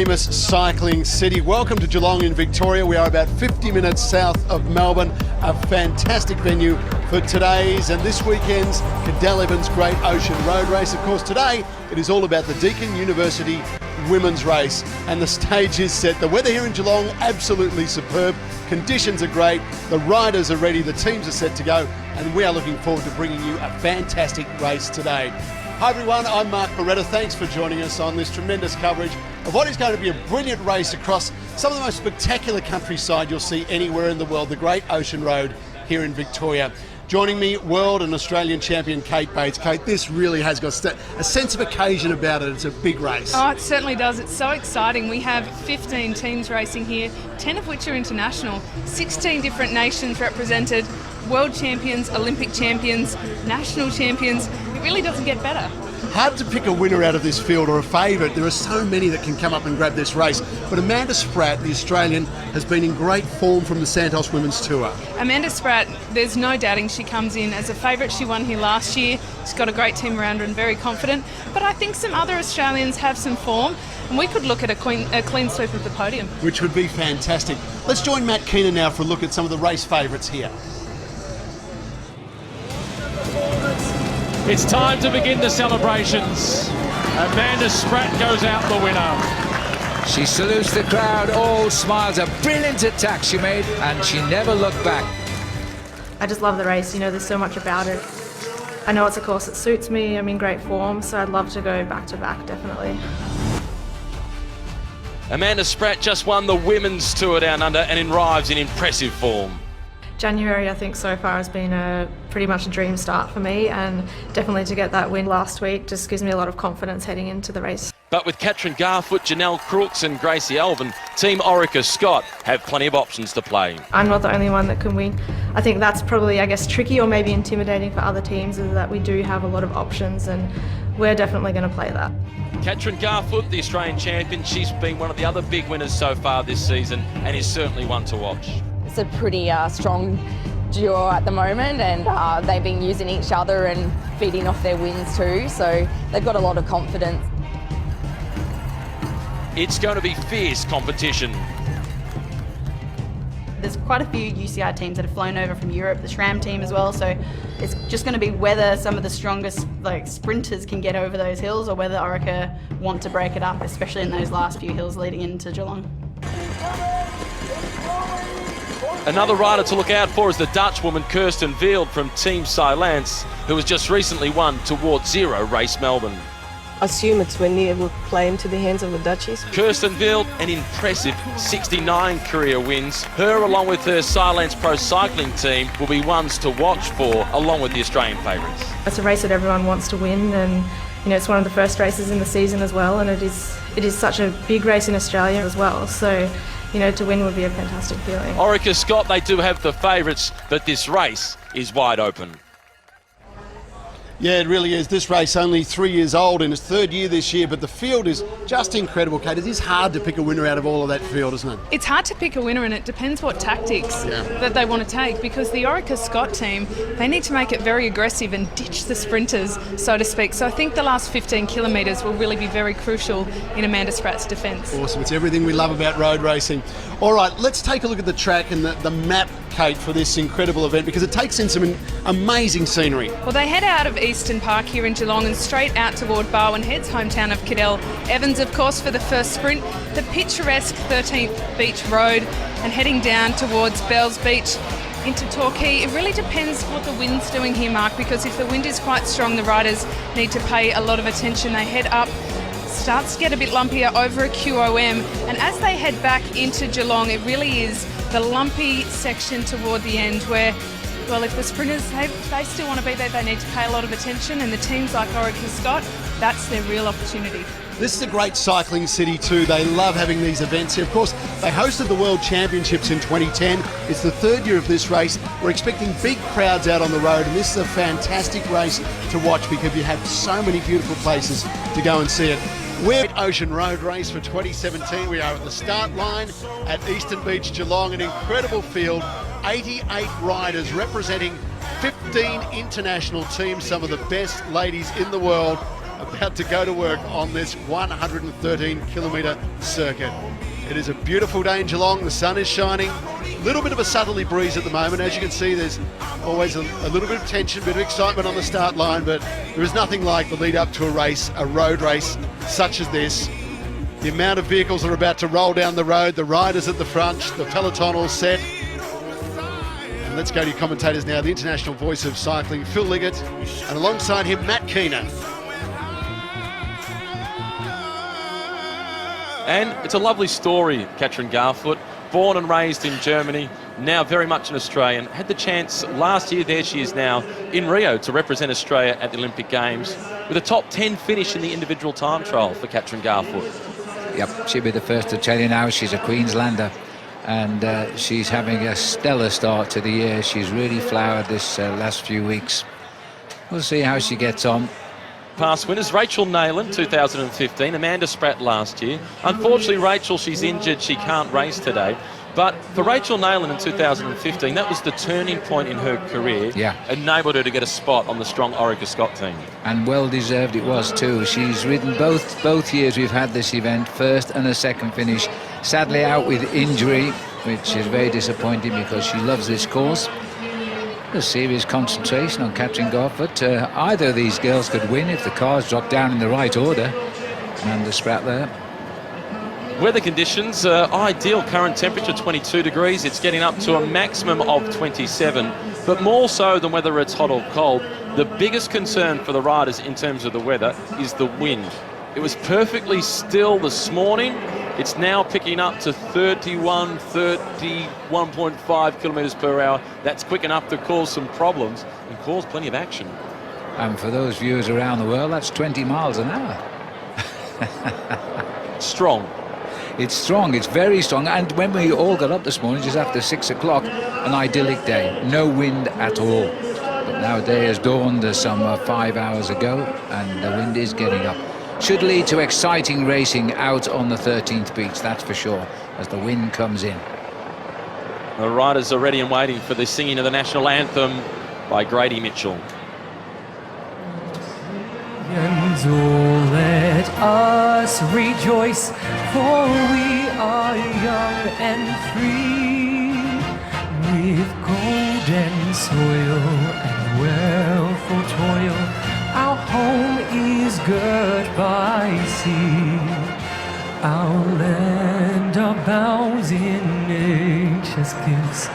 Famous cycling city. Welcome to Geelong in Victoria. We are about 50 minutes south of Melbourne. A fantastic venue for today's and this weekend's Cadel Evans Great Ocean Road Race. Of course, today it is all about the Deakin University Women's Race, and the stage is set. The weather here in Geelong, absolutely superb. Conditions are great. The riders are ready. The teams are set to go, and we are looking forward to bringing you a fantastic race today. Hi everyone, I'm Mark Beretta. Thanks for joining us on this tremendous coverage of what is going to be a brilliant race across some of the most spectacular countryside you'll see anywhere in the world, the Great Ocean Road here in Victoria. Joining me, world and Australian champion Kate Bates. Kate, this really has got a sense of occasion about it. It's a big race. Oh, it certainly does. It's so exciting. We have 15 teams racing here, 10 of which are international, 16 different nations represented, world champions, Olympic champions, national champions. It really doesn't get better. Hard to pick a winner out of this field or a favourite. There are so many that can come up and grab this race. But Amanda Spratt, the Australian, has been in great form from the Santos Women's Tour. Amanda Spratt, there's no doubting she comes in as a favourite. She won here last year. She's got a great team around her and very confident. But I think some other Australians have some form, and we could look at a clean sweep of the podium. Which would be fantastic. Let's join Matt Keenan now for a look at some of the race favourites here. It's time to begin the celebrations. Amanda Spratt goes out the winner. She salutes the crowd, all smiles. A brilliant attack she made, and she never looked back. I just love the race, you know, there's so much about it. I know it's a course that suits me, I'm in great form, so I'd love to go back to back, definitely. Amanda Spratt just won the Women's Tour Down Under and arrives in impressive form. January, I think, so far has been pretty much a dream start for me, and definitely to get that win last week just gives me a lot of confidence heading into the race. But with Katrin Garfoot, Janelle Crooks and Gracie Alvin, Team Orica Scott have plenty of options to play. I'm not the only one that can win. I think that's probably, I guess, tricky or maybe intimidating for other teams, is that we do have a lot of options, and we're definitely going to play that. Katrin Garfoot, the Australian champion, she's been one of the other big winners so far this season and is certainly one to watch. It's a pretty strong duo at the moment, and they've been using each other and feeding off their wins too, so they've got a lot of confidence. It's going to be fierce competition. There's quite a few UCI teams that have flown over from Europe, the SRAM team as well, so it's just going to be whether some of the strongest sprinters can get over those hills or whether Orica want to break it up, especially in those last few hills leading into Geelong. Another rider to look out for is the Dutch woman Kirsten Wild from Team Silence, who has just recently won Towards Zero Race Melbourne. I assume it's when it will play into the hands of the Dutchies. Kirsten Wild, an impressive 69 career wins. Her, along with her Silence Pro cycling team, will be ones to watch for, along with the Australian favourites. It's a race that everyone wants to win, and you know, it's one of the first races in the season as well, and it is such a big race in Australia as well, so you know, to win would be a fantastic feeling. Orica Scott, they do have the favourites, but this race is wide open. Yeah, it really is. This race only 3 years old in its third year this year, but the field is just incredible, Kate. It is hard to pick a winner out of all of that field, isn't it? It's hard to pick a winner, and it depends what tactics that they want to take, because the Orica Scott team, they need to make it very aggressive and ditch the sprinters, so to speak. So I think the last 15 kilometres will really be very crucial in Amanda Spratt's defence. Awesome. It's everything we love about road racing. All right, let's take a look at the track and the map, Kate, for this incredible event, because it takes in some amazing scenery. Well, they head out of Eastern Park here in Geelong and straight out toward Barwon Heads, hometown of Cadel Evans, of course, for the first sprint. The picturesque 13th Beach Road and heading down towards Bells Beach into Torquay. It really depends what the wind's doing here, Mark, because if the wind is quite strong, the riders need to pay a lot of attention. They head up, starts to get a bit lumpier over a QOM, and as they head back into Geelong, it really is the lumpy section toward the end where, well, if the sprinters, they still want to be there, they need to pay a lot of attention, and the teams like Orica Scott, that's their real opportunity. This is a great cycling city too. They love having these events here. Of course, they hosted the World Championships in 2010. It's the third year of this race. We're expecting big crowds out on the road, and this is a fantastic race to watch because you have so many beautiful places to go and see it. We're at Ocean Road Race for 2017. We are at the start line at Eastern Beach, Geelong. An incredible field, 88 riders representing 15 international teams, some of the best ladies in the world. about to go to work on this 113-kilometre circuit. It is a beautiful day in Geelong. The sun is shining. A little bit of a southerly breeze at the moment. As you can see, there's always a little bit of tension, a bit of excitement on the start line, but there is nothing like the lead up to a race, a road race such as this. The amount of vehicles that are about to roll down the road, the riders at the front, the peloton all set. And let's go to your commentators now, the international voice of cycling, Phil Liggett, and alongside him, Matt Keener. And it's a lovely story, Katrin Garfoot. Born and raised in Germany, now very much an Australian. Had the chance last year, there she is now, in Rio to represent Australia at the Olympic Games with a top 10 finish in the individual time trial for Katrin Garfoot. Yep, she'll be the first to tell you now. She's a Queenslander, and she's having a stellar start to the year. She's really flowered this last few weeks. We'll see how she gets on. Past winners, Rachel Neylan, 2015, Amanda Spratt last year. Unfortunately, Rachel, she's injured, she can't race today. But for Rachel Neylan in 2015, that was the turning point in her career. Yeah. Enabled her to get a spot on the strong Orica Scott team. And well deserved it was too. She's ridden both years we've had this event, first and a second finish. Sadly out with injury, which is very disappointing because she loves this course. A serious concentration on Katrin Garfoot. Either of these girls could win if the cars drop down in the right order. And the Spratt there. Weather conditions ideal. Current temperature 22 degrees. It's getting up to a maximum of 27. But more so than whether it's hot or cold, the biggest concern for the riders in terms of the weather is the wind. It was perfectly still this morning. It's now picking up to 31.5 kilometres per hour. That's quick enough to cause some problems and cause plenty of action. And for those viewers around the world, that's 20 miles an hour. Strong. It's strong, it's very strong. And when we all got up this morning, just after 6 o'clock, an idyllic day. No wind at all. But now day has dawned some 5 hours ago, and the wind is getting up. Should lead to exciting racing out on the 13th beach, that's for sure, as the wind comes in. The riders are ready and waiting for the singing of the national anthem by Grady Mitchell. And oh, let us rejoice, for we are young and free, with golden soil and wealthful toil. Our home is girt by sea. Our land abounds in nature's gifts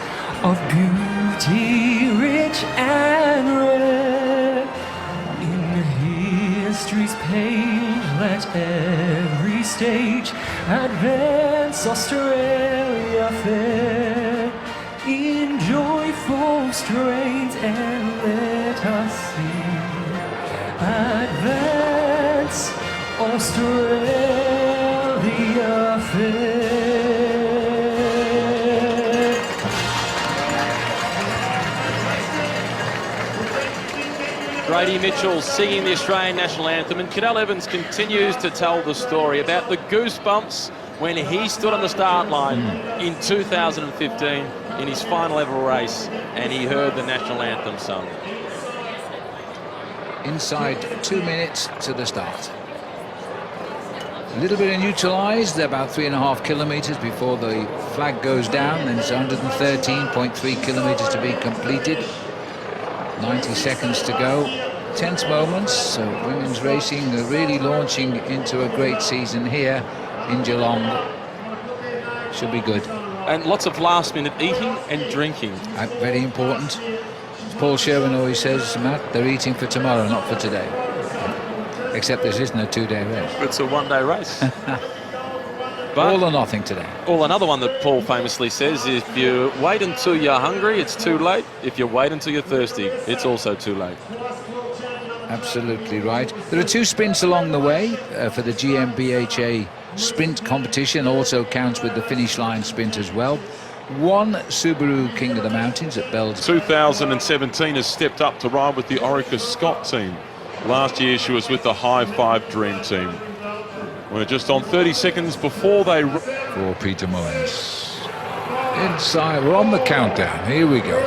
of beauty, rich and rare. In history's page, let every stage advance Australia fair. In joyful strains, and let us sing. Advance Australia fair. Grady Mitchell singing the Australian national anthem, and Cadel Evans continues to tell the story about the goosebumps when he stood on the start line in 2015 in his final ever race and he heard the national anthem sung. Inside 2 minutes to the start. A little bit of neutralised, about 3.5 kilometres before the flag goes down, and it's 113.3 kilometres to be completed. 90 seconds to go. Tense moments, so women's racing are really launching into a great season here in Geelong. Should be good. And lots of last-minute eating and drinking. Very important. As Paul Sherwin always says, Matt, they're eating for tomorrow, not for today. Except this isn't a 2-day race. It's a 1-day race. But all or nothing today. Or another one that Paul famously says, if you wait until you're hungry, it's too late. If you wait until you're thirsty, it's also too late. Absolutely right. There are 2 sprints along the way for the GmbHA sprint competition. Also counts with the finish line sprint as well. One Subaru King of the Mountains at Bells. 2017 has stepped up to ride with the Orica Scott team. Last year she was with the High Five Dream team. We're just on 30 seconds before they... For Peter Mullins. Inside, we're on the countdown. Here we go.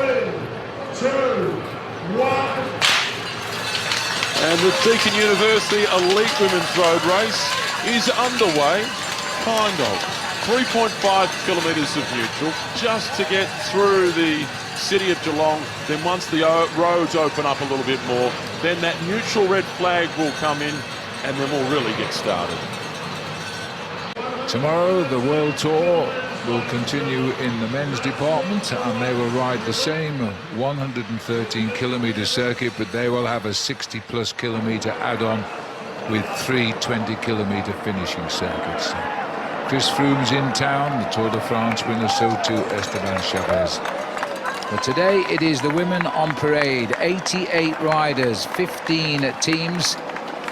2, 1. And the Deakin University Elite Women's Road Race is underway, kind of. 3.5 kilometres of neutral just to get through the city of Geelong. Then once the roads open up a little bit more, then that neutral red flag will come in and then we'll really get started. Tomorrow the World Tour will continue in the men's department, and they will ride the same 113 kilometre circuit, but they will have a 60+ kilometre add-on with 3 20-kilometre finishing circuits. Chris Froome's in town, the Tour de France winner, so too Esteban Chavez. But today it is the women on parade. 88 riders, 15 teams,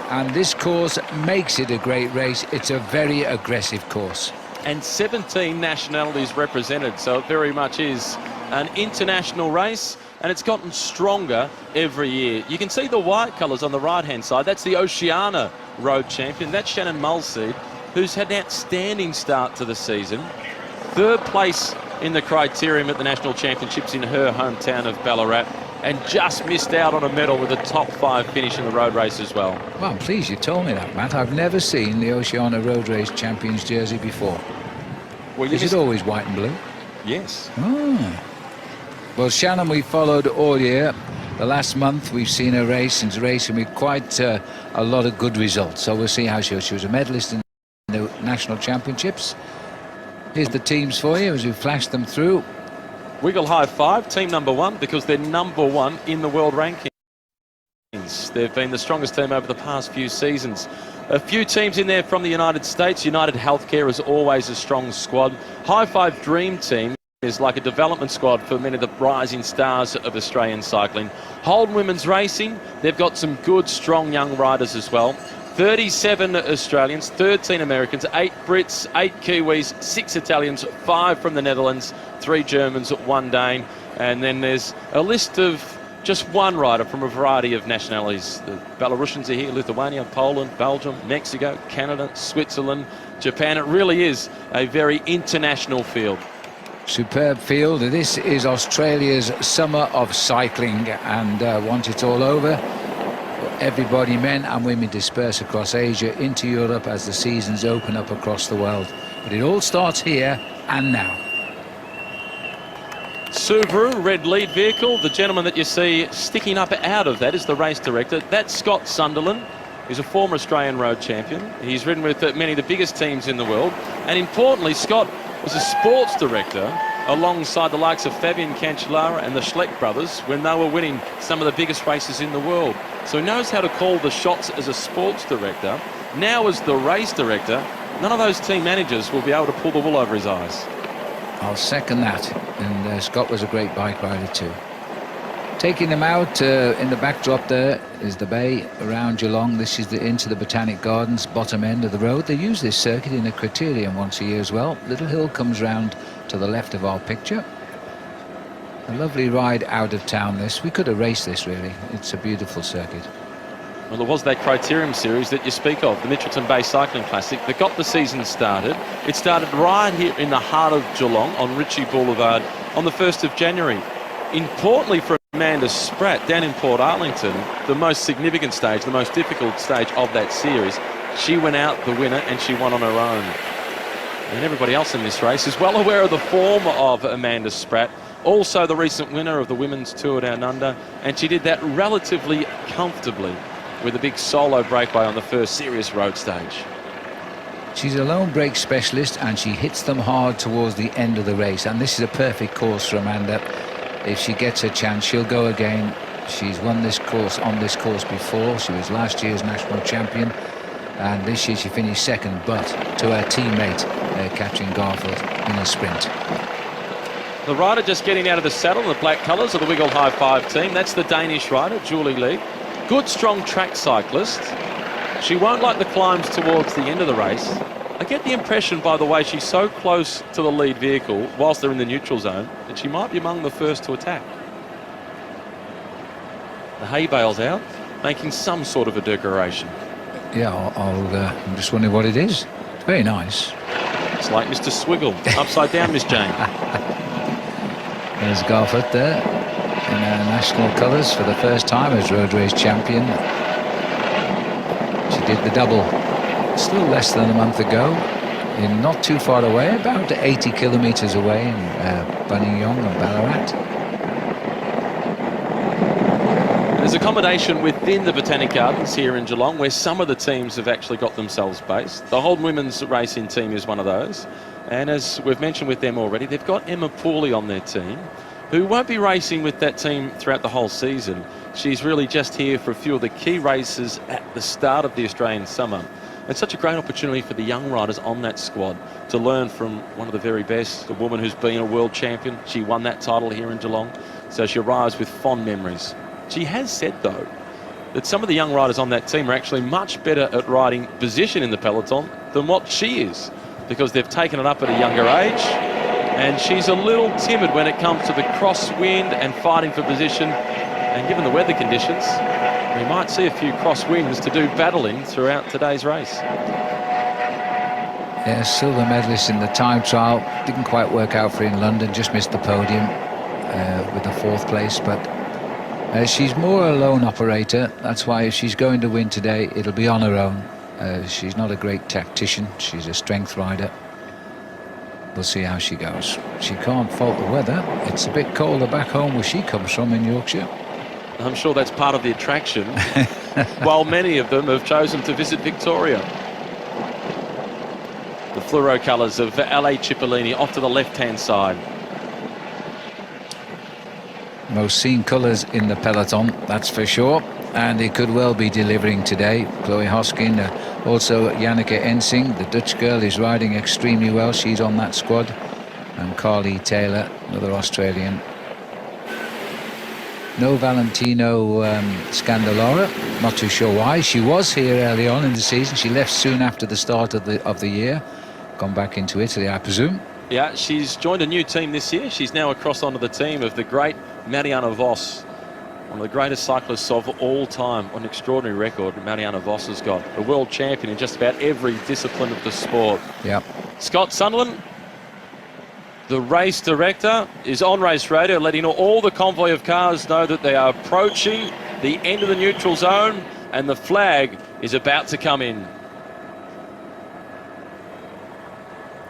and this course makes it a great race. It's a very aggressive course. And 17 nationalities represented, so it very much is an international race, and it's gotten stronger every year. You can see the white colours on the right-hand side. That's the Oceania road champion. That's Shannon Mulseed, who's had an outstanding start to the season. 3rd place in the criterium at the National Championships in her hometown of Ballarat, and just missed out on a medal with a top 5 finish in the road race as well. Well, I'm pleased you told me that, Matt. I've never seen the Oceania Road Race Champions jersey before. Well, is it always white and blue? Yes. Oh. Well, Shannon, we followed all year. The last month we've seen her race, and racing with quite a lot of good results. So we'll see how she was a medalist in the National Championships. Here's the teams for you as we flash them through. Wiggle high five, team number 1, because they're number 1 in the world rankings. They've been the strongest team over the past few seasons. A few teams in there from the United States. United Healthcare is always a strong squad. High Five Dream Team is like a development squad for many of the rising stars of Australian cycling. Holden Women's Racing, they've got some good, strong young riders as well. 37 Australians, 13 Americans, 8 Brits, 8 Kiwis, 6 Italians, 5 from the Netherlands, 3 Germans, 1 Dane. And then there's a list of just 1 rider from a variety of nationalities. The Belarusians are here, Lithuania, Poland, Belgium, Mexico, Canada, Switzerland, Japan. It really is a very international field. Superb field. This is Australia's summer of cycling, and once it's all over, everybody, men and women, disperse across Asia into Europe as the seasons open up across the world. But it all starts here and now. Subaru, red lead vehicle. The gentleman that you see sticking up out of that is the race director. That's Scott Sunderland. He's a former Australian road champion. He's ridden with many of the biggest teams in the world. And importantly, Scott was a sports director alongside the likes of Fabian Cancellara and the Schleck brothers when they were winning some of the biggest races in the world. So he knows how to call the shots as a sports director. Now as the race director, none of those team managers will be able to pull the wool over his eyes. I'll second that. And Scott was a great bike rider too. Taking them out in the backdrop there is the bay around Geelong. This is into the Botanic Gardens, bottom end of the road. They use this circuit in a criterium once a year as well. Little hill comes round to the left of our picture. A lovely ride out of town this. We could have raced this really. It's a beautiful circuit. Well, there was that Criterium series that you speak of, the Mitchelton Bay Cycling Classic, that got the season started. It started right here in the heart of Geelong on Ritchie Boulevard on the 1st of January. Importantly for Amanda Spratt, down in Port Arlington, the most significant stage, the most difficult stage of that series, she went out the winner and she won on her own. And everybody else in this race is well aware of the form of Amanda Spratt, also the recent winner of the Women's Tour Down Under, and she did that relatively comfortably with a big solo breakaway on the first serious road stage. She's a lone break specialist and she hits them hard towards the end of the race, and this is a perfect course for Amanda. If she gets a chance, she'll go again. She's won this course on this course before. She was last year's national champion, and this year she finished 2nd, but to her teammate Katrin Garfield in a sprint. The rider just getting out of the saddle in the black colours of the Wiggle High Five team, that's the Danish rider, Julie Lee. Good, strong track cyclist. She won't like the climbs towards the end of the race. I get the impression, by the way, she's so close to the lead vehicle whilst they're in the neutral zone that she might be among the first to attack. The hay bale's out, making some sort of a decoration. Yeah, I'm just wondering what it is. It's very nice. It's like Mr. Swiggle, upside down, Miss Jane. There's Garfoot there in national colours for the first time as road race champion. did the double still less than a month ago, in not too far away, about 80 kilometres away in Buninyong and Ballarat. There's accommodation within the Botanic Gardens here in Geelong where some of the teams have actually got themselves based. The Holden Women's Racing team is one of those. And as we've mentioned with them already, they've got Emma Pooley on their team, who won't be racing with that team throughout the whole season. She's really just here for a few of the key races at the start of the Australian summer. It's such a great opportunity for the young riders on that squad to learn from one of the very best, a woman who's been a world champion. She won that title here in Geelong, so she arrives with fond memories. She has said, though, that some of the young riders on that team are actually much better at riding position in the peloton than what she is, because they've taken it up at a younger age, and she's a little timid when it comes to the crosswind and fighting for position. And given the weather conditions, we might see a few crosswinds to do battle in throughout today's race. Yeah, silver medalist in the time trial. Didn't quite work out for her in London, just missed the podium with the 4th place. But she's more a lone operator. That's why if she's going to win today, it'll be on her own. She's not a great tactician. She's a strength rider. We'll see how she goes. She can't fault the weather. It's a bit colder back home where she comes from in Yorkshire. I'm sure that's part of the attraction, while many of them have chosen to visit Victoria. The fluoro colours of LA Cipollini off to the left-hand side. Most seen colours in the peloton, that's for sure. And he could well be delivering today. Chloe Hoskin, also Janneke Ensing, the Dutch girl, is riding extremely well. She's on that squad. And Carly Taylor, another Australian. No Valentino Scandalora, not too sure why. She was here early on in the season. She left soon after the start of the year. Gone back into Italy, I presume. Yeah, she's joined a new team this year. She's now across onto the team of the great Mariana Vos, one of the greatest cyclists of all time. An extraordinary record Mariana Vos has got. A world champion in just about every discipline of the sport. Yeah. Scott Sunderland, the race director, is on race radio, letting all the convoy of cars know that they are approaching the end of the neutral zone and the flag is about to come in.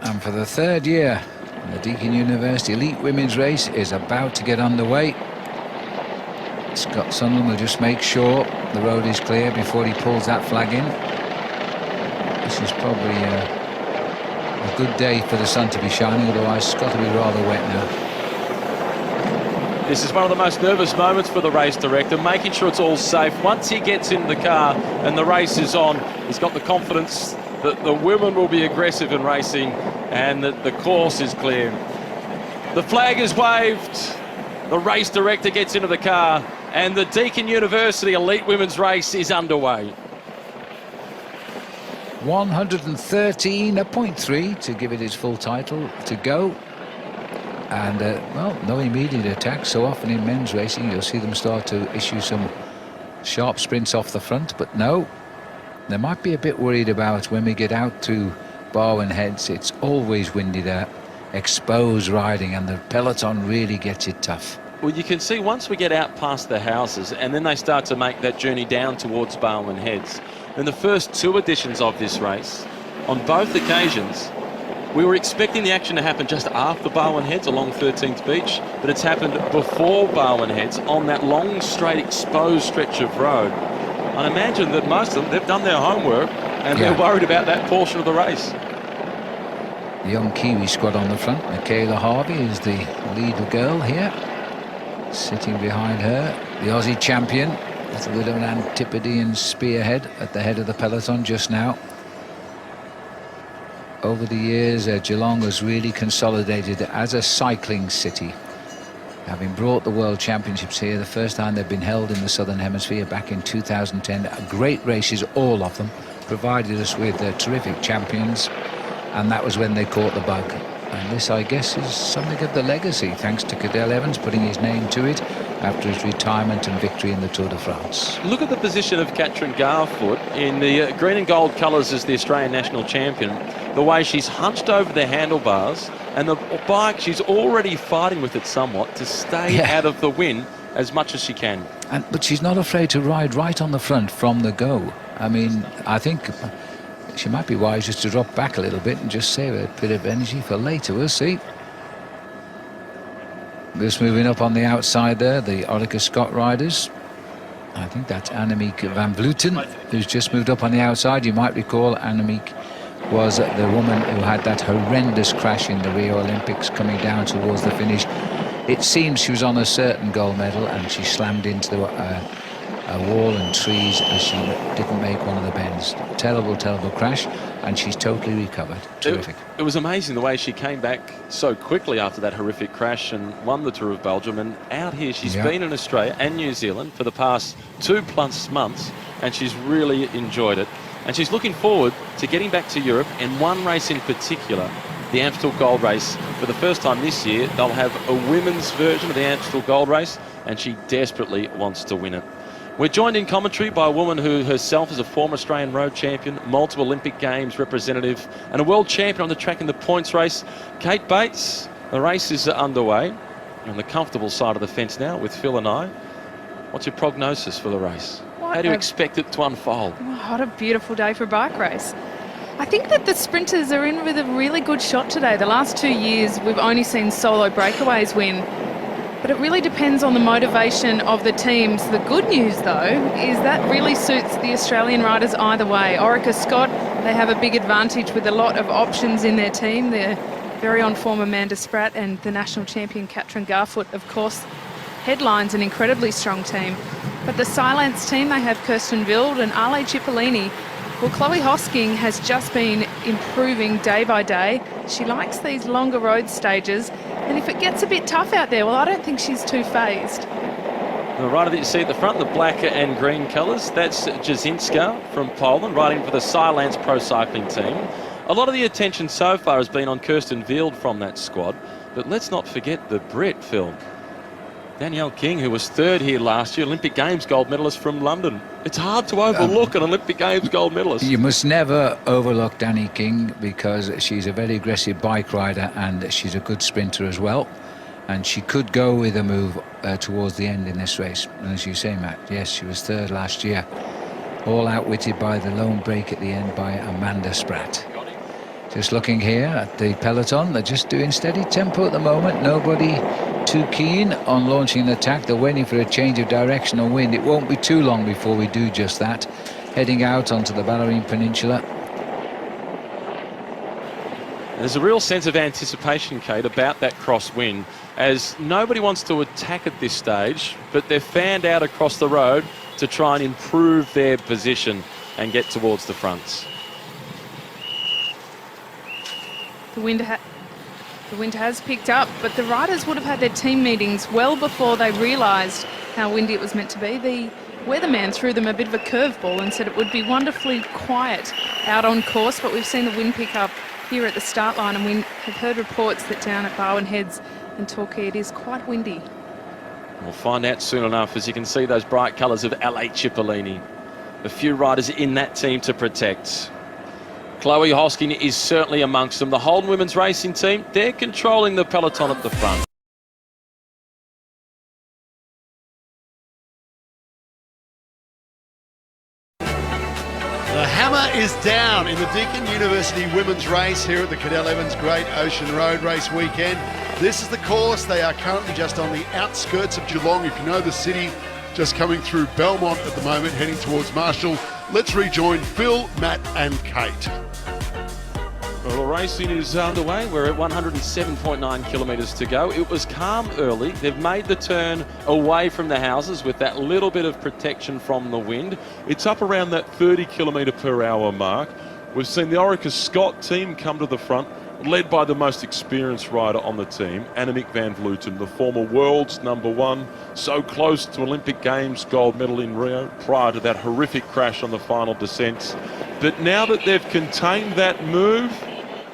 And for the 3rd year, the Deakin University Elite Women's Race is about to get underway. Scott Sunderland will just make sure the road is clear before he pulls that flag in. This is probably a good day for the sun to be shining, otherwise it's got to be rather wet now. This is one of the most nervous moments for the race director, making sure it's all safe. Once he gets in the car and the race is on, he's got the confidence that the women will be aggressive in racing and that the course is clear. The flag is waved, the race director gets into the car, and the Deakin University Elite Women's Race is underway. 113.3 to give it its full title to go. And, well, no immediate attack. So often in men's racing, you'll see them start to issue some sharp sprints off the front. But no, they might be a bit worried about when we get out to Barwon Heads. It's always windy there, exposed riding, and the peloton really gets it tough. Well, you can see once we get out past the houses and then they start to make that journey down towards Barwon Heads. In the first 2 editions of this race, on both occasions, we were expecting the action to happen just after Barwon Heads along 13th Beach, but it's happened before Barwon Heads on that long, straight, exposed stretch of road. I imagine that most of them, they've done their homework and they're worried about that portion of the race. The young Kiwi squad on the front. Michaela Harvey is the lead girl here. Sitting behind her, the Aussie champion. That's a bit of an Antipodean spearhead at the head of the peloton just now. Over the years, Geelong has really consolidated as a cycling city, having brought the World Championships here. The first time they've been held in the Southern Hemisphere back in 2010. Great races, all of them, provided us with terrific champions, and that was when they caught the bug. And this, I guess, is something of the legacy, thanks to Cadel Evans putting his name to it after his retirement and victory in the Tour de France. Look at the position of Katrin Garfoot in the green and gold colours as the Australian national champion. The way she's hunched over the handlebars, and the bike, she's already fighting with it somewhat to stay out of the wind as much as she can. But she's not afraid to ride right on the front from the go. I mean, I think she might be wise just to drop back a little bit and just save a bit of energy for later. We'll see. Just moving up on the outside there, the Orica Scott riders. I think that's Annemiek van Vleuten, who's just moved up on the outside. You might recall Annemiek was the woman who had that horrendous crash in the Rio Olympics coming down towards the finish. It seems she was on a certain gold medal and she slammed into a wall and trees as she didn't make one of the bends. Terrible, terrible crash, and she's totally recovered. Terrific. It was amazing the way she came back so quickly after that horrific crash and won the Tour of Belgium. And out here, she's been in Australia and New Zealand for the past 2+ months, and she's really enjoyed it. And she's looking forward to getting back to Europe, and one race in particular, the Amstel Gold Race. For the first time this year, they'll have a women's version of the Amstel Gold Race, and she desperately wants to win it. We're joined in commentary by a woman who herself is a former Australian road champion, multiple Olympic Games representative, and a world champion on the track in the points race. Kate Bates, the race is underway. You're on the comfortable side of the fence now with Phil and I. What's your prognosis for the race? How do you expect it to unfold? What a beautiful day for a bike race. I think that the sprinters are in with a really good shot today. The last 2 years, we've only seen solo breakaways win. But it really depends on the motivation of the teams. The good news, though, is that really suits the Australian riders either way. Orica Scott, they have a big advantage with a lot of options in their team. They're very on form Amanda Spratt and the national champion Katrin Garfoot, of course, headlines an incredibly strong team. But the Silence team, they have Kirsten Wild and Ale Cipollini. Well, Chloe Hosking has just been improving day by day. She likes these longer road stages, and if it gets a bit tough out there, well, I don't think she's too phased. The rider that you see at the front, the black and green colours, that's Jasinska from Poland, riding for the Silence Pro Cycling team. A lot of the attention so far has been on Kirsten Wild from that squad, but let's not forget the Brit, Phil. Danielle King, who was third here last year, Olympic Games gold medalist from London. It's hard to overlook an Olympic Games gold medalist. You must never overlook Danny King because she's a very aggressive bike rider and she's a good sprinter as well. And she could go with a move towards the end in this race. And as you say, Matt, yes, she was third last year. All outwitted by the lone break at the end by Amanda Spratt. Just looking here at the peloton, they're just doing steady tempo at the moment. Nobody too keen on launching an attack. They're waiting for a change of direction or wind. It won't be too long before we do just that. Heading out onto the Bellarine Peninsula. There's a real sense of anticipation, Kate, about that crosswind, as nobody wants to attack at this stage, but they're fanned out across the road to try and improve their position and get towards the fronts. The wind has picked up, but the riders would have had their team meetings well before they realised how windy it was meant to be. The weatherman threw them a bit of a curveball and said it would be wonderfully quiet out on course, but we've seen the wind pick up here at the start line, and we have heard reports that down at Barwon Heads and Torquay it is quite windy. We'll find out soon enough, as you can see those bright colours of Ale Cipollini. A few riders in that team to protect. Chloe Hosking is certainly amongst them. The Holden Women's Racing team, they're controlling the peloton at the front. The hammer is down in the Deakin University Women's Race here at the Cadel Evans Great Ocean Road Race weekend. This is the course. They are currently just on the outskirts of Geelong. If you know the city, just coming through Belmont at the moment, heading towards Marshall. Let's rejoin Phil, Matt and Kate. Well, the racing is underway. We're at 107.9 kilometres to go. It was calm early. They've made the turn away from the houses with that little bit of protection from the wind. It's up around that 30 kilometre per hour mark. We've seen the Orica Scott team come to the front, led by the most experienced rider on the team, Annemiek van Vleuten, the former world's #1, so close to Olympic Games gold medal in Rio prior to that horrific crash on the final descents. But now that they've contained that move,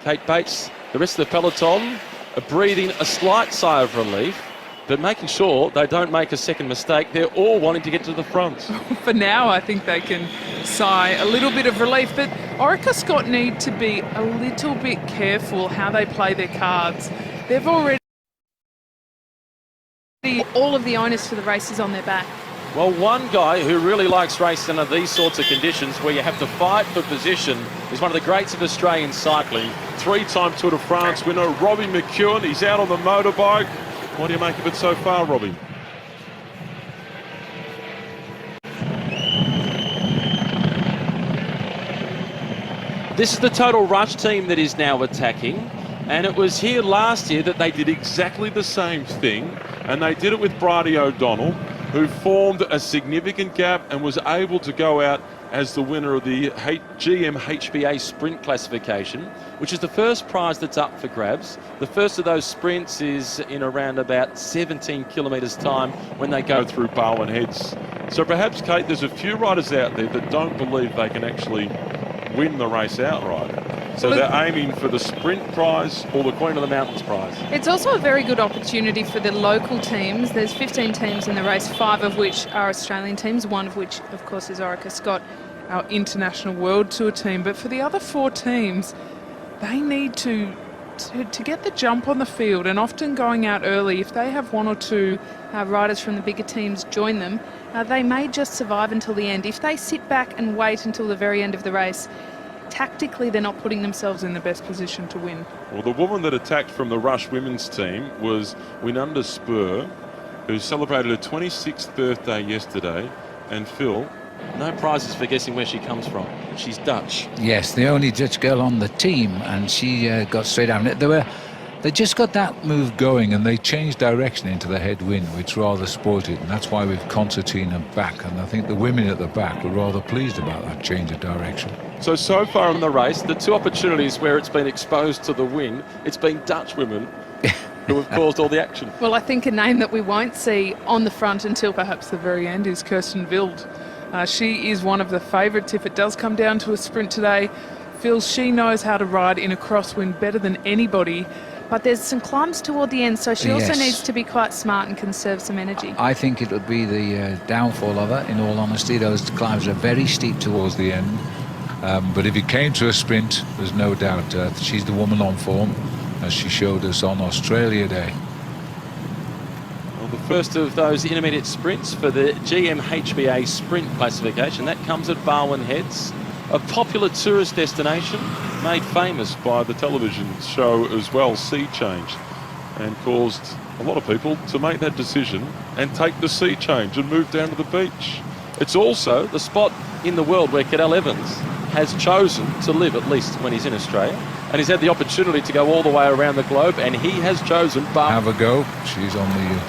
Kate Bates, the rest of the peloton are breathing a slight sigh of relief, but making sure they don't make a second mistake. They're all wanting to get to the front. For now, I think they can sigh a little bit of relief, but Orica Scott need to be a little bit careful how they play their cards. They've already all of the onus for the race is on their back. Well, one guy who really likes racing under these sorts of conditions where you have to fight for position is one of the greats of Australian cycling. Three-time Tour de France winner, Robbie McEwen. He's out on the motorbike. What do you make of it so far, Robbie? This is the Total Rush team that is now attacking, and it was here last year that they Did exactly the same thing, and they did it with Bridie O'Donnell, who formed a significant gap and was able to go out as the winner of the GM HBA sprint classification, which is the first prize that's up for grabs. The first of those sprints is in around about 17 kilometres time when they go through Barwon Heads. So perhaps, Kate, there's a few riders out there that don't believe they can actually win the race outright. So they're aiming for the sprint prize or the Queen of the Mountains prize. It's also a very good opportunity for the local teams. There's 15 teams in the race, 5 of which are Australian teams, one of which, of course, is Orica Scott, our international world tour team. But for the other 4 teams, they need to get the jump on the field, and often going out early. If they have 1 or 2 riders from the bigger teams join them, they may just survive until the end. If they sit back and wait until the very end of the race, tactically they're not putting themselves in the best position to win. Well, the woman that attacked from the Rush women's team was Winanda Spur, who celebrated her 26th birthday yesterday. And Phil, no prizes for guessing where she comes from. She's Dutch. Yes, the only Dutch girl on the team, and she got straight down. They just got that move going, and they changed direction into the headwind, which rather sported, and that's why we've Concertina back. And I think the women at the back were rather pleased about that change of direction. So far in the race, the 2 opportunities where it's been exposed to the wind, it's been Dutch women who have caused all the action. Well, I think a name that we won't see on the front until perhaps the very end is Kirsten Wild. She is one of the favourites if it does come down to a sprint today. Phil, she knows how to ride in a crosswind better than anybody, but there's some climbs toward the end, so she also needs to be quite smart and conserve some energy. I think it would be the downfall of her, in all honesty. Those climbs are very steep towards the end, but if it came to a sprint, there's no doubt she's the woman on form, as she showed us on Australia Day. Well, the first of those intermediate sprints for the GM HBA sprint classification, that comes at Barwon Heads, a popular tourist destination made famous by the television show as well, Sea Change, and caused a lot of people to make that decision and take the sea change and move down to the beach. It's also the spot in the world where Cadel Evans has chosen to live, at least when he's in Australia, and he's had the opportunity to go all the way around the globe, and he has chosen Have a go. She's on the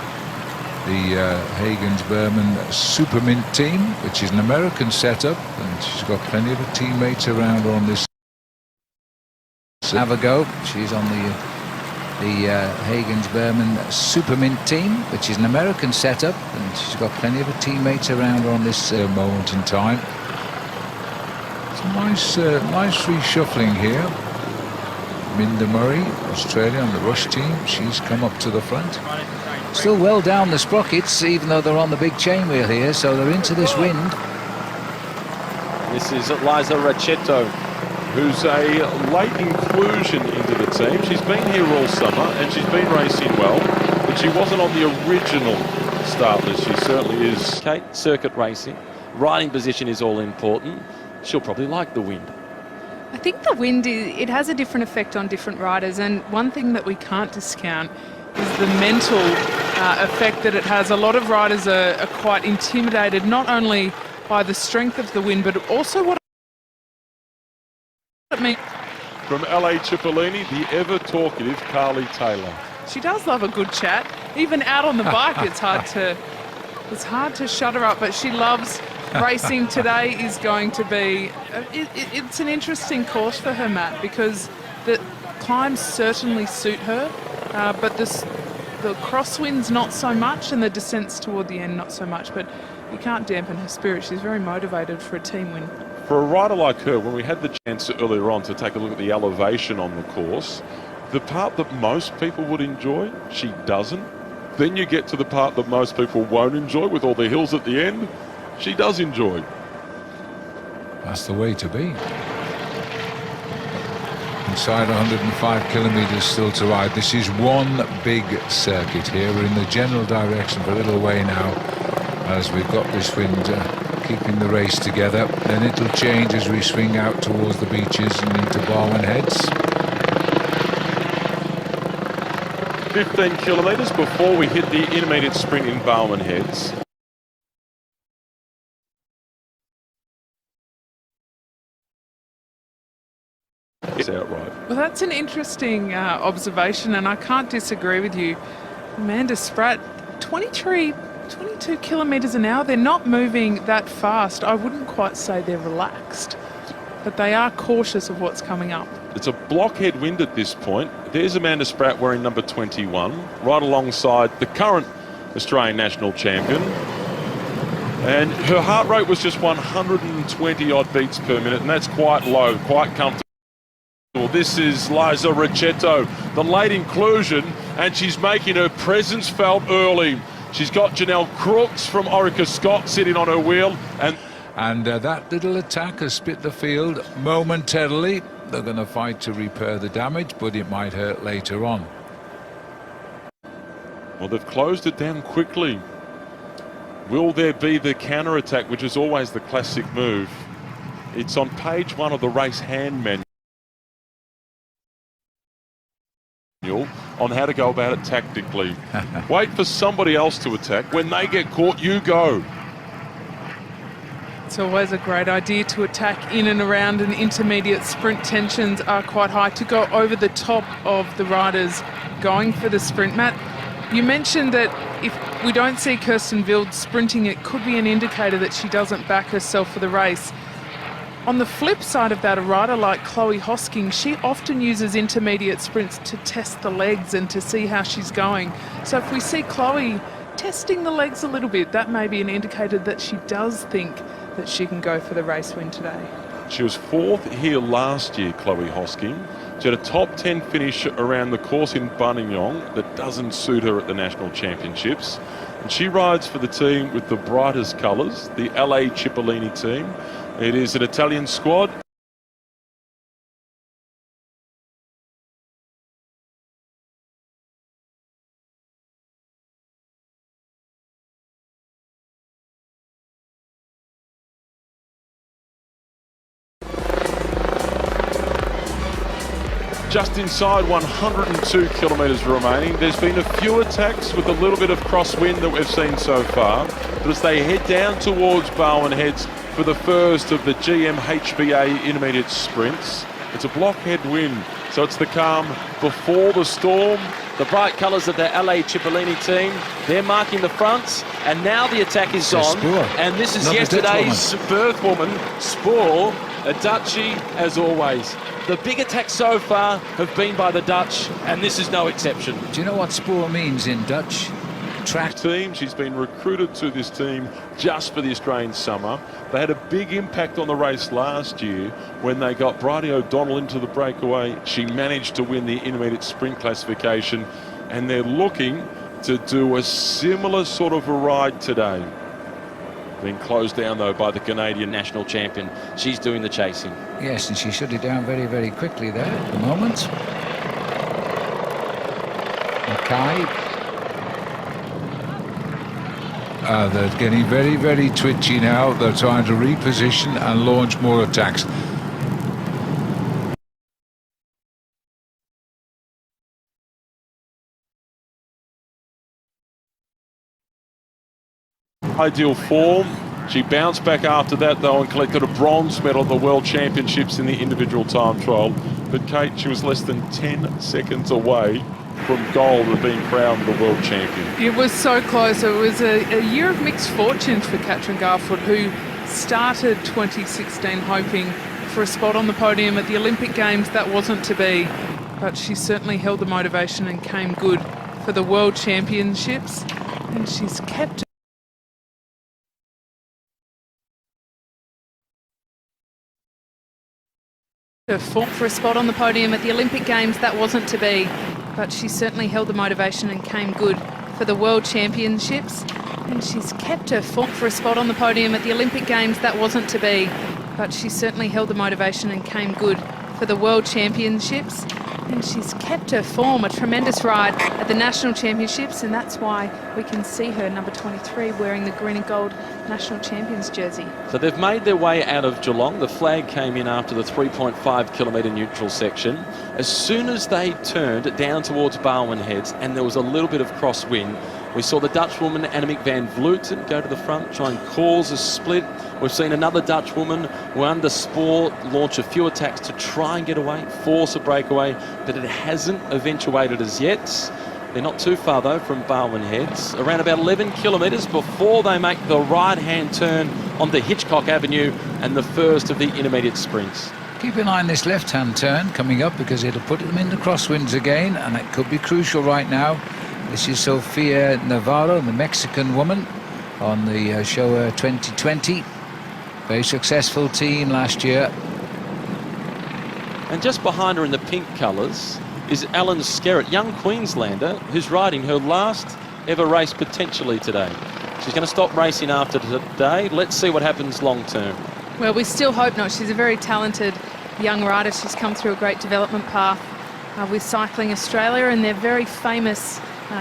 Hagens-Berman Supermint team, which is an American setup, and she's got plenty of her teammates around her on this. Have a go. She's on the Hagens-Berman Supermint team, which is an American setup, and she's got plenty of her teammates around her on this moment in time. It's a nice reshuffling here. Minda Murray, Australia, on the Rush team. She's come up to the front. Still well down the sprockets, even though they're on the big chainwheel here, so they're into this wind. This is Liza Racchetto, who's a late inclusion into the team. She's been here all summer and she's been racing well, but she wasn't on the original start list. She certainly is. Kate, circuit racing, riding position is all important. She'll probably like the wind. I think the wind, it has a different effect on different riders, and one thing that we can't discount is the mental effect that it has. A lot of riders are quite intimidated, not only by the strength of the wind, but also what it means. From LA Cipollini, the ever talkative Carly Taylor. She does love a good chat. Even out on the bike, it's hard to shut her up, but she loves racing. Today is going to be, it's an interesting course for her, Matt, because the climbs certainly suit her, but the crosswinds not so much, and the descents toward the end not so much, but you can't dampen her spirit. She's very motivated for a team win. For a rider like her, when we had the chance earlier on to take a look at the elevation on the course, the part that most people would enjoy, she doesn't. Then you get to the part that most people won't enjoy with all the hills at the end, she does enjoy. That's the way to be. And inside 105 kilometres still to ride. This is one big circuit here. We're in the general direction for a little way now, as we've got this wind keeping the race together. Then it'll change as we swing out towards the beaches and into Barwon Heads. 15 kilometres before we hit the intermediate sprint in Barwon Heads. It's outright. Well, that's an interesting observation, and I can't disagree with you. Amanda Spratt, 22 kilometres an hour. They're not moving that fast. I wouldn't quite say they're relaxed, but they are cautious of what's coming up. It's a blockhead wind at this point. There's Amanda Spratt wearing number 21, right alongside the current Australian national champion. And her heart rate was just 120 odd beats per minute, and that's quite low, quite comfortable. This is Liza Ricchetto, the late inclusion, and she's making her presence felt early. She's got Janelle Crooks from Orica Scott sitting on her wheel. And that little attack has split the field momentarily. They're going to fight to repair the damage, but it might hurt later on. Well, they've closed it down quickly. Will there be the counter-attack, which is always the classic move? It's on page 1 of the race hand manual on how to go about it tactically. Wait for somebody else to attack. When they get caught, you go. It's always a great idea to attack in and around an intermediate sprint. Tensions are quite high, to go over the top of the riders going for the sprint. Matt, you mentioned that if we don't see Kirsten Wild sprinting, it could be an indicator that she doesn't back herself for the race. On the flip side of that, a rider like Chloe Hosking, she often uses intermediate sprints to test the legs and to see how she's going. So if we see Chloe testing the legs a little bit, that may be an indicator that she does think that she can go for the race win today. She was 4th here last year, Chloe Hosking. She had a top 10 finish around the course in Buninyong that doesn't suit her at the national championships. And she rides for the team with the brightest colours, the LA Cipollini team. It is an Italian squad. Just inside 102 kilometres remaining. There's been a few attacks with a little bit of crosswind that we've seen so far. But as they head down towards Barwon Heads for the first of the GM HBA intermediate sprints, it's a blockhead wind. So it's the calm before the storm. The bright colours of the LA Cipollini team, they're marking the fronts, and now the attack is on. Spoor. And this is Another yesterday's birth woman, Spoor, a Dutchie as always. The big attacks so far have been by the Dutch, and this is no exception. Do you know what Spoor means in Dutch? Track team. She's been recruited to this team just for the Australian summer. They had a big impact on the race last year when they got Bridie O'Donnell into the breakaway. She managed to win the intermediate sprint classification, and they're looking to do a similar sort of a ride today. Being closed down though by the Canadian National champion. She's doing the chasing. Yes, and she shut it down very, very quickly there at the moment. Mackay. They're getting very, very twitchy now. They're trying to reposition and launch more attacks. Ideal form. She bounced back after that though and collected a bronze medal at the World Championships in the individual time trial. But Kate, she was less than 10 seconds away from gold and being crowned the world champion. It was so close. It was a year of mixed fortunes for Katrin Garfoot, who started 2016 hoping for a spot on the podium at the Olympic Games. That wasn't to be, but she certainly held the motivation and came good for the World Championships, and she's kept her form for a spot on the podium at the Olympic Games. That wasn't to be, but she certainly held the motivation and came good for the World Championships, and she's kept her form for a spot on the podium at the Olympic Games. That wasn't to be, but she certainly held the motivation and came good for the World Championships. And she's kept her form, a tremendous ride at the National Championships, and that's why we can see her, number 23, wearing the green and gold National Champions jersey. So they've made their way out of Geelong. The flag came in after the 3.5 kilometre neutral section. As soon as they turned down towards Barwon Heads and there was a little bit of crosswind, we saw the Dutch woman Annemiek van Vleuten go to the front, try and cause a split. We've seen another Dutch woman, Wanda Spoor, launch a few attacks to try and get away, force a breakaway, but it hasn't eventuated as yet. They're not too far, though, from Barwon Heads. Around about 11 kilometres before they make the right-hand turn onto Hitchcock Avenue and the first of the intermediate sprints. Keep an eye on this left-hand turn coming up, because it'll put them in the crosswinds again, and that could be crucial right now. This is Sofia Navarro, the Mexican woman, on the Showa 2020. Very successful team last year. And just behind her in the pink colours is Alan Skerritt, young Queenslander, who's riding her last ever race potentially today. She's going to stop racing after today. Let's see what happens long term. Well, we still hope not. She's a very talented young rider. She's come through a great development path with Cycling Australia and their very famous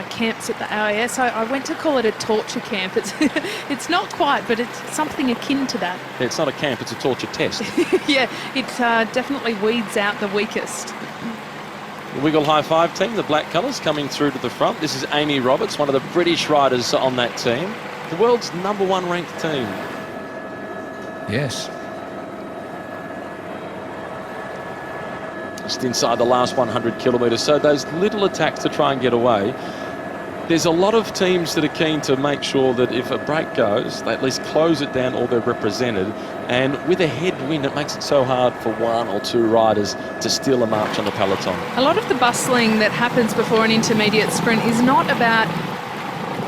camps at the AIS. I went to call it a torture camp. It's not quite, but it's something akin to that. Yeah, it's not a camp, it's a torture test. Yeah, it definitely weeds out the weakest. The Wiggle High Five team, the black colours, coming through to the front. This is Amy Roberts, one of the British riders on that team. The world's #1 ranked team. Yes. Just inside the last 100 kilometres, so those little attacks to try and get away. There's a lot of teams that are keen to make sure that if a break goes, they at least close it down or they're represented. And with a headwind, it makes it so hard for one or two riders to steal a march on the peloton. A lot of the bustling that happens before an intermediate sprint is not about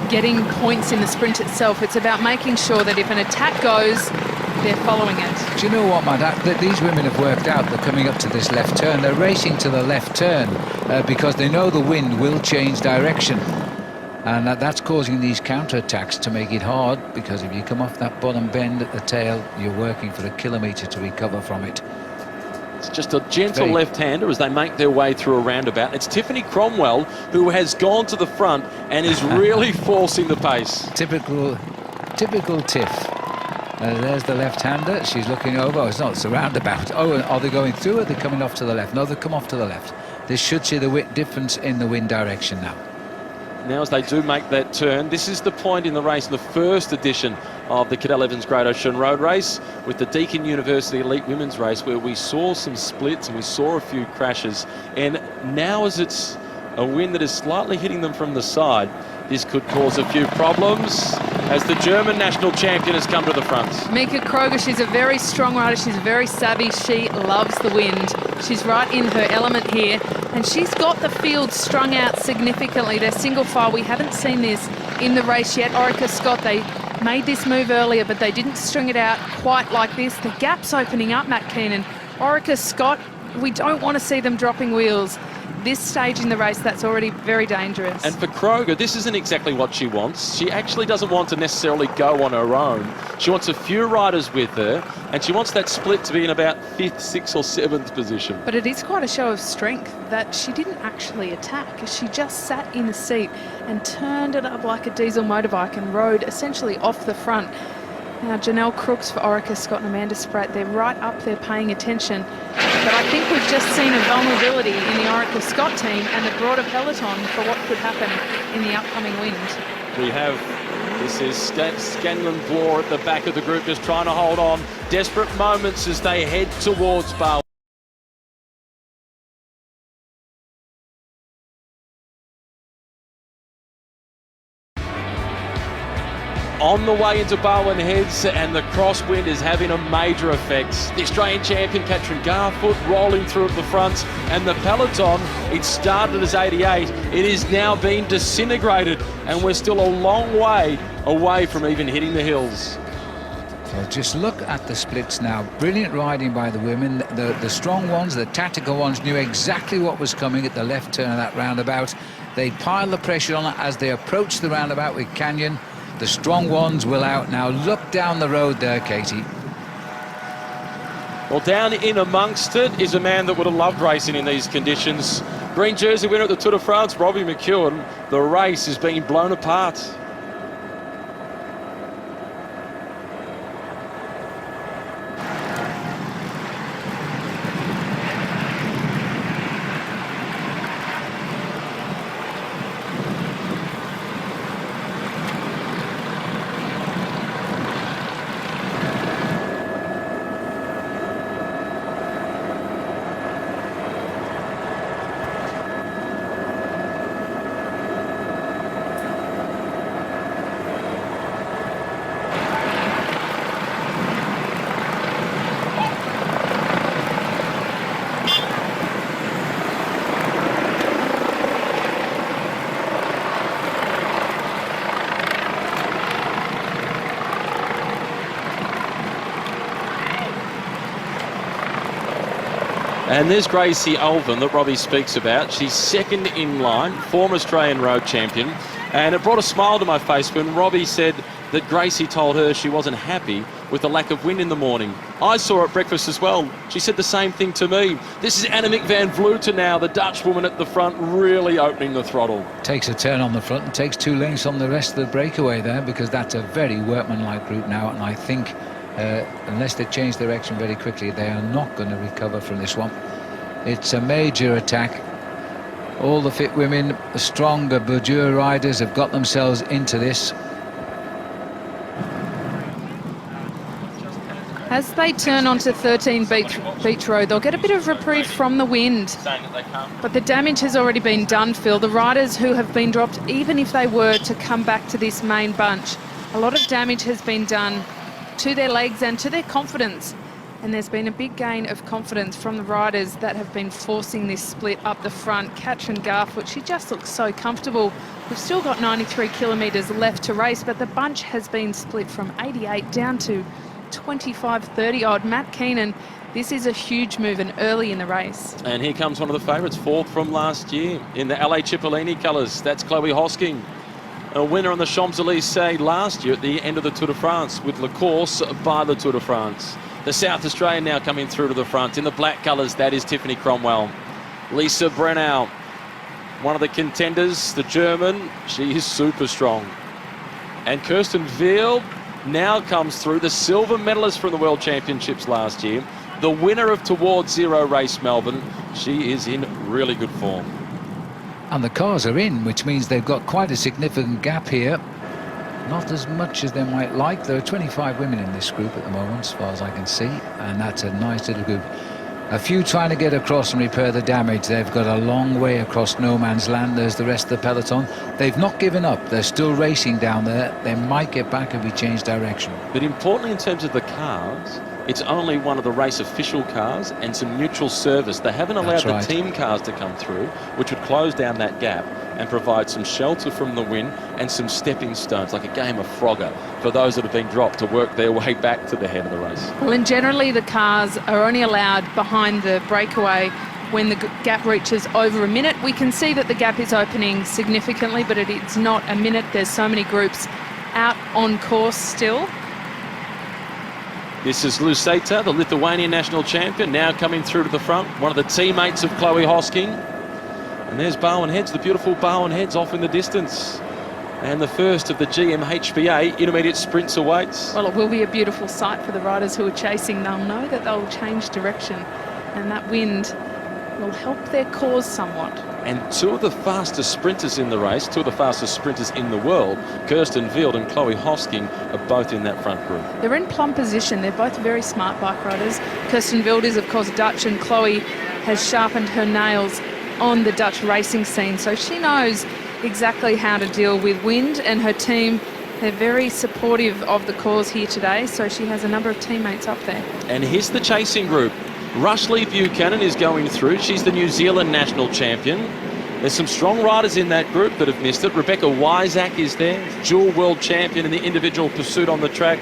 getting points in the sprint itself. It's about making sure that if an attack goes, they're following it. Do you know what, Matt? These women have worked out they're coming up to this left turn. They're racing to the left turn because they know the wind will change direction. And that's causing these counter-attacks to make it hard, because if you come off that bottom bend at the tail, you're working for a kilometre to recover from it. It's just a gentle left-hander as they make their way through a roundabout. It's Tiffany Cromwell who has gone to the front and is really forcing the pace. Typical Tiff. There's the left-hander. She's looking over. Oh, it's not. It's a roundabout. Oh, are they going through or are they coming off to the left? No, they come off to the left. This should see the difference in the wind direction now. Now as they do make that turn, this is the point in the race, in the first edition of the Cadel Evans Great Ocean Road Race with the Deakin University Elite Women's Race, where we saw some splits and we saw a few crashes. And now as it's a wind that is slightly hitting them from the side, this could cause a few problems as the German national champion has come to the front. Mika Kroger, she's a very strong rider. She's very savvy. She loves the wind. She's right in her element here. And she's got the field strung out significantly. They're single file. We haven't seen this in the race yet. Orica Scott, they made this move earlier, but they didn't string it out quite like this. The gap's opening up, Matt Keenan. Orica Scott, we don't want to see them dropping wheels. This stage in the race, that's already very dangerous. And for Kroger, this isn't exactly what she wants. She actually doesn't want to necessarily go on her own. She wants a few riders with her, and she wants that split to be in about 5th, 6th or 7th position. But it is quite a show of strength that she didn't actually attack. She just sat in the seat and turned it up like a diesel motorbike and rode essentially off the front. Now, Janelle Crooks for Orica Scott and Amanda Spratt, they're right up there paying attention. But I think we've just seen a vulnerability in the Orica Scott team and the broader peloton for what could happen in the upcoming wind. We have, this is Scanlon Bloor at the back of the group, just trying to hold on. Desperate moments as they head towards Barwon. On the way into Barwon Heads, and the crosswind is having a major effect. The Australian champion Katrin Garfoot rolling through at the front, and the peloton, it started as 88, it is now being disintegrated, and we're still a long way away from even hitting the hills. So just look at the splits now. Brilliant riding by the women. The strong ones, the tactical ones, knew exactly what was coming at the left turn of that roundabout. They piled the pressure on it as they approached the roundabout with Canyon. The strong ones will out now. Look down the road there, Katie. Well, down in amongst it is a man that would have loved racing in these conditions. Green jersey winner at the Tour de France, Robbie McEwen. The race is being blown apart. And there's Gracie Alvin that Robbie speaks about. She's second in line, former Australian road champion. And it brought a smile to my face when Robbie said that Gracie told her she wasn't happy with the lack of wind in the morning. I saw her at breakfast as well. She said the same thing to me. This is Annemiek van Vleuten now, the Dutch woman at the front, really opening the throttle. Takes a turn on the front and takes 2 lengths on the rest of the breakaway there, because that's a very workmanlike group now, and I think unless they change direction very quickly, they are not going to recover from this one. It's a major attack. All the fit women, the stronger Burdure riders have got themselves into this. As they turn onto 13 Beach Road, they'll get a bit of reprieve from the wind. But the damage has already been done, Phil. The riders who have been dropped, even if they were to come back to this main bunch, a lot of damage has been done to their legs and to their confidence. And there's been a big gain of confidence from the riders that have been forcing this split up the front. Katrin Garfoot, she just looks so comfortable. We've still got 93 kilometres left to race, but the bunch has been split from 88 down to 25-30 odd. Matt Keenan, this is a huge move and early in the race. And here comes one of the favourites, fourth from last year in the LA Cipollini colours. That's Chloe Hosking, a winner on the Champs-Élysées last year at the end of the Tour de France with La Course by the Tour de France. The South Australian now coming through to the front in the black colours. That is Tiffany Cromwell. Lisa Brennau, one of the contenders, the German, she is super strong. And Kirsten Wild now comes through, the silver medalist from the World Championships last year, the winner of Towards Zero Race Melbourne. She is in really good form. And the cars are in, which means they've got quite a significant gap here. Not as much as they might like. There are 25 women in this group at the moment, as far as I can see, and that's a nice little group. A few trying to get across and repair the damage. They've got a long way across no man's land. There's the rest of the peloton. They've not given up. They're still racing down there. They might get back if we change direction. But importantly, in terms of the cars, it's only one of the race official cars and some neutral service. They haven't allowed the team cars to come through, which would close down that gap and provide some shelter from the wind and some stepping stones, like a game of Frogger, for those that have been dropped to work their way back to the head of the race. Well, and generally the cars are only allowed behind the breakaway when the gap reaches over a minute. We can see that the gap is opening significantly, but it's not a minute. There's so many groups out on course still. This is Luseita, the Lithuanian national champion, now coming through to the front. One of the teammates of Chloe Hosking. And there's Bowen Heads, the beautiful Bowen Heads off in the distance. And the first of the GMHBA intermediate sprints awaits. Well, it will be a beautiful sight for the riders who are chasing. They'll know that they'll change direction, and that wind will help their cause somewhat. And two of the fastest sprinters in the race, two of the fastest sprinters in the world, Kirsten Wild and Chloe Hosking, are both in that front group. They're in plumb position. They're both very smart bike riders. Kirsten Wild is, of course, Dutch, and Chloe has sharpened her nails on the Dutch racing scene, so she knows exactly how to deal with wind, and her team, they're very supportive of the cause here today, so she has a number of teammates up there. And here's the chasing group. Rushley Buchanan is going through. She's the New Zealand national champion. There's some strong riders in that group that have missed it. Rebecca Wysack is there, dual world champion in the individual pursuit on the track.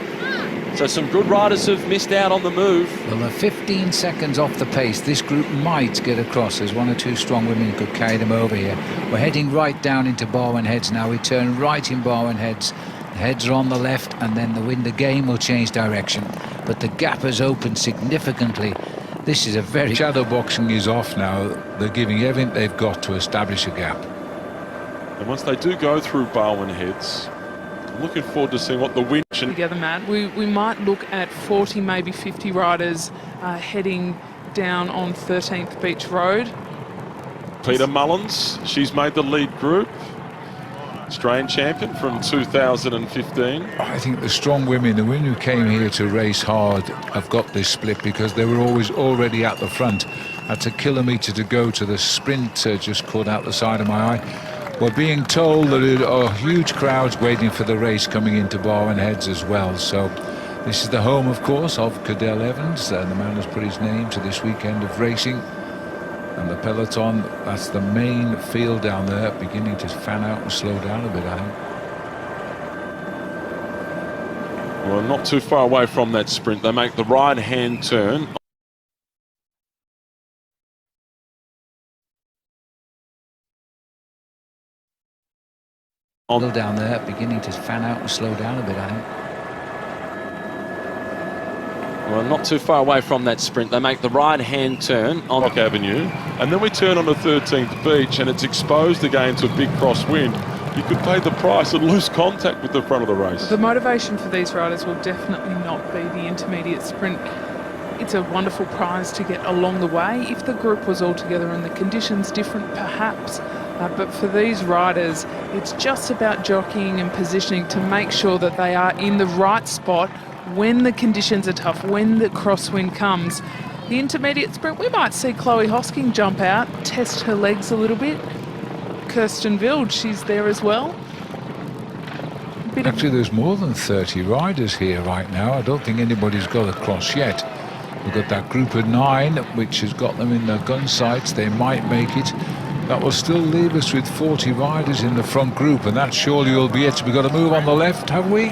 So some good riders have missed out on the move. Well, they're 15 seconds off the pace. This group might get across. There's one or two strong women who could carry them over here. We're heading right down into Barwon Heads now. We turn right in Barwon Heads. The heads are on the left, and then the wind again will change direction. but the gap has opened significantly. This is a very... Shadow boxing is off now. They're giving everything they've got to establish a gap. And once they do go through Barwon Heads, I'm looking forward to seeing what the win... Together, Matt, we might look at 40, maybe 50 riders heading down on 13th Beach Road. Peter Mullins, she's made the lead group. Australian champion from 2015. I think the strong women, the women who came here to race hard, have got this split because they were always already at the front. That's a kilometre to go to the sprint, just caught out the side of my eye. We're being told that there are huge crowds waiting for the race coming into Barwon Heads as well. So this is the home, of course, of Cadel Evans. The man has put his name to this weekend of racing. And the peloton, that's the main field down there, beginning to fan out and slow down a bit, I think. Well, not too far away from that sprint. They make the right-hand turn. On down there, beginning to fan out and slow down a bit, I think. Well, not too far away from that sprint. They make the right-hand turn on Rock Avenue, and then we turn on the 13th Beach, and it's exposed again to a big crosswind. You could pay the price and lose contact with the front of the race. The motivation for these riders will definitely not be the intermediate sprint. It's a wonderful prize to get along the way. If the group was all together and the conditions different, perhaps. But for these riders, it's just about jockeying and positioning to make sure that they are in the right spot when the conditions are tough, when the crosswind comes. The intermediate sprint, we might see Chloe Hosking jump out, test her legs a little bit. Kirsten Wild, she's there as well. Actually, there's more than 30 riders here right now. I don't think anybody's got across yet. We've got that group of 9, which has got them in their gun sights. They might make it. That will still leave us with 40 riders in the front group, and that surely will be it. We've got to move on the left, have we?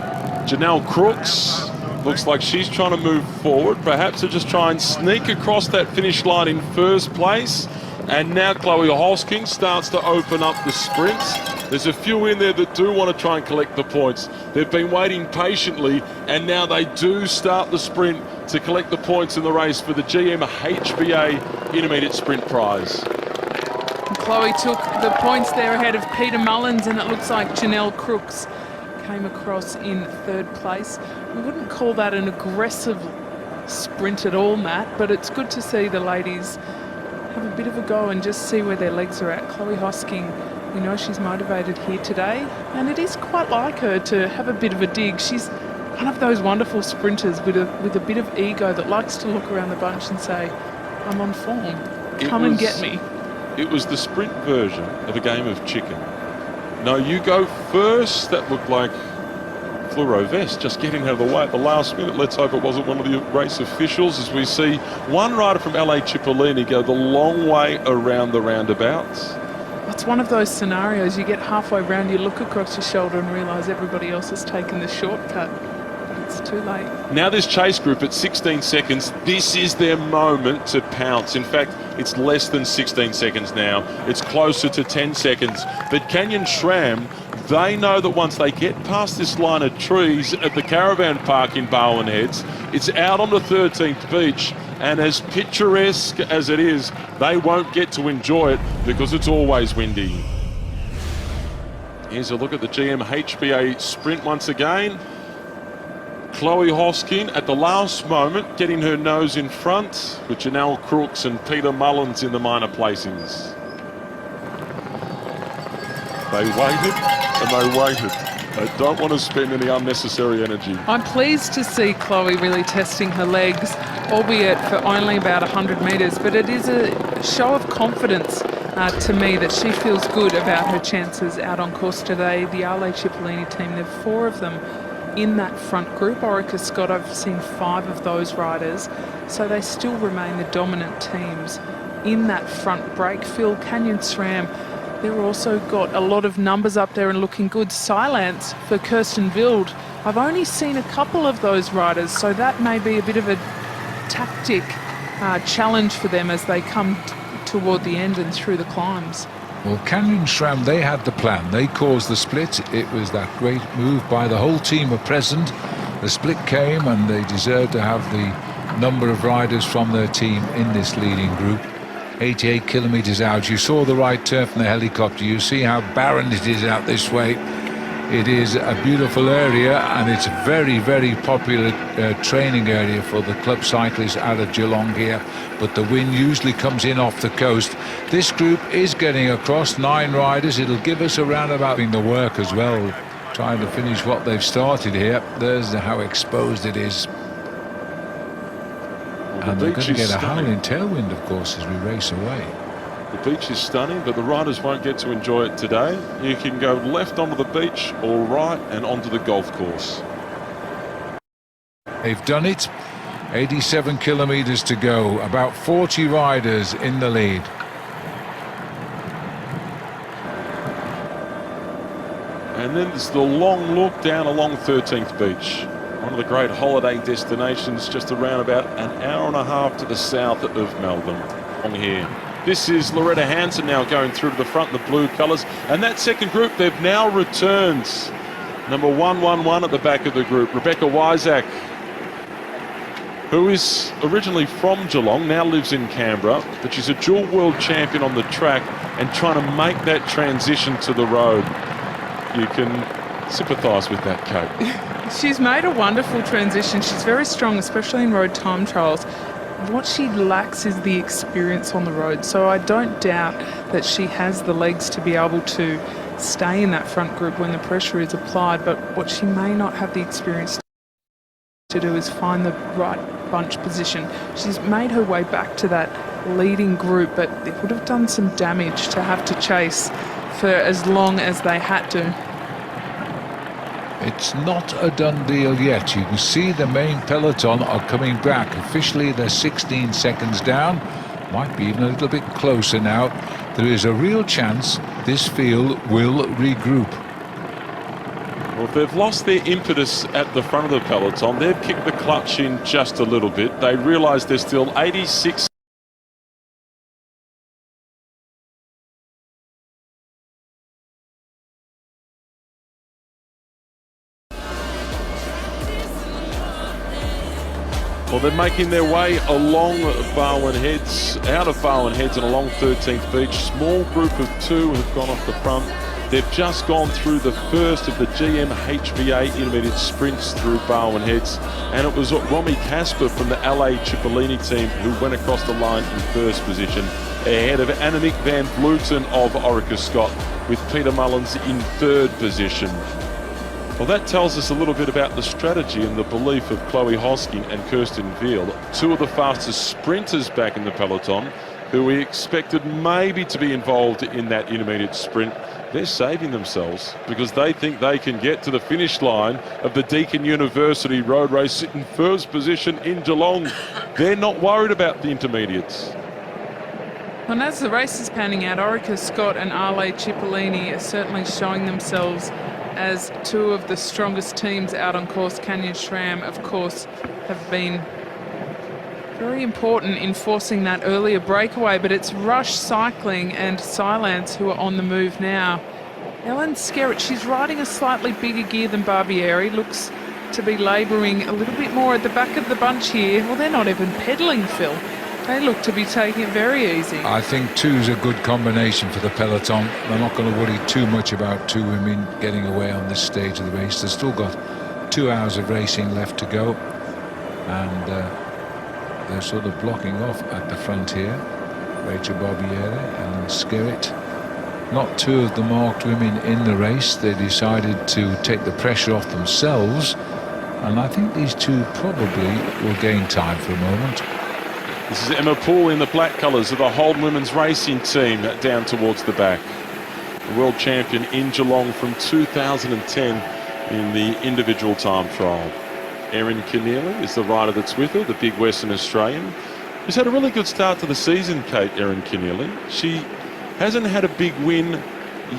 Janelle Crooks looks like she's trying to move forward, perhaps to just try and sneak across that finish line in first place. And now Chloe Hosking starts to open up the sprints. There's a few in there that do want to try and collect the points. They've been waiting patiently, and now they do start the sprint to collect the points in the race for the GM HBA Intermediate Sprint Prize. Chloe took the points there ahead of Peter Mullins, and it looks like Janelle Crooks came across in 3rd place. We wouldn't call that an aggressive sprint at all, Matt, but it's good to see the ladies have a bit of a go and just see where their legs are at. Chloe Hosking, we know she's motivated here today, and it is quite like her to have a bit of a dig. She's one of those wonderful sprinters with a bit of ego that likes to look around the bunch and say, I'm on form, come and get me. It was the sprint version of a game of chicken. No, you go first. That looked like fluoro vest just getting out of the way at the last minute. Let's hope it wasn't one of the race officials, as we see one rider from LA Cipollini go the long way around the roundabouts. It's one of those scenarios, you get halfway round, you look across your shoulder and realise everybody else has taken the shortcut. But it's too late. Now this chase group at 16 seconds, this is their moment to pounce. In fact, it's less than 16 seconds now. It's closer to 10 seconds. But Canyon SRAM, they know that once they get past this line of trees at the caravan park in Barwon Heads, it's out on the 13th Beach. And as picturesque as it is, they won't get to enjoy it because it's always windy. Here's a look at the GM HBA sprint once again. Chloe Hosking at the last moment getting her nose in front with Janelle Crooks and Peter Mullins in the minor placings. They waited and they waited. They don't want to spend any unnecessary energy. I'm pleased to see Chloe really testing her legs, albeit for only about 100 metres, but it is a show of confidence to me that she feels good about her chances out on course today. The LA Cipollini team, there are 4 of them in that front group. Orica Scott, I've seen 5 of those riders, so they still remain the dominant teams in that front break. Phil, Canyon SRAM, they've also got a lot of numbers up there and looking good. Silence for Kirsten Wild. I've only seen a couple of those riders, so that may be a bit of a tactic challenge for them as they come toward the end and through the climbs. Well, Canyon SRAM, they had the plan. They caused the split. It was that great move by the whole team were present. the split came, and they deserve to have the number of riders from their team in this leading group. 88 kilometres out. You saw the right turn from the helicopter. You see how barren it is out this way. It is a beautiful area, and it's a very, very popular training area for the club cyclists out of Geelong here. But the wind usually comes in off the coast. This group is getting across, 9 riders. It'll give us around about the work as well, trying to finish what they've started here. There's how exposed it is. And they're going to get a howling tailwind, of course, as we race away. The beach is stunning, but the riders won't get to enjoy it today. You can go left onto the beach or right and onto the golf course. They've done it. 87 kilometres to go. About 40 riders in the lead. And then there's the long look down along 13th Beach. One of the great holiday destinations, just around about an hour and a half to the south of Melbourne. On here. This is Loretta Hansen now going through to the front in the blue colours. And that second group, they've now returned. Number 111 at the back of the group, Rebecca Wysack, who is originally from Geelong, now lives in Canberra, but she's a dual world champion on the track and trying to make that transition to the road. You can sympathise with that, Kate. She's made a wonderful transition. She's very strong, especially in road time trials. What she lacks is the experience on the road, so I don't doubt that she has the legs to be able to stay in that front group when the pressure is applied, but what she may not have the experience to do is find the right bunch position. She's made her way back to that leading group, but it would have done some damage to have to chase for as long as they had to. It's not a done deal yet. You can see the main peloton are coming back. Officially, they're 16 seconds down. Might be even a little bit closer now. There is a real chance this field will regroup. Well, if they've lost their impetus at the front of the peloton, they've kicked the clutch in just a little bit. They realise there's still 86. Well, they're making their way along Barwon Heads, out of Barwon Heads and along 13th Beach. Small group of 2 have gone off the front. They've just gone through the first of the GM HVA intermediate sprints through Barwon Heads. And it was Romy Casper from the LA Cipollini team who went across the line in first position, ahead of Annemiek van Vleuten of Orica Scott, with Peter Mullins in third position. Well, that tells us a little bit about the strategy and the belief of Chloe Hosking and Kirsten Veal, 2 of the fastest sprinters back in the peloton, who we expected maybe to be involved in that intermediate sprint. They're saving themselves because they think they can get to the finish line of the Deakin University road race in first position in Geelong. They're not worried about the intermediates. And as the race is panning out, Orica Scott and Ale Cipollini are certainly showing themselves as 2 of the strongest teams out on course. Canyon SRAM, of course, have been very important in forcing that earlier breakaway, but it's Rush Cycling and Silence who are on the move now. Ellen Skerritt, she's riding a slightly bigger gear than Barbieri, looks to be labouring a little bit more at the back of the bunch here. Well, they're not even pedalling, Phil. They look to be taking it very easy. I think 2's a good combination for the peloton. They're not going to worry too much about 2 women getting away on this stage of the race. They've still got 2 hours of racing left to go, and they're sort of blocking off at the front here. Rachel Barbieri, Ellen Skerritt. Not 2 of the marked women in the race. They decided to take the pressure off themselves, and I think these 2 probably will gain time for a moment. This is Emma Poole in the black colours of the Holden Women's Racing Team down towards the back. The world champion in Geelong from 2010 in the individual time trial. Erin Keneally is the rider that's with her, the big Western Australian. She's had a really good start to the season, Kate, Erin Keneally. She hasn't had a big win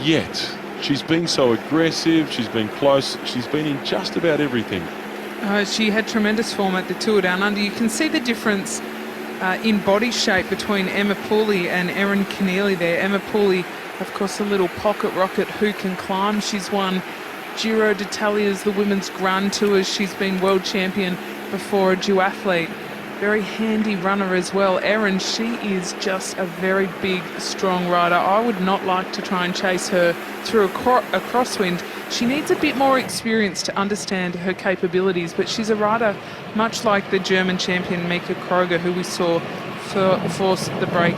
yet. She's been so aggressive, she's been close, she's been in just about everything. She had tremendous form at the Tour Down Under. You can see the difference in body shape between Emma Pooley and Erin Keneally there. Emma Pooley, of course, a little pocket rocket who can climb. She's won Giro d'Italia's, the Women's Grand Tours. She's been world champion before, a duathlete. Very handy runner as well. Erin, she is just a very big, strong rider. I would not like to try and chase her through a crosswind. She needs a bit more experience to understand her capabilities, but she's a rider much like the German champion Mayuko, who we saw force the break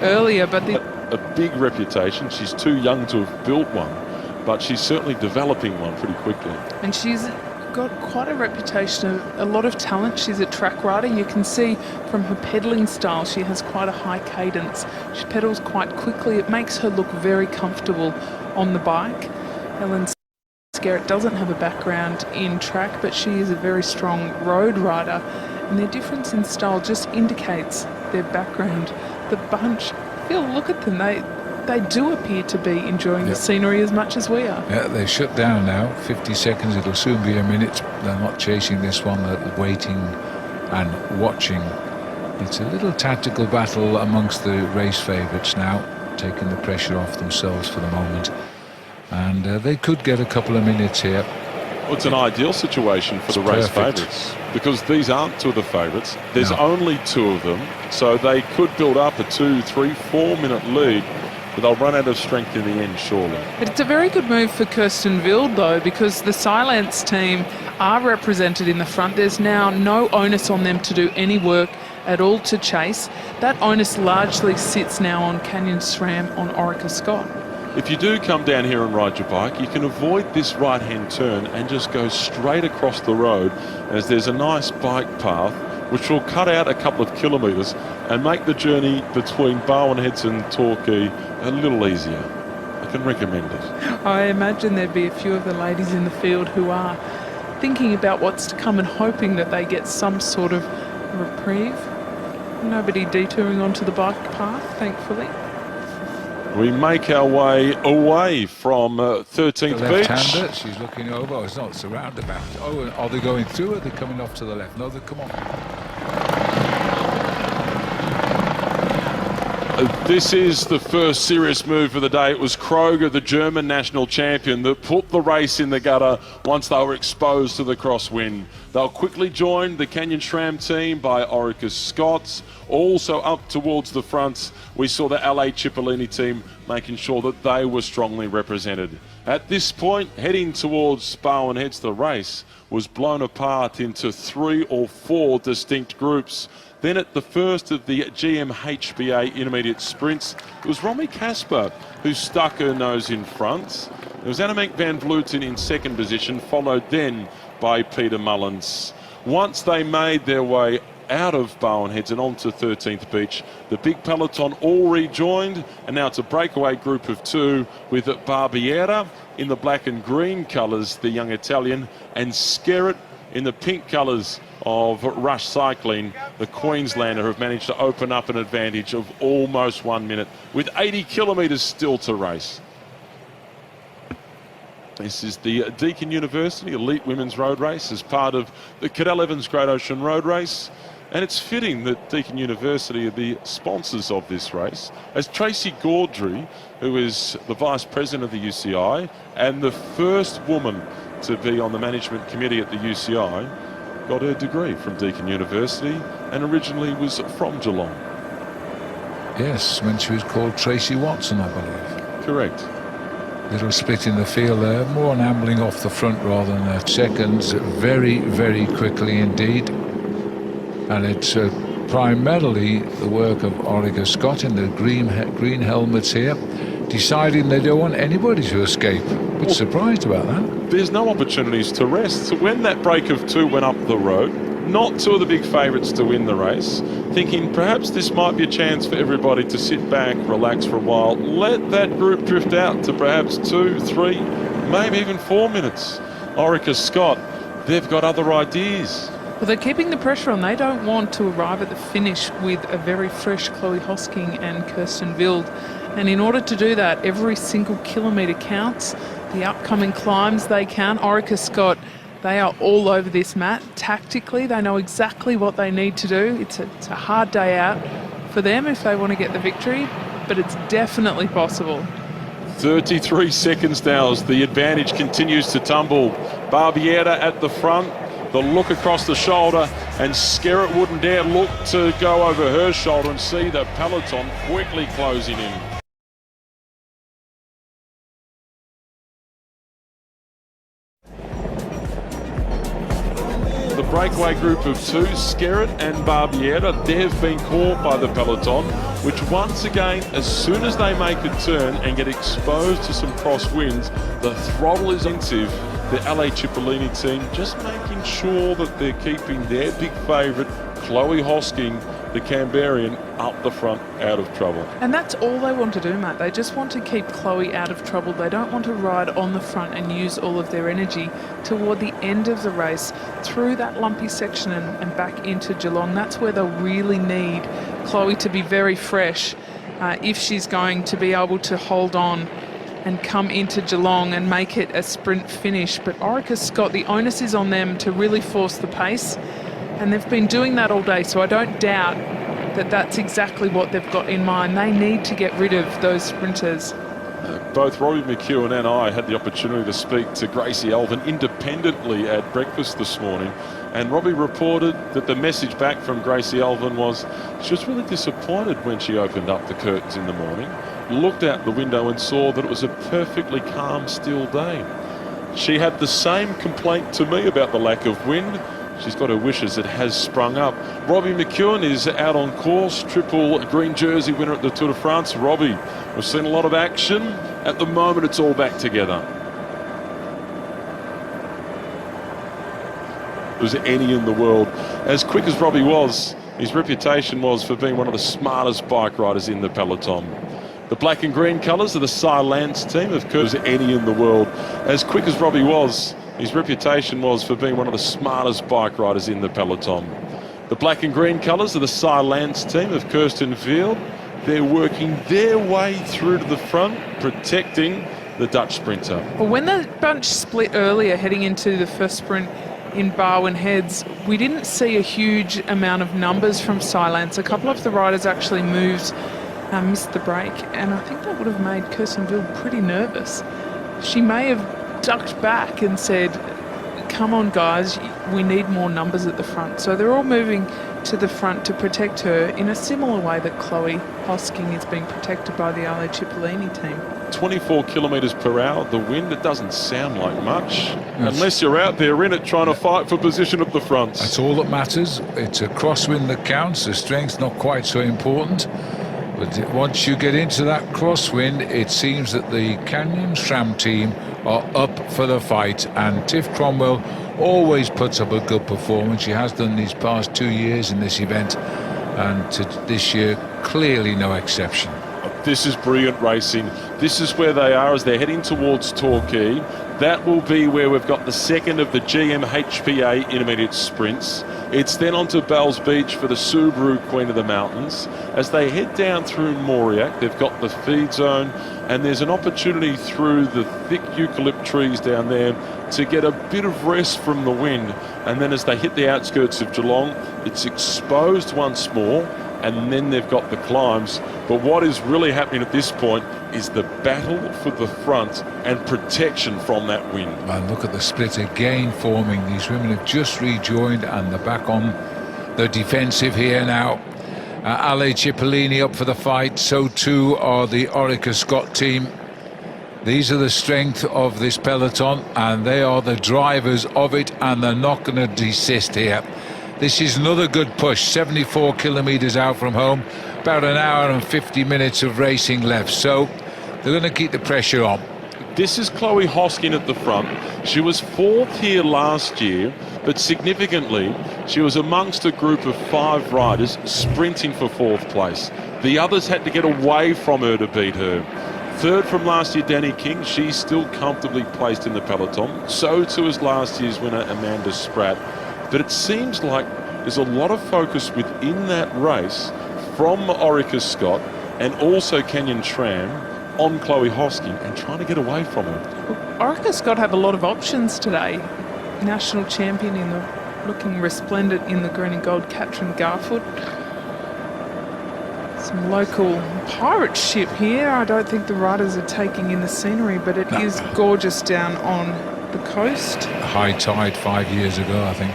earlier. But a big reputation. She's too young to have built one, but she's certainly developing one pretty quickly. And she's got quite a reputation of a lot of talent. She's a track rider. You can see from her pedalling style, she has quite a high cadence. She pedals quite quickly. It makes her look very comfortable on the bike. Helen Skerritt doesn't have a background in track, but she is a very strong road rider. And their difference in style just indicates their background. The bunch, Phil, look at them. They do appear to be enjoying the scenery as much as we are. Yeah, they shut down now. 50 seconds, it'll soon be a minute. They're not chasing this one, they're waiting and watching. It's a little tactical battle amongst the race favourites now, taking the pressure off themselves for the moment. And they could get a couple of minutes here. Well, it's an ideal situation for the race favourites, because these aren't two of the favourites. There's only two of them, so they could build up a 2, 3, 4 minute lead. But they'll run out of strength in the end, surely. But it's a very good move for Kirsten Wild, though, because the Silence team are represented in the front. There's now no onus on them to do any work at all to chase. That onus largely sits now on Canyon SRAM, on Orica Scott. If you do come down here and ride your bike, you can avoid this right-hand turn and just go straight across the road, as there's a nice bike path which will cut out a couple of kilometres and make the journey between Barwon Heads and Torquay a little easier. I can recommend it. I imagine there'd be a few of the ladies in the field who are thinking about what's to come and hoping that they get some sort of reprieve. Nobody detouring onto the bike path, thankfully. We make our way away from 13th Beach. Left-hander, she's looking over. Oh, it's not, it's a roundabout. Oh, and are they going through, or are they coming off to the left? No, they come on. This is the first serious move of the day. It was Kroger, the German national champion, that put the race in the gutter once they were exposed to the crosswind. They'll quickly join the Canyon SRAM team by Orica Scots. Also up towards the front, we saw the LA Cipollini team making sure that they were strongly represented. At this point, heading towards Barwon Heads, the race was blown apart into 3 or 4 distinct groups. Then at the first of the GMHBA intermediate sprints, it was Romy Casper who stuck her nose in front. It was Annemiek van Vleuten in second position, followed then by Peter Mullins. Once they made their way out of Barwon Heads and onto 13th Beach, the big peloton all rejoined, and now it's a breakaway group of 2 with Barbiera in the black and green colours, the young Italian, and Skerritt in the pink colours of Rush Cycling, the Queenslander, who have managed to open up an advantage of almost 1 minute with 80 kilometres still to race. This is the Deakin University Elite Women's Road Race as part of the Cadel Evans Great Ocean Road Race. And it's fitting that Deakin University are the sponsors of this race, as Tracy Gaudry, who is the Vice President of the UCI and the first woman to be on the management committee at the UCI, got her degree from Deakin University and originally was from Geelong. Yes, when she was called Tracy Watson, I believe. Correct. Little split in the field there, more an ambling off the front rather than seconds, very, very quickly indeed. And it's primarily the work of Orica Scott in the green helmets here, deciding they don't want anybody to escape. A bit surprised about that. There's no opportunities to rest. So when that break of 2 went up the road, not 2 of the big favourites to win the race, thinking perhaps this might be a chance for everybody to sit back, relax for a while, let that group drift out to perhaps 2, 3, maybe even 4 minutes. Orica Scott, they've got other ideas. Well, they're keeping the pressure on. They don't want to arrive at the finish with a very fresh Chloe Hosking and Kirsten Wild. And in order to do that, every single kilometre counts. The upcoming climbs, they count. Orica Scott, they are all over this, Matt. Tactically, they know exactly what they need to do. It's a hard day out for them if they want to get the victory, but it's definitely possible. 33 seconds now as the advantage continues to tumble. Barbieri at the front, the look across the shoulder, and Skerritt wouldn't dare look to go over her shoulder and see the peloton quickly closing in. The breakaway group of two, Skerritt and Barbieri, they've been caught by the peloton, which once again, as soon as they make a turn and get exposed to some crosswinds, the throttle is intensive. The LA Cipollini team just making sure that they're keeping their big favourite, Chloe Hosking, the Canberrian, up the front, out of trouble. And that's all they want to do, Matt. They just want to keep Chloe out of trouble. They don't want to ride on the front and use all of their energy toward the end of the race, through that lumpy section and back into Geelong. That's where they'll really need Chloe to be very fresh if she's going to be able to hold on and come into Geelong and make it a sprint finish. But Orica Scott, the onus is on them to really force the pace, and they've been doing that all day, so I don't doubt that that's exactly what they've got in mind. They need to get rid of those sprinters. Both Robbie McEwen and I had the opportunity to speak to Gracie Alvin independently at breakfast this morning, and Robbie reported that the message back from Gracie Alvin was she was really disappointed when she opened up the curtains in the morning, looked out the window and saw that it was a perfectly calm, still day. She had the same complaint to me about the lack of wind. She's got her wishes, it has sprung up. Robbie McEwen is out on course, triple green jersey winner at the Tour de France. Robbie, we've seen a lot of action. At the moment, it's all back together. Was there any in the world? As quick as Robbie was, his reputation was for being one of the smartest bike riders in the peloton. The black and green colours of the Cy Lance team, of course, any in the world. As quick as Robbie was, his reputation was for being one of the smartest bike riders in the peloton. The black and green colours of the Cy Lance team of Kirsten Field, they're working their way through to the front, protecting the Dutch sprinter. Well, when the bunch split earlier heading into the first sprint in Barwon Heads, we didn't see a huge amount of numbers from Cy Lance. A couple of the riders actually moved, missed the break, and I think that would have made Kirsten Field pretty nervous. She may have ducked back and said, come on guys, we need more numbers at the front. So they're all moving to the front to protect her in a similar way that Chloe Hosking is being protected by the LA Cipollini team. 24 kilometres per hour, the wind, it doesn't sound like much, unless you're out there in it trying to fight for position at the front. That's all that matters. It's a crosswind that counts. The strength's not quite so important. But once you get into that crosswind, it seems that the Canyon SRAM team are up for the fight, and Tiff Cromwell always puts up a good performance. She has done these past 2 years in this event, and this year clearly no exception. This is brilliant racing. This is where they are as they're heading towards Torquay. That will be where we've got the second of the GM HPA intermediate sprints. It's then on to Bells Beach for the Subaru Queen of the Mountains. As they head down through Mauriac, they've got the feed zone, and there's an opportunity through the thick eucalypt trees down there to get a bit of rest from the wind. And then as they hit the outskirts of Geelong, it's exposed once more, and then they've got the climbs. But what is really happening at this point is the battle for the front and protection from that wind. And look at the split again forming. These women have just rejoined and they're back on the defensive here now. Ale Cipollini up for the fight, so too are the Orica Scott team. These are the strength of this peloton, and they are the drivers of it, and they're not going to desist here. This is another good push, 74 kilometres out from home, about an hour and 50 minutes of racing left, so they're going to keep the pressure on. This is Chloe Hosking at the front. She was fourth here last year, but significantly, she was amongst a group of 5 riders sprinting for 4th place. The others had to get away from her to beat her. Third from last year, Danny King. She's still comfortably placed in the peloton. So too is last year's winner, Amanda Spratt. But it seems like there's a lot of focus within that race from Orica Scott and also Canyon SRAM on Chloe Hosking and trying to get away from her. Orica Scott have a lot of options today. National champion in the looking resplendent in the green and gold, Katrin Garfoot. Some local pirate ship here. I don't think the riders are taking in the scenery, but it is gorgeous down on the coast. High tide 5 years ago, I think.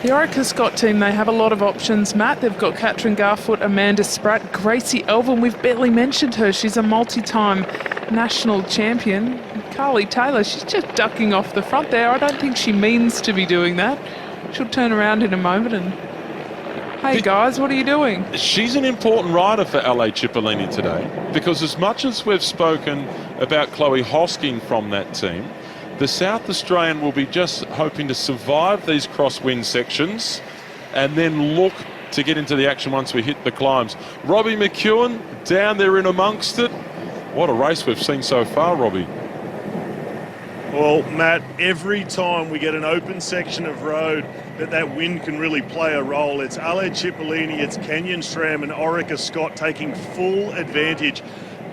The Orica Scott team, they have a lot of options, Matt. They've got Katrin Garfoot, Amanda Spratt, Gracie Elvin. We've barely mentioned her. She's a multi-time national champion. Carly Taylor, she's just ducking off the front there. I don't think she means to be doing that. She'll turn around in a moment and, hey guys, what are you doing? She's an important rider for LA Cipollini today, because as much as we've spoken about Chloe Hosking from that team, the South Australian will be just hoping to survive these crosswind sections and then look to get into the action once we hit the climbs. Robbie McEwen down there in amongst it. What a race we've seen so far, Robbie. Well, Matt, every time we get an open section of road that wind can really play a role. It's LA Cipollini, it's Canyon Stram and Orica Scott taking full advantage.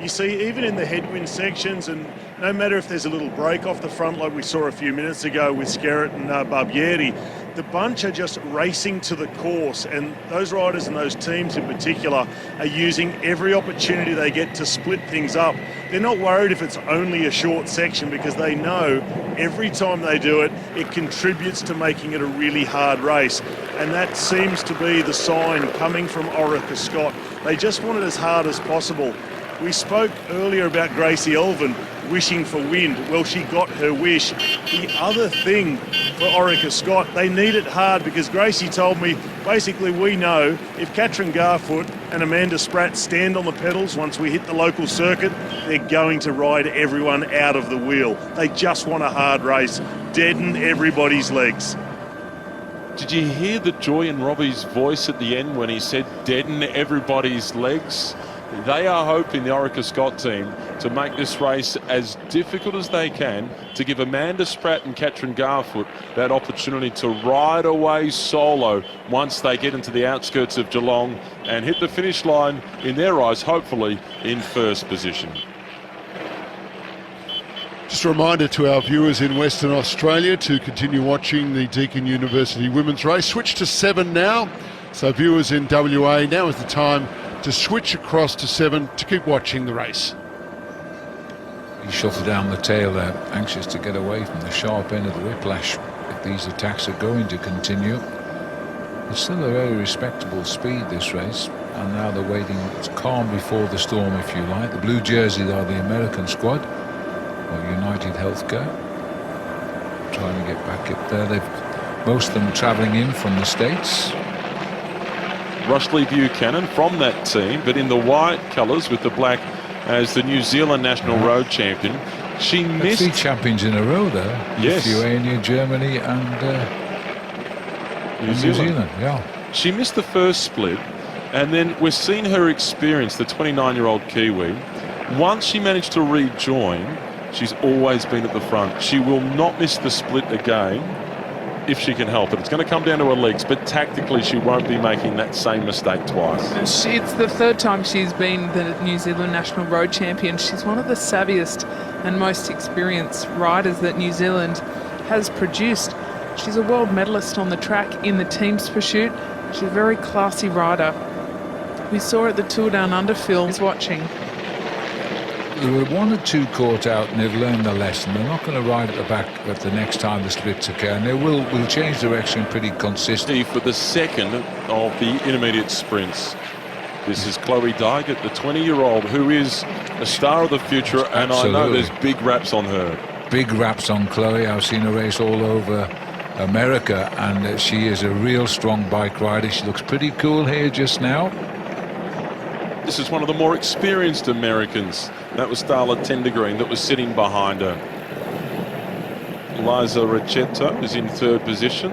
You see, even in the headwind sections, and no matter if there's a little break off the front like we saw a few minutes ago with Skerritt and Barbieri, the bunch are just racing to the course, and those riders and those teams in particular are using every opportunity they get to split things up. They're not worried if it's only a short section, because they know every time they do it, it contributes to making it a really hard race. And that seems to be the sign coming from Orica Scott. They just want it as hard as possible. We spoke earlier about Gracie Elvin wishing for wind. Well, she got her wish. The other thing for Orica Scott, they need it hard, because Gracie told me, basically we know if Katrin Garfoot and Amanda Spratt stand on the pedals once we hit the local circuit, they're going to ride everyone out of the wheel. They just want a hard race, deaden everybody's legs. Did you hear the joy in Robbie's voice at the end when he said deaden everybody's legs? They are hoping, the Orica Scott team, to make this race as difficult as they can to give Amanda Spratt and Katrin Garfoot that opportunity to ride away solo once they get into the outskirts of Geelong and hit the finish line, in their eyes, hopefully in first position. Just a reminder to our viewers in Western Australia to continue watching the Deakin University women's race. Switch to 7 now. So viewers in WA, now is the time to switch across to 7 to keep watching the race. He shuffled down the tail there, anxious to get away from the sharp end of the whiplash if these attacks are going to continue. It's still a very respectable speed, this race, and now they're waiting. It's calm before the storm, if you like. The blue jerseys are the American squad of United Healthcare, trying to get back up there. Most of them travelling in from the States. Rushley Buchanan from that team, but in the white colours with the black as the New Zealand national road champion. She missed 3 champions in a row there. Yes. Lithuania, Germany and New Zealand. Yeah. She missed the first split, and then we're seeing her experience, the 29-year-old Kiwi. Once she managed to rejoin, she's always been at the front. She will not miss the split again if she can help it. It's going to come down to her legs, but tactically she won't be making that same mistake twice. It's the 3rd time she's been the New Zealand national road champion. She's one of the savviest and most experienced riders that New Zealand has produced. She's a world medalist on the track in the team's pursuit. She's a very classy rider. We saw her at the Tour Down Under film. Is watching. There were 1 or 2 caught out, and they've learned the lesson. They're not going to ride at the back at the next time the splits occur, and they will change direction pretty consistently. For the second of the intermediate sprints, this is Chloe Dygert, the 20-year-old, who is a star of the future, and Absolutely. I know there's big raps on her. Big raps on Chloe. I've seen her race all over America, and she is a real strong bike rider. She looks pretty cool here just now. This is one of the more experienced Americans. That was Starla Tendergreen that was sitting behind her. Liza Ricetto is in 3rd position.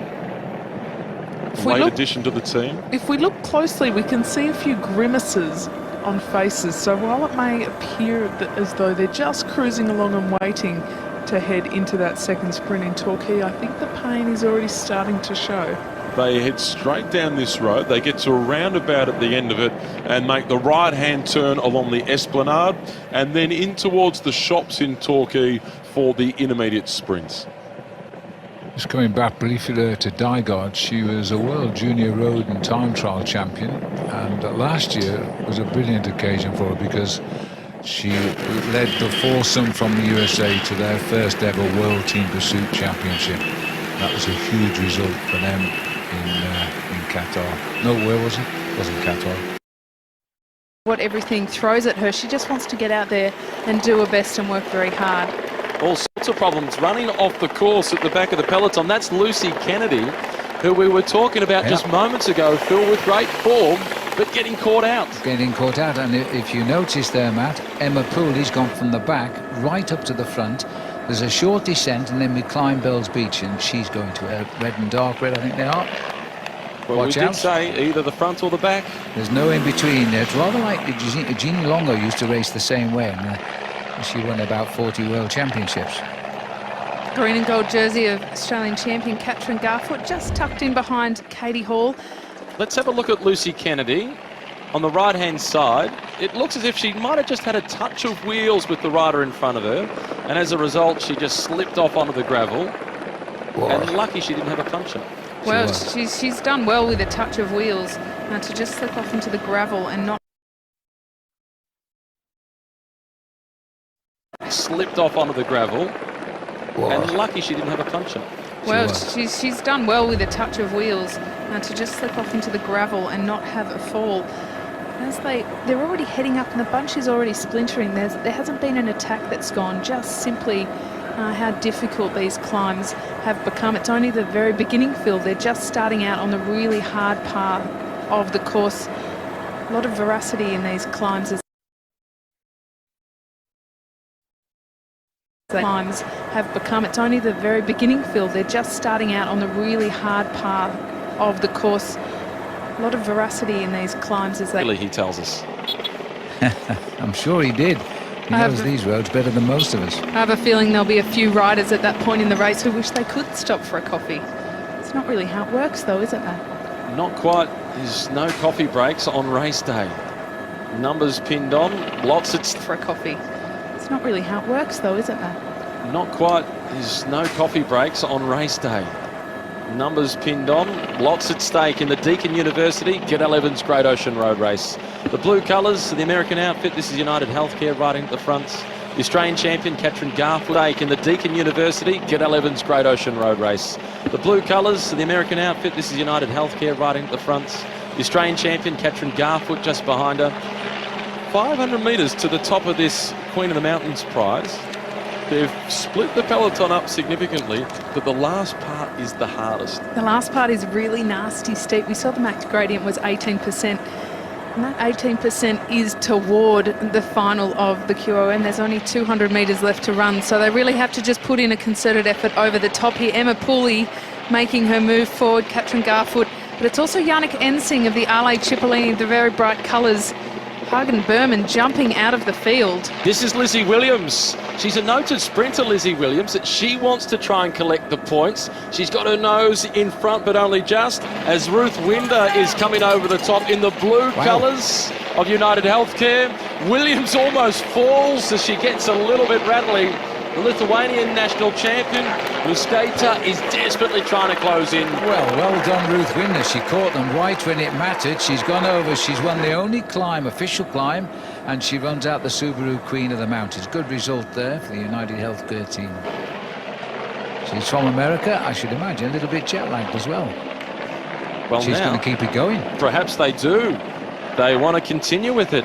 Late addition to the team. If we look closely, we can see a few grimaces on faces. So while it may appear as though they're just cruising along and waiting to head into that second sprint in Torquay, I think the pain is already starting to show. They head straight down this road. They get to a roundabout at the end of it and make the right-hand turn along the Esplanade and then in towards the shops in Torquay for the intermediate sprints. Just coming back briefly to Dygard, she was a World Junior Road and Time Trial champion, and last year was a brilliant occasion for her because she led the foursome from the USA to their first ever World Team Pursuit Championship. That was a huge result for them in Qatar. No, where was it? It wasn't Qatar. What everything throws at her, she just wants to get out there and do her best and work very hard. All sorts of problems running off the course at the back of the peloton. That's Lucy Kennedy, who we were talking about just moments ago, Phil, with great form, but getting caught out. Getting caught out, and if you notice there, Matt, Emma Pooley's gone from the back right up to the front. There's a short descent, and then we climb Bells Beach, and she's going to red and dark red, I think they are. Well, Watch we out. did say either the front or the back. There's no in between. It's rather like Jeannie Longo used to race the same way, and she won about 40 World Championships. Green and gold jersey of Australian champion Katrin Garfoot just tucked in behind Katie Hall. Let's have a look at Lucy Kennedy. On the right-hand side, it looks as if she might have just had a touch of wheels with the rider in front of her, and as a result, she just slipped off onto the gravel. Whoa. And lucky she didn't have a puncture. Well, she's done well with a touch of wheels to just slip off into the gravel and not... Slipped off onto the gravel. Whoa. And lucky she didn't have a puncture. Well, she's done well with a touch of wheels to just slip off into the gravel and not have a fall. As they're already heading up and the bunch is already splintering, there hasn't been an attack that's gone, just simply how difficult these climbs have become. It's only the very beginning, Phil. They're just starting out on the really hard part of the course. A lot of veracity in these climbs as climbs have become. It's only the very beginning, Phil. They're just starting out on the really hard part of the course. A lot of veracity in these climbs as they... Really, he tells us. I'm sure he did. He knows these roads better than most of us. I have a feeling there'll be a few riders at that point in the race who wish they could stop for a coffee. It's not really how it works though, is it, Matt? Not quite. There's no coffee breaks on race day. Numbers pinned on, lots at... For a coffee. It's not really how it works though, is it, Matt? Not quite. There's no coffee breaks on race day. Numbers pinned on, lots at stake in the Deakin University Cadel Evans Great Ocean Road Race. The blue colours, the American outfit, this is United Healthcare riding at the front. The Australian champion Katrin Garfoot in the Deakin University Cadel Evans Great Ocean Road Race. The blue colours, the American outfit, this is United Healthcare riding at the front. The Australian champion Katrin Garfoot just behind her. 500 metres to the top of this Queen of the Mountains prize. They've split the peloton up significantly, but the last part is the hardest. The last part is really nasty steep. We saw the max gradient was 18%, and that 18% is toward the final of the QOM. There's only 200 metres left to run, so they really have to just put in a concerted effort over the top here. Emma Pooley making her move forward, Katrin Garfoot, but it's also Yannick Ensing of the Ale Cipollini, the very bright colours. Hagen Berman jumping out of the field. This is Lizzie Williams. She's a noted sprinter, Lizzie Williams. She wants to try and collect the points. She's got her nose in front, but only just, as Ruth Winder is coming over the top in the blue colours of United Healthcare. Williams almost falls as she gets a little bit rattly. The Lithuanian national champion, Muskaita, is desperately trying to close in. Well done, Ruth Winder. She caught them right when it mattered. She's gone over. She's won the only climb, official climb, and she runs out the Subaru Queen of the Mountains. Good result there for the United Healthcare team. She's from America, I should imagine, a little bit jet-lagged as well. Well, she's going to keep it going. Perhaps they do. They want to continue with it.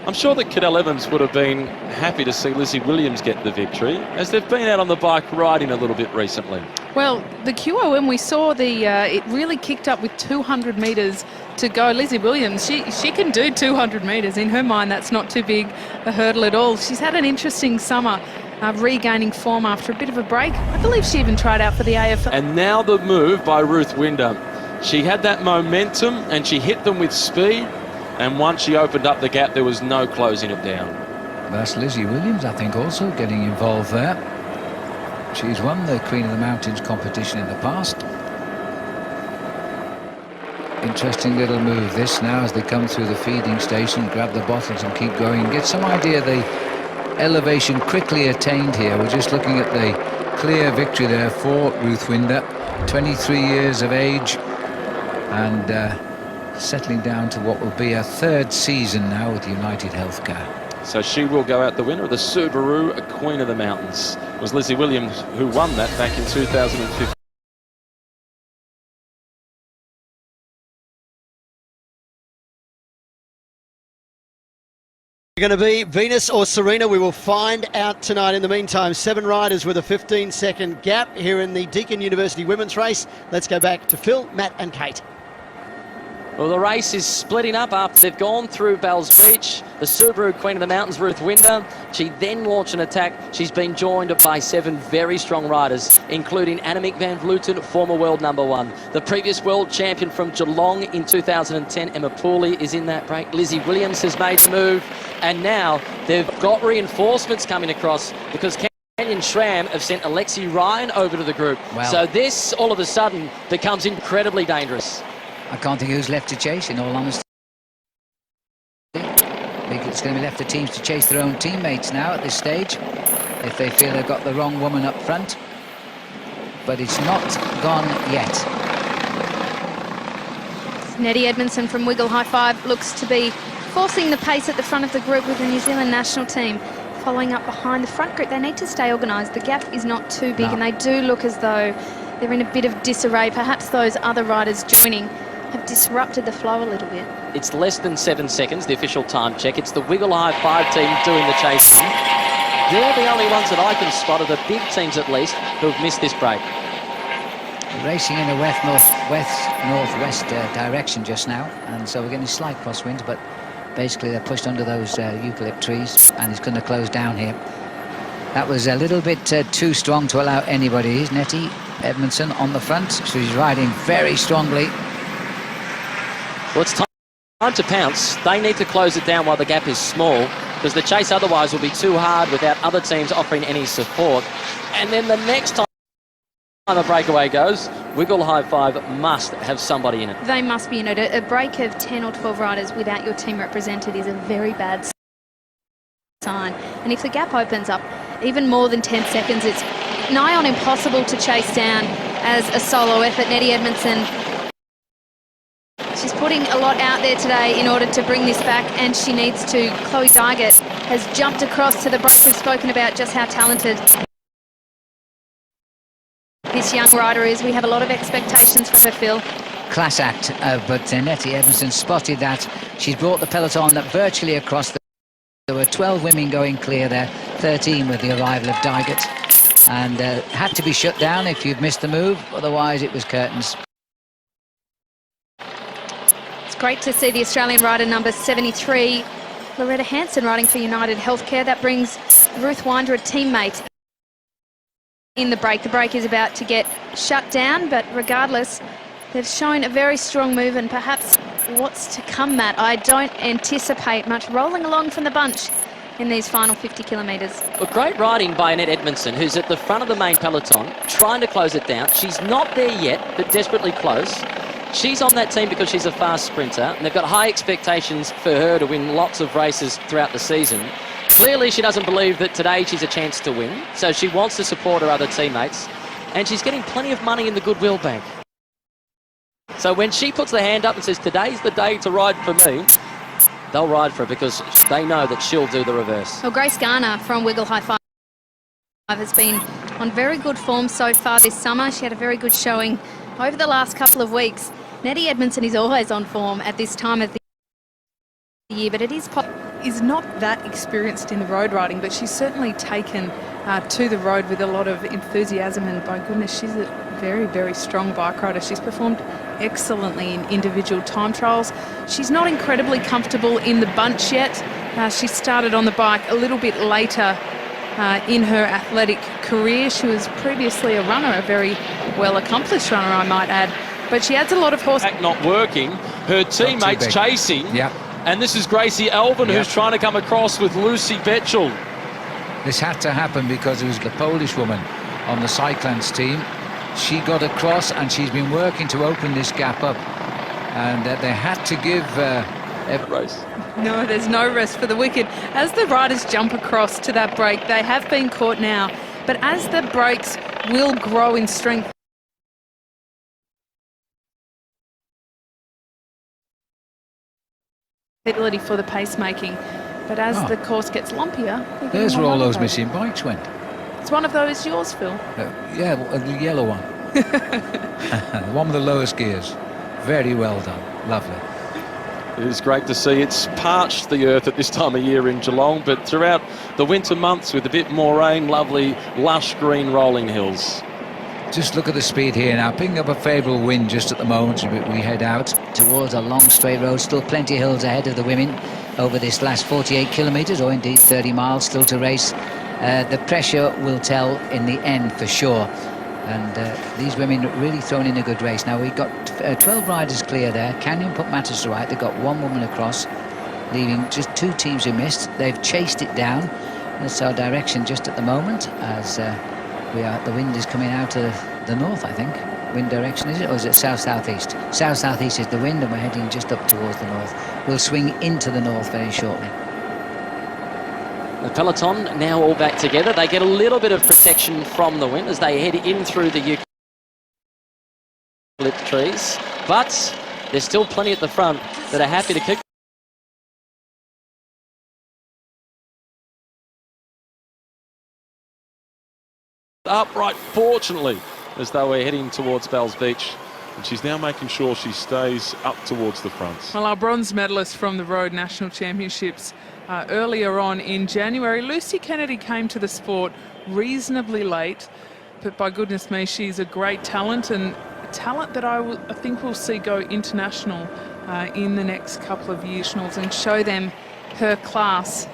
I'm sure that Cadel Evans would have been happy to see Lizzie Williams get the victory, as they've been out on the bike riding a little bit recently. Well, the QOM, we saw it really kicked up with 200 metres to go. Lizzie Williams, she can do 200 metres. In her mind, that's not too big a hurdle at all. She's had an interesting summer, regaining form after a bit of a break. I believe she even tried out for the AFL. And now the move by Ruth Winder. She had that momentum and she hit them with speed. And once she opened up the gap, there was no closing it down. That's Lizzie Williams, I think, also getting involved there. She's won the Queen of the Mountains competition in the past. Interesting little move this now as they come through the feeding station, grab the bottles and keep going. Get some idea of the elevation quickly attained here. We're just looking at the clear victory there for Ruth Winder, 23 years of age, and settling down to what will be her third season now with United Healthcare. So she will go out the winner of the Subaru Queen of the Mountains. It was Lizzie Williams who won that back in 2015. Going to be Venus or Serena? We will find out tonight. In the meantime, 7 riders with a 15-second gap here in the Deakin University women's race. Let's go back to Phil, Matt and Kate. Well, the race is splitting up after they've gone through Bells Beach. The Subaru Queen of the Mountains, Ruth Winder. She then launched an attack. She's been joined by 7 very strong riders, including Annemiek van Vleuten, former world #1. The previous world champion from Geelong in 2010, Emma Pooley, is in that break. Lizzie Williams has made the move. And now they've got reinforcements coming across because Canyon SRAM have sent Alexi Ryan over to the group. Wow. So this, all of a sudden, becomes incredibly dangerous. I can't think who's left to chase, in all honesty. I think it's going to be left to teams to chase their own teammates now at this stage, if they feel they've got the wrong woman up front. But it's not gone yet. Nettie Edmondson from Wiggle High Five looks to be forcing the pace at the front of the group with the New Zealand national team. Following up behind the front group, they need to stay organised. The gap is not too big, and they do look as though they're in a bit of disarray. Perhaps those other riders joining have disrupted the flow a little bit. It's less than 7 seconds, the official time check. It's the Wiggle High Five team doing the chasing. They're the only ones that I can spot of the big teams, at least, who have missed this break. Racing in a west-northwest direction just now, and so we're getting a slight crosswind, but basically they're pushed under those eucalypt trees, and it's going to close down here. That was a little bit too strong to allow anybody. Is Nettie Edmondson on the front? She's riding very strongly. Well, it's time to pounce. They need to close it down while the gap is small, because the chase otherwise will be too hard without other teams offering any support. And then the next time a breakaway goes, Wiggle High Five must have somebody in it. They must be in it. A break of 10 or 12 riders without your team represented is a very bad sign. And if the gap opens up even more than 10 seconds, it's nigh on impossible to chase down as a solo effort. Nettie Edmondson, she's putting a lot out there today in order to bring this back, and she needs to. Chloe Dygat has jumped across to the break. We've spoken about just how talented this young rider is. We have a lot of expectations for her, Phil. Class act, but Nettie Edmondson spotted that. She's brought the peloton virtually across. There were 12 women going clear there, 13 with the arrival of Dygat, and had to be shut down if you'd missed the move, otherwise it was curtains. It's great to see the Australian rider number 73, Loretta Hanson, riding for United Healthcare. That brings Ruth Winder, a teammate, in the break. The break is about to get shut down, but regardless, they've shown a very strong move, and perhaps what's to come, Matt. I don't anticipate much rolling along from the bunch in these final 50 kilometres. Well, great riding by Annette Edmondson, who's at the front of the main peloton, trying to close it down. She's not there yet, but desperately close. She's on that team because she's a fast sprinter, and they've got high expectations for her to win lots of races throughout the season. Clearly, she doesn't believe that today she's a chance to win, so she wants to support her other teammates, and she's getting plenty of money in the Goodwill Bank. So when she puts the hand up and says, today's the day to ride for me, they'll ride for her because they know that she'll do the reverse. Well, Grace Garner from Wiggle High Five has been on very good form so far this summer. She had a very good showing over the last couple of weeks. Nettie Edmondson is always on form at this time of the year, but it is not that experienced in the road riding, but she's certainly taken to the road with a lot of enthusiasm, and by goodness, she's a very, very strong bike rider. She's performed excellently in individual time trials. She's not incredibly comfortable in the bunch yet. She started on the bike a little bit later in her athletic career. She was previously a runner, a very well-accomplished runner, I might add. But she adds a lot of horse. Not working. Her teammates chasing. Yeah. And this is Gracie Alvin, who's trying to come across with Lucy Betchel. This had to happen because it was the Polish woman on the Cyclans team. She got across, and she's been working to open this gap up. And they had to give race. No, there's no rest for the wicked. As the riders jump across to that break, they have been caught now. But as the breaks will grow in strength. Ability for the pacemaking, but as the course gets lumpier, there's where all those missing bikes went. It's one of those yours, Phil. Yeah, the yellow one. The one with the lowest gears. Very well done. Lovely. It is great to see. It's parched the earth at this time of year in Geelong, but throughout the winter months with a bit more rain, lovely lush green rolling hills. Just look at the speed here now, picking up a favourable wind just at the moment. We head out towards a long straight road. Still plenty of hills ahead of the women over this last 48 kilometres, or indeed 30 miles still to race. The pressure will tell in the end for sure. And these women really thrown in a good race. Now we've got 12 riders clear there. Canyon put matters to right. They've got one woman across, leaving just 2 teams who missed. They've chased it down. That's our direction just at the moment, as the wind is coming out of the north, I think. Wind direction, is it? Or is it south-southeast? South-southeast is the wind, and we're heading just up towards the north. We'll swing into the north very shortly. The peloton now all back together. They get a little bit of protection from the wind as they head in through the eucalypt trees, but there's still plenty at the front that are happy to kick. Upright, fortunately, as though we're heading towards Bells Beach. And she's now making sure she stays up towards the front. Well, our bronze medalist from the Road National Championships earlier on in January, Lucy Kennedy, came to the sport reasonably late, but by goodness me, she's a great talent, and a talent that I think we'll see go international in the next couple of years and show them her class.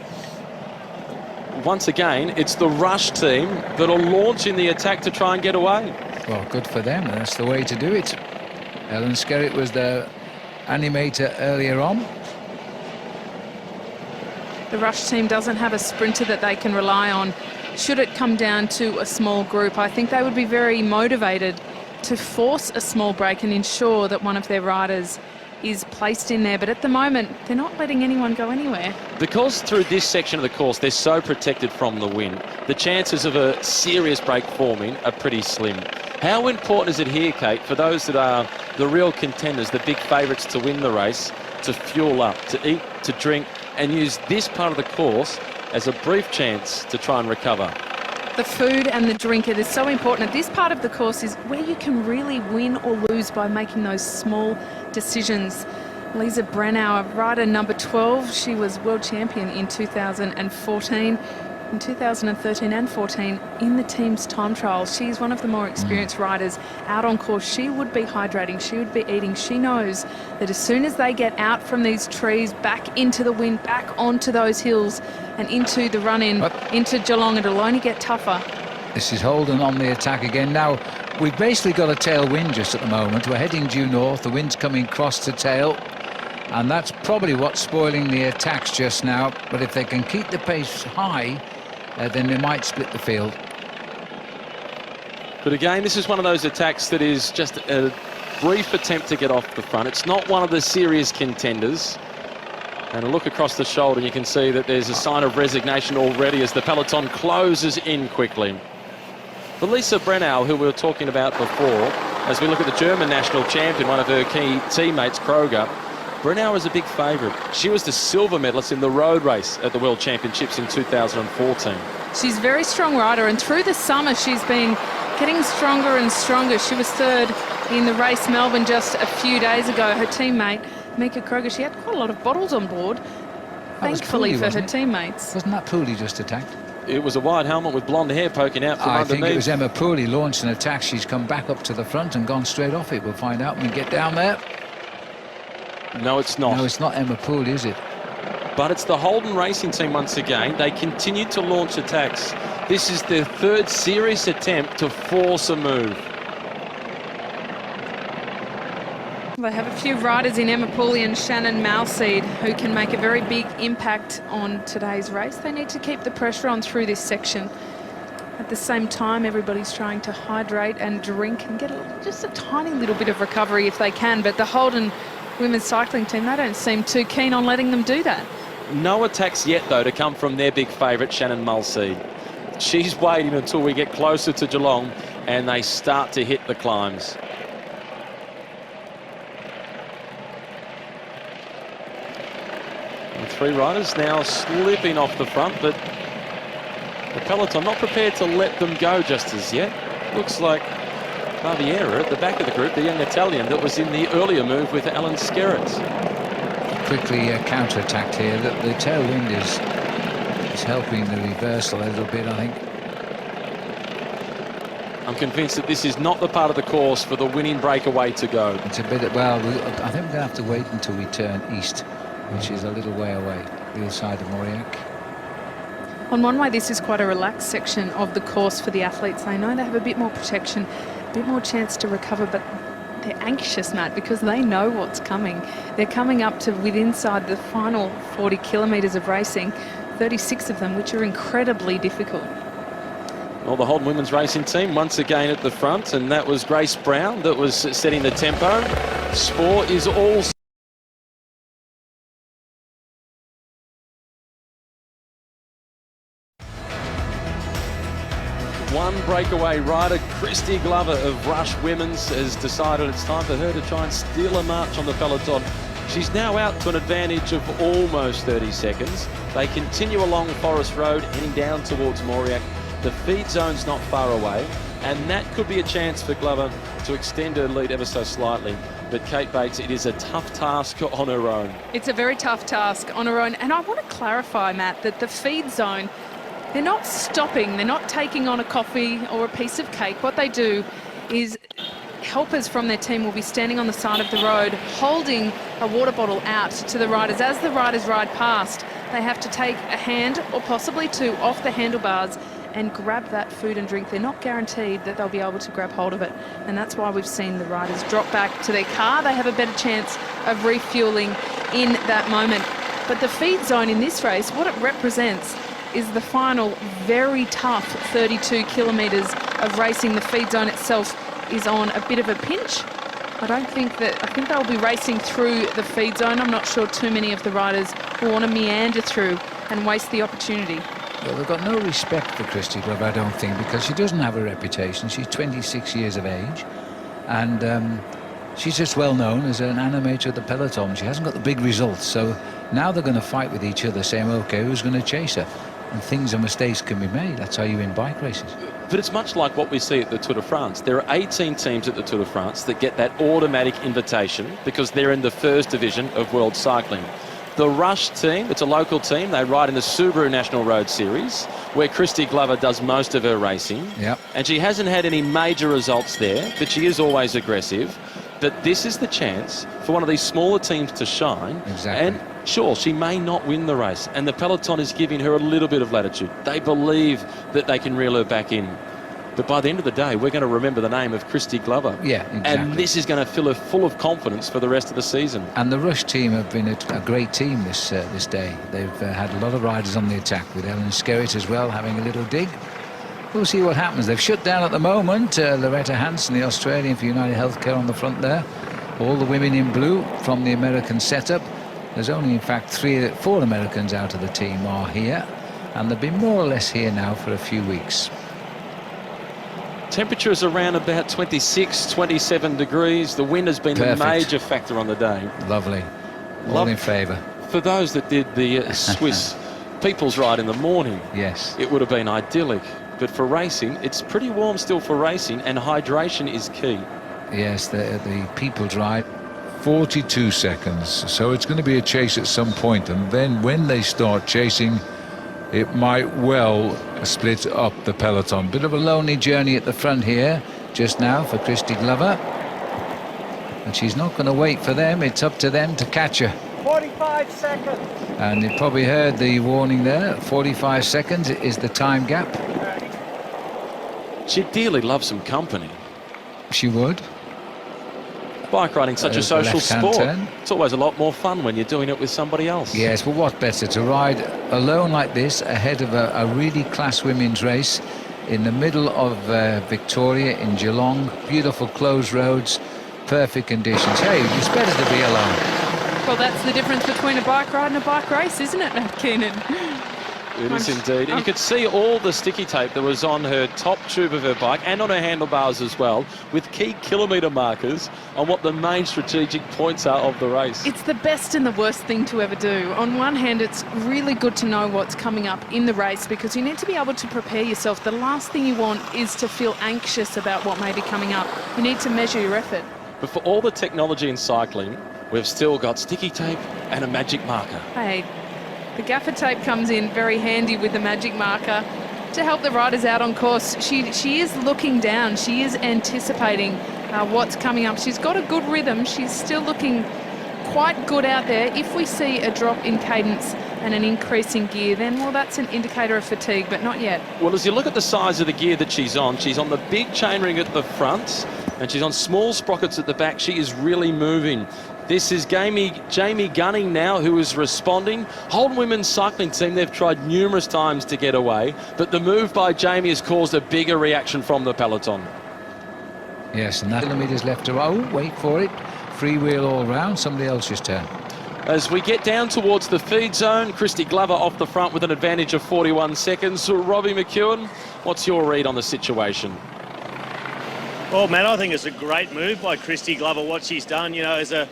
Once again, it's the Rush team that are launching the attack to try and get away. Well, good for them. That's the way to do it. Ellen Skerritt was the animator earlier on. The Rush team doesn't have a sprinter that they can rely on. Should it come down to a small group, I think they would be very motivated to force a small break and ensure that one of their riders is placed in there, but at the moment they're not letting anyone go anywhere. Because through this section of the course they're so protected from the wind, the chances of a serious break forming are pretty slim. How important is it here, Kate, for those that are the real contenders, the big favourites to win the race, to fuel up, to eat, to drink, and use this part of the course as a brief chance to try and recover? The food and the drink, it is so important. This part of the course is where you can really win or lose by making those small decisions. Lisa Brennauer, rider number 12, she was world champion in 2014, in 2013 and 14 in the team's time trials. She's one of the more experienced riders out on course. She would be hydrating, she would be eating. She knows that as soon as they get out from these trees, back into the wind, back onto those hills and into the run-in, into Geelong, it'll only get tougher. This is Holden on the attack again. Now, we've basically got a tailwind just at the moment. We're heading due north, the wind's coming cross to tail, and that's probably what's spoiling the attacks just now. But if they can keep the pace high, then they might split the field. But again, this is one of those attacks that is just a brief attempt to get off the front. It's not one of the serious contenders. And a look across the shoulder, you can see that there's a sign of resignation already as the peloton closes in quickly. For Lisa Brennauer, who we were talking about before, as we look at the German national champion, one of her key teammates, Kroger, Brennauer is a big favourite. She was the silver medalist in the road race at the World Championships in 2014. She's a very strong rider, and through the summer she's been getting stronger and stronger. She was third in the race Melbourne just a few days ago. Her teammate, Mika Kroger, she had quite a lot of bottles on board, thankfully for her teammates. Wasn't that Pooley just attacked? It was a white helmet with blonde hair poking out from underneath. I think it was Emma Pooley launched an attack. She's come back up to the front and gone straight off it. We'll find out when we get down there. No, it's not. No, it's not Emma Pooley, is it? But it's the Holden Racing team once again. They continue to launch attacks. This is their third serious attempt to force a move. They have a few riders in Emma Pooley and Shannon Malseed who can make a very big impact on today's race. They need to keep the pressure on through this section. At the same time, everybody's trying to hydrate and drink and get just a tiny little bit of recovery if they can. But the Holden women's cycling team, they don't seem too keen on letting them do that. No attacks yet, though, to come from their big favourite, Shannon Malseed. She's waiting until we get closer to Geelong and they start to hit the climbs. And 3 riders now slipping off the front, but the peloton not prepared to let them go just as yet. Looks like Baviera at the back of the group, the young Italian that was in the earlier move with Alan Skerritt. Quickly counter-attacked here. The tailwind is helping the reversal a little bit, I think. I'm convinced that this is not the part of the course for the winning breakaway to go. It's a bit, well, I think we're going to have to wait until we turn east, which is a little way away, the other side of Mauriac. On one way, this is quite a relaxed section of the course for the athletes. They know they have a bit more protection, a bit more chance to recover, but they're anxious, Matt, because they know what's coming. They're coming up to inside the final 40 kilometres of racing, 36 of them, which are incredibly difficult. Well, the Holden women's racing team once again at the front, and that was Grace Brown that was setting the tempo. Spoor is also one breakaway rider. Christy Glover of Rush Women's has decided it's time for her to try and steal a march on the peloton. She's now out to an advantage of almost 30 seconds. They continue along Forest Road, heading down towards Mauriac. The feed zone's not far away, and that could be a chance for Glover to extend her lead ever so slightly. But Kate Bates, it is a tough task on her own. It's a very tough task on her own. And I want to clarify, Matt, that the feed zone, they're not stopping. They're not taking on a coffee or a piece of cake. What they do is helpers from their team will be standing on the side of the road holding a water bottle out to the riders. As the riders ride past, they have to take a hand or possibly 2 off the handlebars and grab that food and drink. They're not guaranteed that they'll be able to grab hold of it. And that's why we've seen the riders drop back to their car. They have a better chance of refueling in that moment. But the feed zone in this race, what it represents is the final very tough 32 kilometres of racing. The feed zone itself is on a bit of a pinch. I think they'll be racing through the feed zone. I'm not sure too many of the riders will want to meander through and waste the opportunity. Well, they've got no respect for Christy Glover, I don't think, because she doesn't have a reputation. She's 26 years of age, and she's just well known as an animator of the peloton. She hasn't got the big results, so now they're going to fight with each other, saying, OK, who's going to chase her? And things and mistakes can be made. That's how you win bike races. But it's much like what we see at the Tour de France. There are 18 teams at the Tour de France that get that automatic invitation because they're in the first division of world cycling. The Rush team, it's a local team. They ride in the Subaru National Road Series, where Christy Glover does most of her racing. Yep. And she hasn't had any major results there, but she is always aggressive. But this is the chance for one of these smaller teams to shine. Exactly. And sure, she may not win the race, and the peloton is giving her a little bit of latitude. They believe that they can reel her back in. But by the end of the day, we're going to remember the name of Christy Glover. Yeah, exactly. And this is going to fill her full of confidence for the rest of the season. And the Rush team have been a great team this day. They've had a lot of riders on the attack, with Ellen Skerritt as well having a little dig. We'll see what happens. They've shut down at the moment. Loretta Hanson, the Australian for United Healthcare, on the front there. All the women in blue from the American setup. There's only, in fact, 4 Americans out of the team are here, and they've been more or less here now for a few weeks. Temperature is around about 26, 27 degrees. The wind has been the major factor on the day. Lovely. All in favour. For those that did the Swiss People's Ride in the morning, yes, it would have been idyllic. But for racing, it's pretty warm still for racing, and hydration is key. Yes, the People's Ride. 42 seconds, so it's going to be a chase at some point, and then when they start chasing, it might well split up the peloton. Bit of a lonely journey at the front here just now for Christy Glover, and she's not going to wait for them. It's up to them to catch her. 45 seconds. And you probably heard the warning there. 45 seconds is the time gap. She'd dearly love some company. She would. Bike riding such a social sport. Turn. It's always a lot more fun when you're doing it with somebody else. Yes, but what better to ride alone like this ahead of a really class women's race in the middle of Victoria in Geelong. Beautiful closed roads, perfect conditions. Hey, it's better to be alone. Well, that's the difference between a bike ride and a bike race, isn't it, Matt Keenan? It is indeed. And you could see all the sticky tape that was on her top tube of her bike and on her handlebars as well, with key kilometre markers on what the main strategic points are of the race. It's the best and the worst thing to ever do. On one hand, it's really good to know what's coming up in the race because you need to be able to prepare yourself. The last thing you want is to feel anxious about what may be coming up. You need to measure your effort. But for all the technology in cycling, we've still got sticky tape and a magic marker. Hey, the gaffer tape comes in very handy with the magic marker to help the riders out on course. She is looking down. She is anticipating what's coming up. She's got a good rhythm. She's still looking quite good out there. If we see a drop in cadence and an increase in gear, then, well, that's an indicator of fatigue, but not yet. Well, as you look at the size of the gear that she's on the big chainring at the front and she's on small sprockets at the back. She is really moving. This is Jamie Gunning now, who is responding. Holden Women's Cycling Team, they've tried numerous times to get away, but the move by Jamie has caused a bigger reaction from the peloton. Yes, and that kilometres left to roll. Wait for it. Freewheel all round. Somebody else's turn. As we get down towards the feed zone, Christy Glover off the front with an advantage of 41 seconds. Robbie McEwen, what's your read on the situation? Well, Matt, I think it's a great move by Christy Glover, what she's done, you know, as a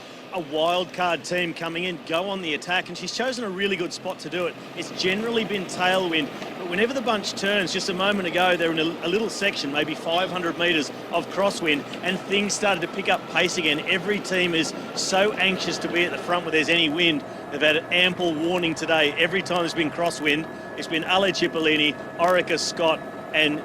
wild card team coming in, go on the attack, and she's chosen a really good spot to do it. It's generally been tailwind, but whenever the bunch turns, just a moment ago, they're in a little section, maybe 500 metres of crosswind, and things started to pick up pace again. Every team is so anxious to be at the front where there's any wind. They've had ample warning today. Every time there's been crosswind, it's been Ale Cipollini, Orica Scott, and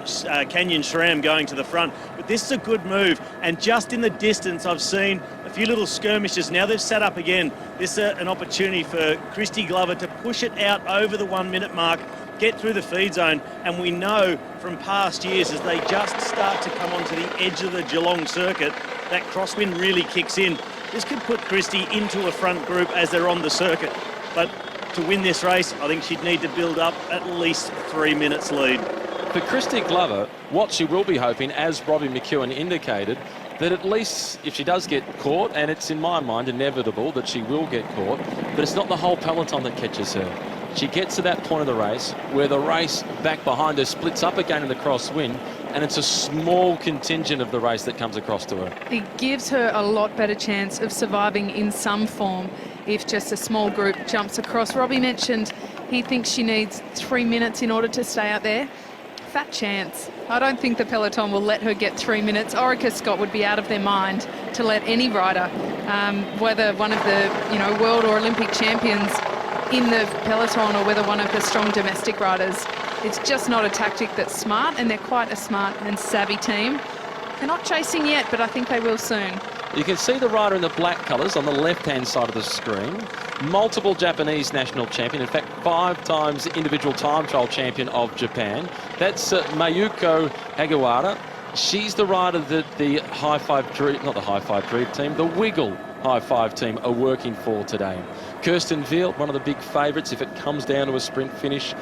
Canyon Schramm going to the front. But this is a good move, and just in the distance I've seen a few little skirmishes. Now they've set up again. This is an opportunity for Christy Glover to push it out over the 1 minute mark, get through the feed zone, and we know from past years as they just start to come onto the edge of the Geelong circuit, that crosswind really kicks in. This could put Christy into a front group as they're on the circuit, but to win this race I think she'd need to build up at least 3 minutes lead. For Christy Glover, what she will be hoping, as Robbie McEwen indicated, that at least if she does get caught, and it's in my mind inevitable that she will get caught, but it's not the whole peloton that catches her. She gets to that point of the race where the race back behind her splits up again in the crosswind, and it's a small contingent of the race that comes across to her. It gives her a lot better chance of surviving in some form if just a small group jumps across. Robbie mentioned he thinks she needs 3 minutes in order to stay out there. Fat chance. I don't think the peloton will let her get 3 minutes. Orica Scott would be out of their mind to let any rider, whether one of the world or Olympic champions in the peloton or whether one of the strong domestic riders. It's just not a tactic that's smart, and they're quite a smart and savvy team. They're not chasing yet, but I think they will soon. You can see the rider in the black colours on the left-hand side of the screen. Multiple Japanese national champion, in fact 5 times individual time trial champion of Japan. That's Mayuko Hagiwara. She's the rider that the High Five Dream, not the High Five Dream team, the Wiggle High Five team are working for today. Kirsten Wild, one of the big favourites if it comes down to a sprint finish.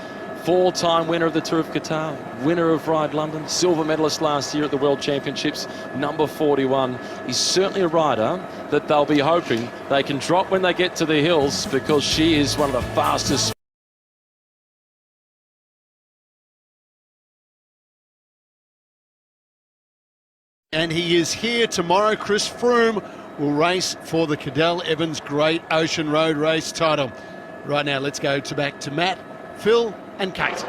4-time winner of the Tour of Qatar, winner of Ride London, silver medalist last year at the World Championships, number 41. He's certainly a rider that they'll be hoping they can drop when they get to the hills, because she is one of the fastest. And he is here tomorrow. Chris Froome will race for the Cadel Evans Great Ocean Road Race title. Right now, let's go back to Matt, Phil and Kate.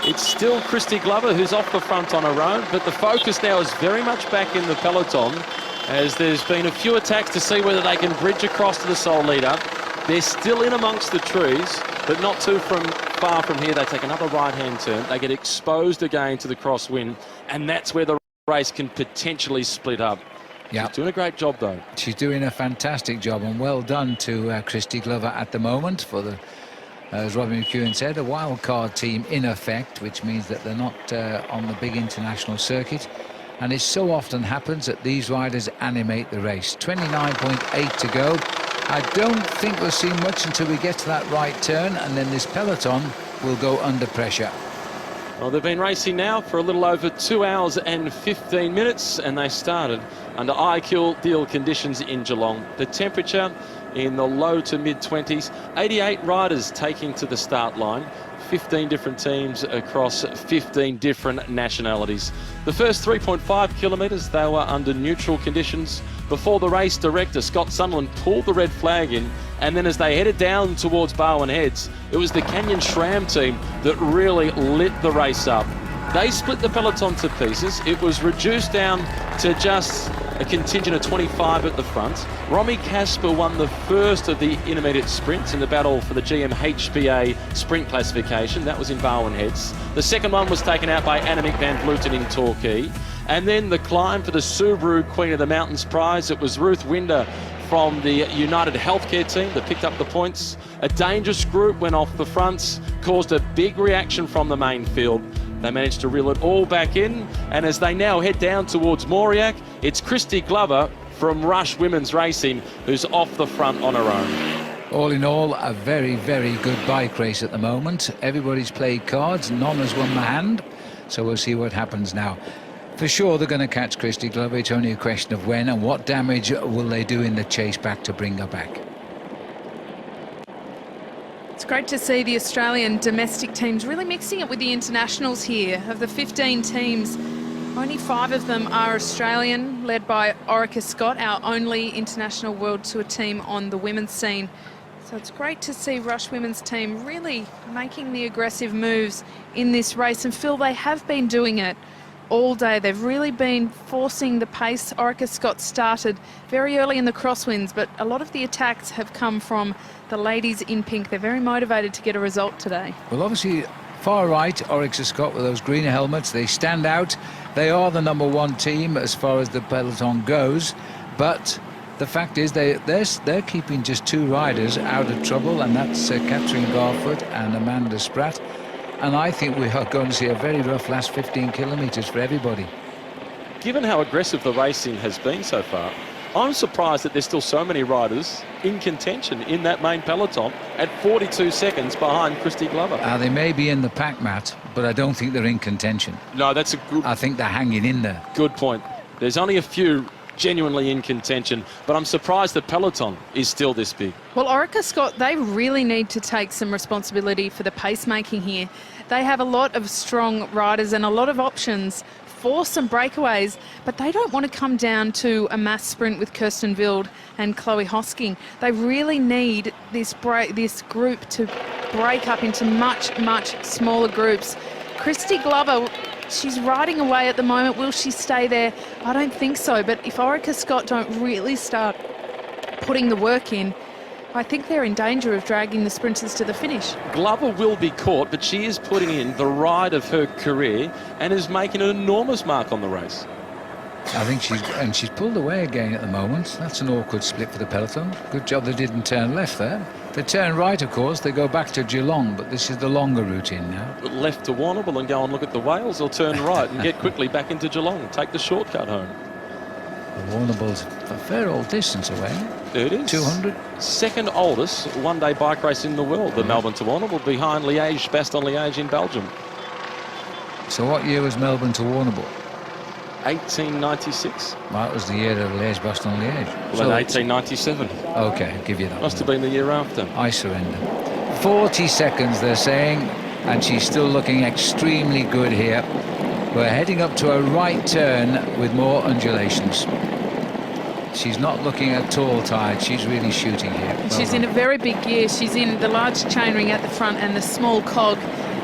It's still Christy Glover who's off the front on her own, but the focus now is very much back in the peloton, as there's been a few attacks to see whether they can bridge across to the sole leader. They're still in amongst the trees, but not too far from here. They take another right-hand turn. They get exposed again to the crosswind, and that's where the race can potentially split up. Yeah. She's doing a great job, though. She's doing a fantastic job, and well done to Christy Glover at the moment for the, as Robbie McEwen said, a wild card team in effect, which means that they're not on the big international circuit. And it so often happens that these riders animate the race. 29.8 to go. I don't think we'll see much until we get to that right turn, and then this peloton will go under pressure. Well, they've been racing now for a little over 2 hours and 15 minutes, and they started under ideal conditions in Geelong. The temperature in the low to mid-20s, 88 riders taking to the start line, 15 different teams across 15 different nationalities. The first 3.5 kilometres, they were under neutral conditions. Before the race, director Scott Sunderland pulled the red flag in, and then as they headed down towards Barwon Heads, it was the Canyon SRAM team that really lit the race up. They split the peloton to pieces. It was reduced down to just a contingent of 25 at the front. Romy Casper won the first of the intermediate sprints in the battle for the GMHBA sprint classification. That was in Barwon Heads. The second one was taken out by Annemiek van Vleuten in Torquay. And then the climb for the Subaru Queen of the Mountains prize. It was Ruth Winder from the United Healthcare team that picked up the points. A dangerous group went off the fronts, caused a big reaction from the main field. They managed to reel it all back in, and as they now head down towards Mauriac, it's Christy Glover from Rush Women's Racing who's off the front on her own. All in all, a very, very good bike race at the moment. Everybody's played cards, none has won the hand, so we'll see what happens now. For sure, they're going to catch Christy Glover. It's only a question of when and what damage will they do in the chase back to bring her back. It's great to see the Australian domestic teams really mixing it with the internationals here. Of the 15 teams, only 5 of them are Australian, led by Orica Scott, our only international World Tour team on the women's scene. So it's great to see Rush Women's team really making the aggressive moves in this race. And Phil, they have been doing it all day. They've really been forcing the pace. Orica Scott started very early in the crosswinds, but a lot of the attacks have come from the ladies in pink. They're very motivated to get a result today. Well, obviously, far right, Orica Scott with those green helmets, they stand out. They are the #1 team as far as the peloton goes, but the fact is they're keeping just 2 riders out of trouble, and that's Catherine Garfoot and Amanda Spratt. And I think we are going to see a very rough last 15 kilometres for everybody. Given how aggressive the racing has been so far, I'm surprised that there's still so many riders in contention in that main peloton at 42 seconds behind Christy Glover. They may be in the pack, Matt, but I don't think they're in contention. No, that's a good... I think they're hanging in there. Good point. There's only a few genuinely in contention, but I'm surprised the peloton is still this big. Well, Orica Scott, they really need to take some responsibility for the pacemaking here. They have a lot of strong riders and a lot of options for some breakaways, but they don't want to come down to a mass sprint with Kirsten Wild and Chloe Hosking. They really need this group to break up into much, much smaller groups. Christy Glover, she's riding away at the moment. Will she stay there? I don't think so. But if Orica Scott don't really start putting the work in, I think they're in danger of dragging the sprinters to the finish. Glover will be caught, but she is putting in the ride of her career and is making an enormous mark on the race. I think she's pulled away again at the moment. That's an awkward split for the peloton. Good job they didn't turn left there. If they turn right, of course, they go back to Geelong, but this is the longer route in now. Left to Warrnambool and go and look at the whales, or turn right and get quickly back into Geelong and take the shortcut home. Warrnambool's a fair old distance away. It is. 200. Second oldest one-day bike race in the world, the Melbourne to Warrnambool, behind Liège, Bastogne-Liège in Belgium. So what year was Melbourne to Warrnambool? 1896. Well, that was the year of Liège, Bastogne-Liège. Well, so 1897. Okay, I'll give you that. Must have been the year after. I surrender. 40 seconds, they're saying, and she's still looking extremely good here. We're heading up to a right turn with more undulations. She's not looking at all tired. She's really shooting here. She's in a very big gear. She's in the large chainring at the front and the small cog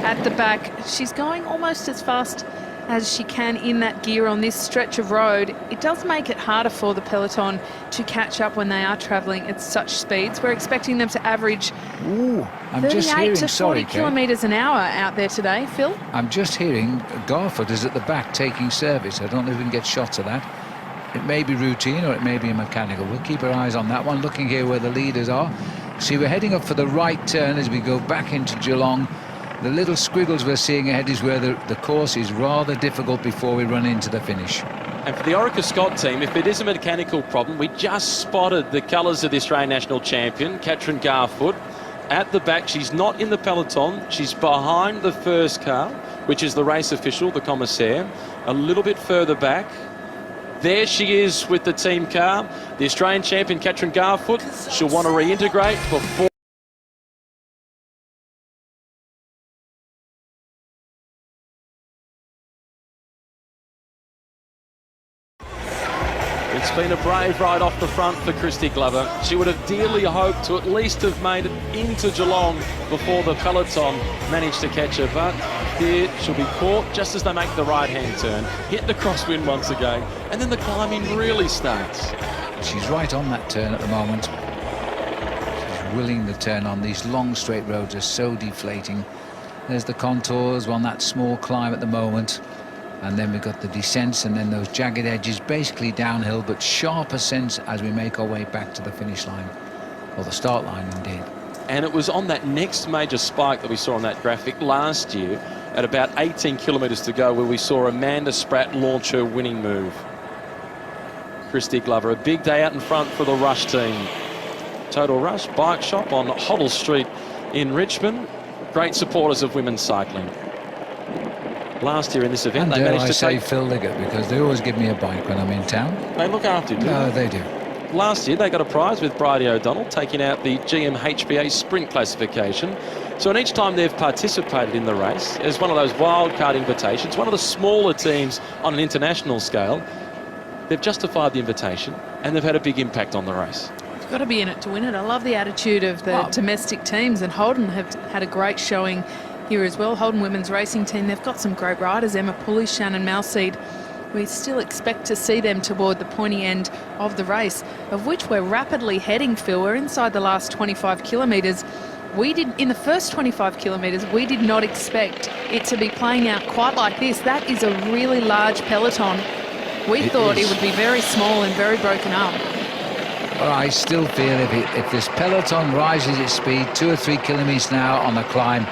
at the back. She's going almost as fast as she can in that gear on this stretch of road. It does make it harder for the peloton to catch up when they are travelling at such speeds. We're expecting them to average 38 to 40 kilometres an hour out there today, Phil. I'm just hearing Garfoot is at the back taking service. I don't know if we can get shots of that. It may be routine or it may be a mechanical. We'll keep our eyes on that one, looking here where the leaders are. See, we're heading up for the right turn as we go back into Geelong. The little squiggles we're seeing ahead is where the course is rather difficult before we run into the finish. And for the Orica Scott team, if it is a mechanical problem, we just spotted the colours of the Australian national champion, Catherine Garfoot, at the back. She's not in the peloton. She's behind the first car. which is the race official, the commissaire, a little bit further back. There she is with the team car. The Australian champion, Katrin Garfoot, she'll want to reintegrate before. It's been a brave ride off the front for Christy Glover. She would have dearly hoped to at least have made it into Geelong before the peloton managed to catch her, but here she'll be caught just as they make the right-hand turn, hit the crosswind once again, and then the climbing really starts. She's right on that turn at the moment. She's willing the turn on. These long straight roads are so deflating. There's the contours on that small climb at the moment. And then we've got the descents and then those jagged edges, basically downhill, but sharp ascents as we make our way back to the finish line, or the start line indeed. And it was on that next major spike that we saw on that graphic last year at about 18 kilometres to go where we saw Amanda Spratt launch her winning move. Christy Glover, a big day out in front for the Rush team. Total Rush bike shop on Hoddle Street in Richmond. Great supporters of women's cycling. Last year in this event, and they managed to say take... Phil Liggett, because they always give me a bike when I'm in town. They look after you, No, they do. Last year, they got a prize with Bridie O'Donnell, taking out the GM HBA sprint classification. So in each time they've participated in the race, as one of those wildcard invitations, one of the smaller teams on an international scale, they've justified the invitation and they've had a big impact on the race. You've got to be in it to win it. I love the attitude of the domestic teams, and Holden have had a great showing here as well. Holden Women's Racing Team, they've got some great riders, Emma Pulley, Shannon Malseed. We still expect to see them toward the pointy end of the race, of which we're rapidly heading, Phil. We're inside the last 25 kilometres. In the first 25 kilometres, we did not expect it to be playing out quite like this. That is a really large peloton. We thought it would be very small and very broken up. Well, I still feel if this peloton rises its speed 2 or 3 kilometres now on the climb,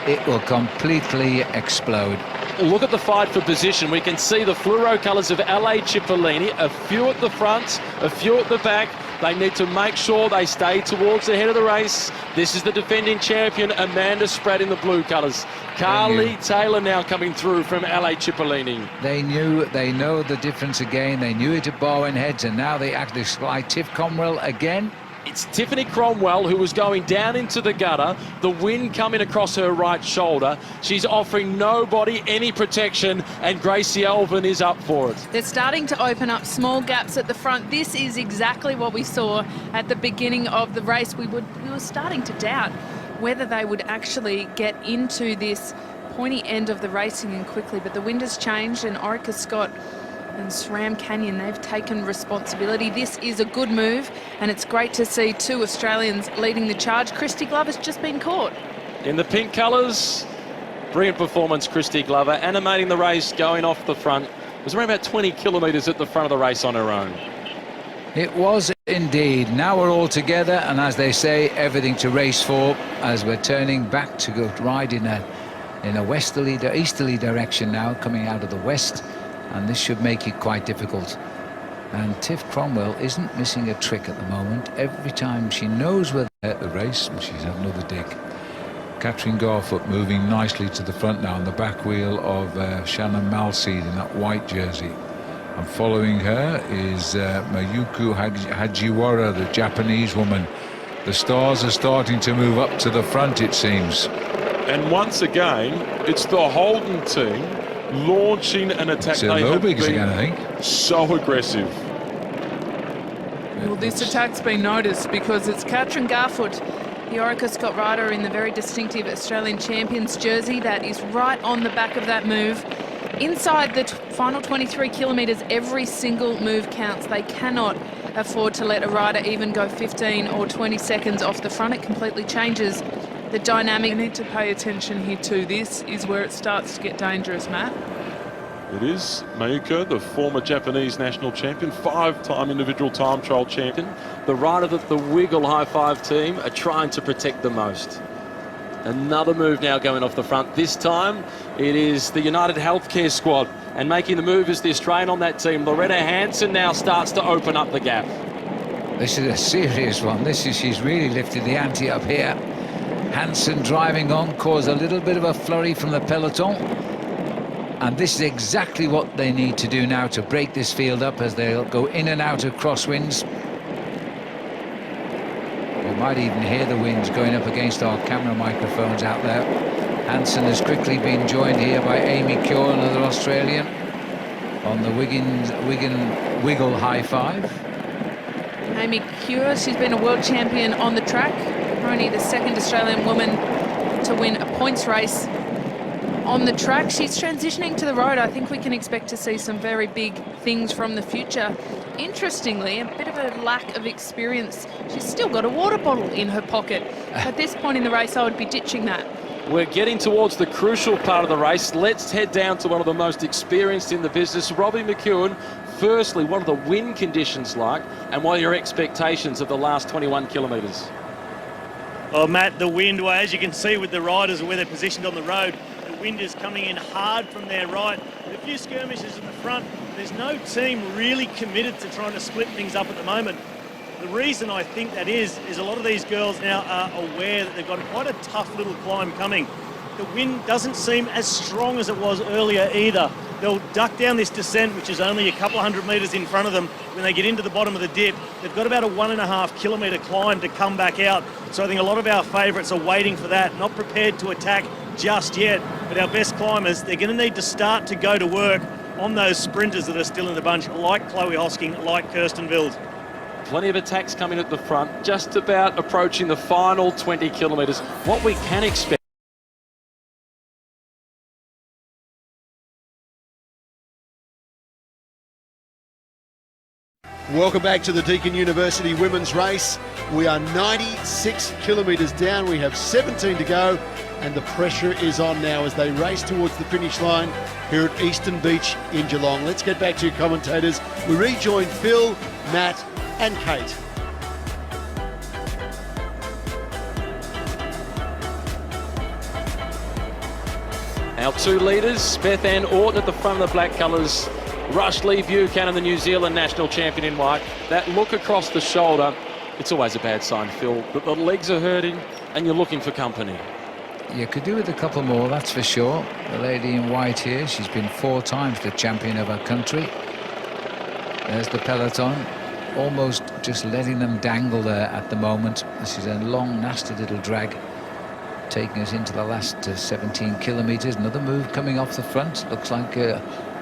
it will completely explode. Look at the fight for position. We can see the fluoro colours of LA Cipollini, a few at the front, a few at the back. They need to make sure they stay towards the head of the race. This is the defending champion, Amanda Spratt, in the blue colours. Carly Taylor now coming through from LA Cipollini. They know the difference again. They knew it at Barwon Heads, and now they act like Tiff Cromwell again. It's Tiffany Cromwell who was going down into the gutter, the wind coming across her right shoulder. She's offering nobody any protection, and Gracie Elvin is up for it. They're starting to open up small gaps at the front. This is exactly what we saw at the beginning of the race. We were starting to doubt whether they would actually get into this pointy end of the racing and quickly, but the wind has changed, and Orica Scott and SRAM Canyon, they've taken responsibility. This is a good move, and it's great to see 2 Australians leading the charge. Christy Glover's just been caught. In the pink colours, brilliant performance, Christy Glover, animating the race, going off the front. It was around about 20 kilometres at the front of the race on her own. It was indeed. Now we're all together, and as they say, everything to race for, as we're turning back to go ride in a easterly direction now, coming out of the west. And this should make it quite difficult. And Tiff Cromwell isn't missing a trick at the moment. Every time she knows where at the race, and she's had another dig. Katrin Garfoot moving nicely to the front now on the back wheel of Shannon Malseed in that white jersey. And following her is Mayuko Hagiwara, the Japanese woman. The stars are starting to move up to the front, it seems. And once again, it's the Holden team launching an attack. They have been again, I think. So aggressive. Well, this attack's been noticed because it's Katrin Garfoot, the Orica Scott rider in the very distinctive Australian Champions jersey, that is right on the back of that move. Inside the final 23 kilometres, every single move counts. They cannot afford to let a rider even go 15 or 20 seconds off the front. It completely changes the dynamic. We need to pay attention here too. This is where it starts to get dangerous, Matt. It is Mayuko, the former Japanese national champion, 5-time individual time trial champion. The rider that the Wiggle High Five team are trying to protect the most. Another move now going off the front. This time it is the United Healthcare squad, and making the move is the Australian on that team. Loretta Hanson now starts to open up the gap. This is a serious one. She's really lifted the ante up here. Hanson driving on, caused a little bit of a flurry from the peloton. And this is exactly what they need to do now to break this field up as they'll go in and out of crosswinds. We might even hear the winds going up against our camera microphones out there. Hansen has quickly been joined here by Amy Cure, another Australian, on the Wiggle high five. Amy Cure, she's been a world champion on the track, only the second Australian woman to win a points race on the track. She's transitioning to the road. I think we can expect to see some very big things from the future. Interestingly, a bit of a lack of experience. She's still got a water bottle in her pocket. At this point in the race, I would be ditching that. We're getting towards the crucial part of the race. Let's head down to one of the most experienced in the business, Robbie McEwen. Firstly, what are the wind conditions like, and what are your expectations of the last 21 kilometres? Well, Matt, the wind, well, as you can see with the riders and where they're positioned on the road, the wind is coming in hard from their right. A few skirmishes in the front. There's no team really committed to trying to split things up at the moment. The reason I think that is a lot of these girls now are aware that they've got quite a tough little climb coming. The wind doesn't seem as strong as it was earlier either. They'll duck down this descent, which is only a couple of 100 metres in front of them. When they get into the bottom of the dip, they've got about a 1.5 kilometre climb to come back out. So I think a lot of our favourites are waiting for that, not prepared to attack just yet. But our best climbers, they're going to need to start to go to work on those sprinters that are still in the bunch, like Chloe Hosking, like Kirsten Wild. Plenty of attacks coming at the front, just about approaching the final 20 kilometres. What we can expect. Welcome back to the Deakin University women's race. We are 96 kilometres down. We have 17 to go, and the pressure is on now as they race towards the finish line here at Eastern Beach in Geelong. Let's get back to your commentators. We rejoin Phil, Matt and Kate. Our two leaders, Beth Ann Orton at the front of the black colours, Rushlee Buchanan, the New Zealand national champion in white. That look across the shoulder, it's always a bad sign, Phil, but the legs are hurting and you're looking for company. You could do with a couple more, that's for sure. The lady in white here, she's been 4 times the champion of her country. There's the peloton, almost just letting them dangle there at the moment. This is a long, nasty little drag, taking us into the last 17 kilometres. Another move coming off the front. Looks like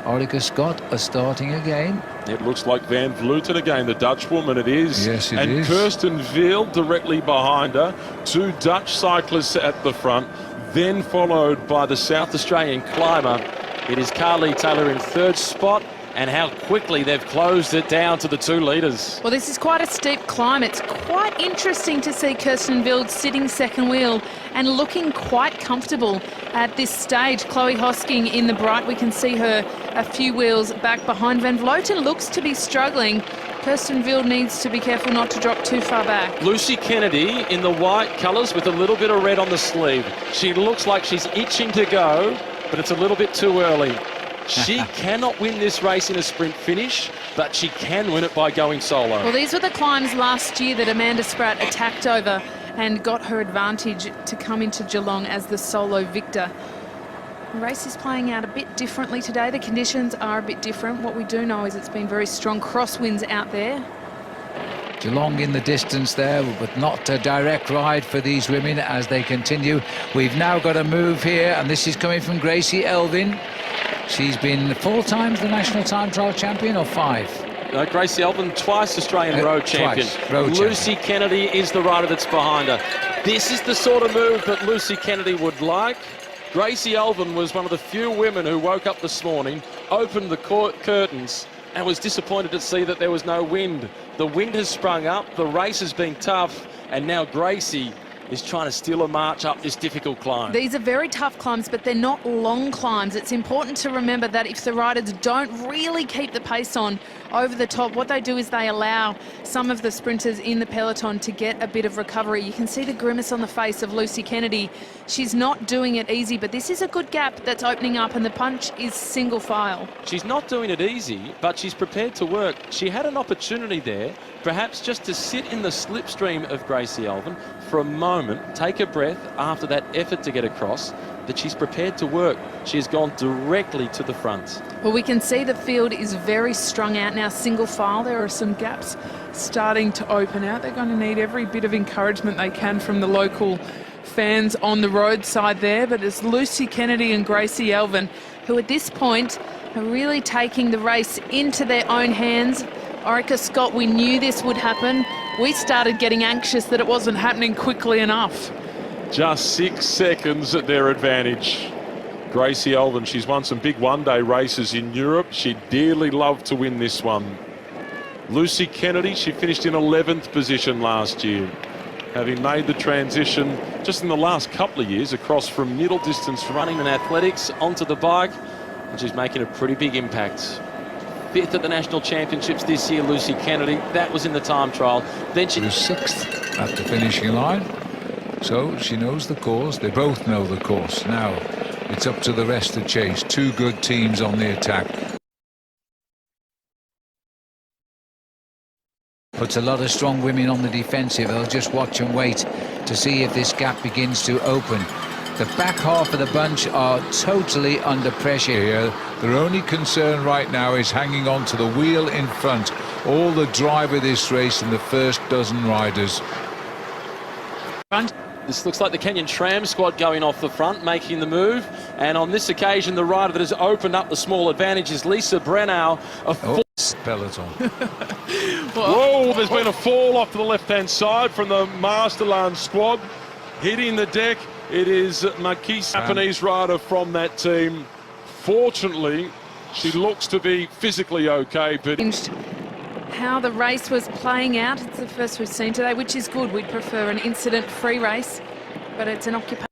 Orica Scott are starting again. It looks like Van Vleuten again, the Dutch woman it is. Yes, it is. And Kirsten Wild directly behind her. 2 Dutch cyclists at the front, then followed by the South Australian climber. It is Carly Taylor in 3rd spot. And how quickly they've closed it down to the 2 leaders. Well, this is quite a steep climb. It's quite interesting to see Kirsten Wild sitting second wheel and looking quite comfortable at this stage. Chloe Hosking in the bright. We can see her a few wheels back behind. Van Vleuten looks to be struggling. Kirsten Wild needs to be careful not to drop too far back. Lucy Kennedy in the white colours with a little bit of red on the sleeve. She looks like she's itching to go, but it's a little bit too early. She cannot win this race in a sprint finish, but she can win it by going solo. Well, these were the climbs last year that Amanda Spratt attacked over and got her advantage to come into Geelong as the solo victor. The race is playing out a bit differently today. The conditions are a bit different. What we do know is it's been very strong crosswinds out there. Geelong in the distance there, but not a direct ride for these women as they continue. We've now got a move here, and this is coming from Gracie Elvin. She's been 4 times the national time trial champion, or 5? Gracie Elvin, twice Australian road champion. Lucy Kennedy is the rider that's behind her. This is the sort of move that Lucy Kennedy would like. Gracie Elvin was one of the few women who woke up this morning, opened the curtains, and was disappointed to see that there was no wind. The wind has sprung up, the race has been tough, and now Gracie is trying to steal a march up this difficult climb. These are very tough climbs, but they're not long climbs. It's important to remember that if the riders don't really keep the pace on over the top, what they do is they allow some of the sprinters in the peloton to get a bit of recovery. You can see the grimace on the face of Lucy Kennedy. She's not doing it easy, but this is a good gap that's opening up, and the punch is single file. She's not doing it easy, but she's prepared to work. She had an opportunity there, perhaps just to sit in the slipstream of Gracie Elvin for a moment, take a breath after that effort to get across, that she's prepared to work. She has gone directly to the front. Well, we can see the field is very strung out now, single file. There are some gaps starting to open out. They're going to need every bit of encouragement they can from the local fans on the roadside there. But it's Lucy Kennedy and Gracie Elvin who at this point are really taking the race into their own hands. Orica Scott, we knew this would happen. We started getting anxious that it wasn't happening quickly enough. Just 6 seconds at their advantage. Gracie Elvin, she's won some big one-day races in Europe. She'd dearly love to win this one. Lucy Kennedy, she finished in 11th position last year, having made the transition just in the last couple of years across from middle distance Running and athletics onto the bike, and she's making a pretty big impact. 5th at the National Championships this year, Lucy Kennedy. That was in the time trial. Then she was 6th at the finishing line. So she knows the course. They both know the course. Now it's up to the rest to chase. Two good teams on the attack. Puts a lot of strong women on the defensive. They'll just watch and wait to see if this gap begins to open. The back half of the bunch are totally under pressure here. Their only concern right now is hanging on to the wheel in front. All the drive of this race and the first dozen riders. This looks like the Kenyan SRAM squad going off the front, making the move. And on this occasion, the rider that has opened up the small advantage is Lisa Brennau. Peloton. Whoa, there's been a fall off to the left-hand side from the Masterland squad. Hitting the deck, it is Makisa, Japanese rider from that team. Fortunately, she looks to be physically okay, but how the race was playing out, it's the first we've seen today, which is good. We'd prefer an incident-free race, but it's an occupation.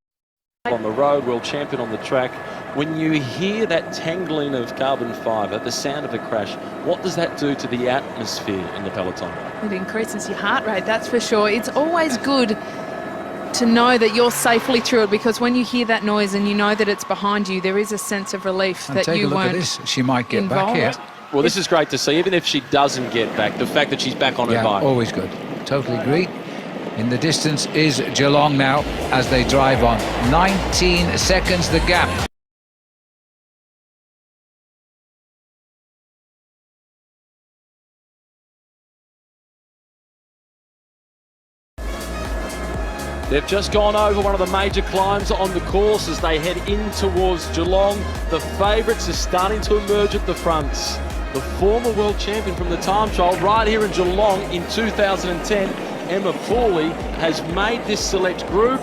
On the road, world champion on the track. When you hear that tangling of carbon fibre, the sound of a crash, what does that do to the atmosphere in the peloton? It increases your heart rate, that's for sure. It's always good to know that you're safely through it, because when you hear that noise and you know that it's behind you, there is a sense of relief that you weren't. Take a look at this. She might get involved. back here. Well, this is great to see, even if she doesn't get back, the fact that she's back on her bike. Always good. Totally agree. In the distance is Geelong now as they drive on. 19 seconds the gap. They've just gone over one of the major climbs on the course as they head in towards Geelong. The favourites are starting to emerge at the fronts. The former world champion from the time trial right here in Geelong in 2010, Emma Pooley, has made this select group.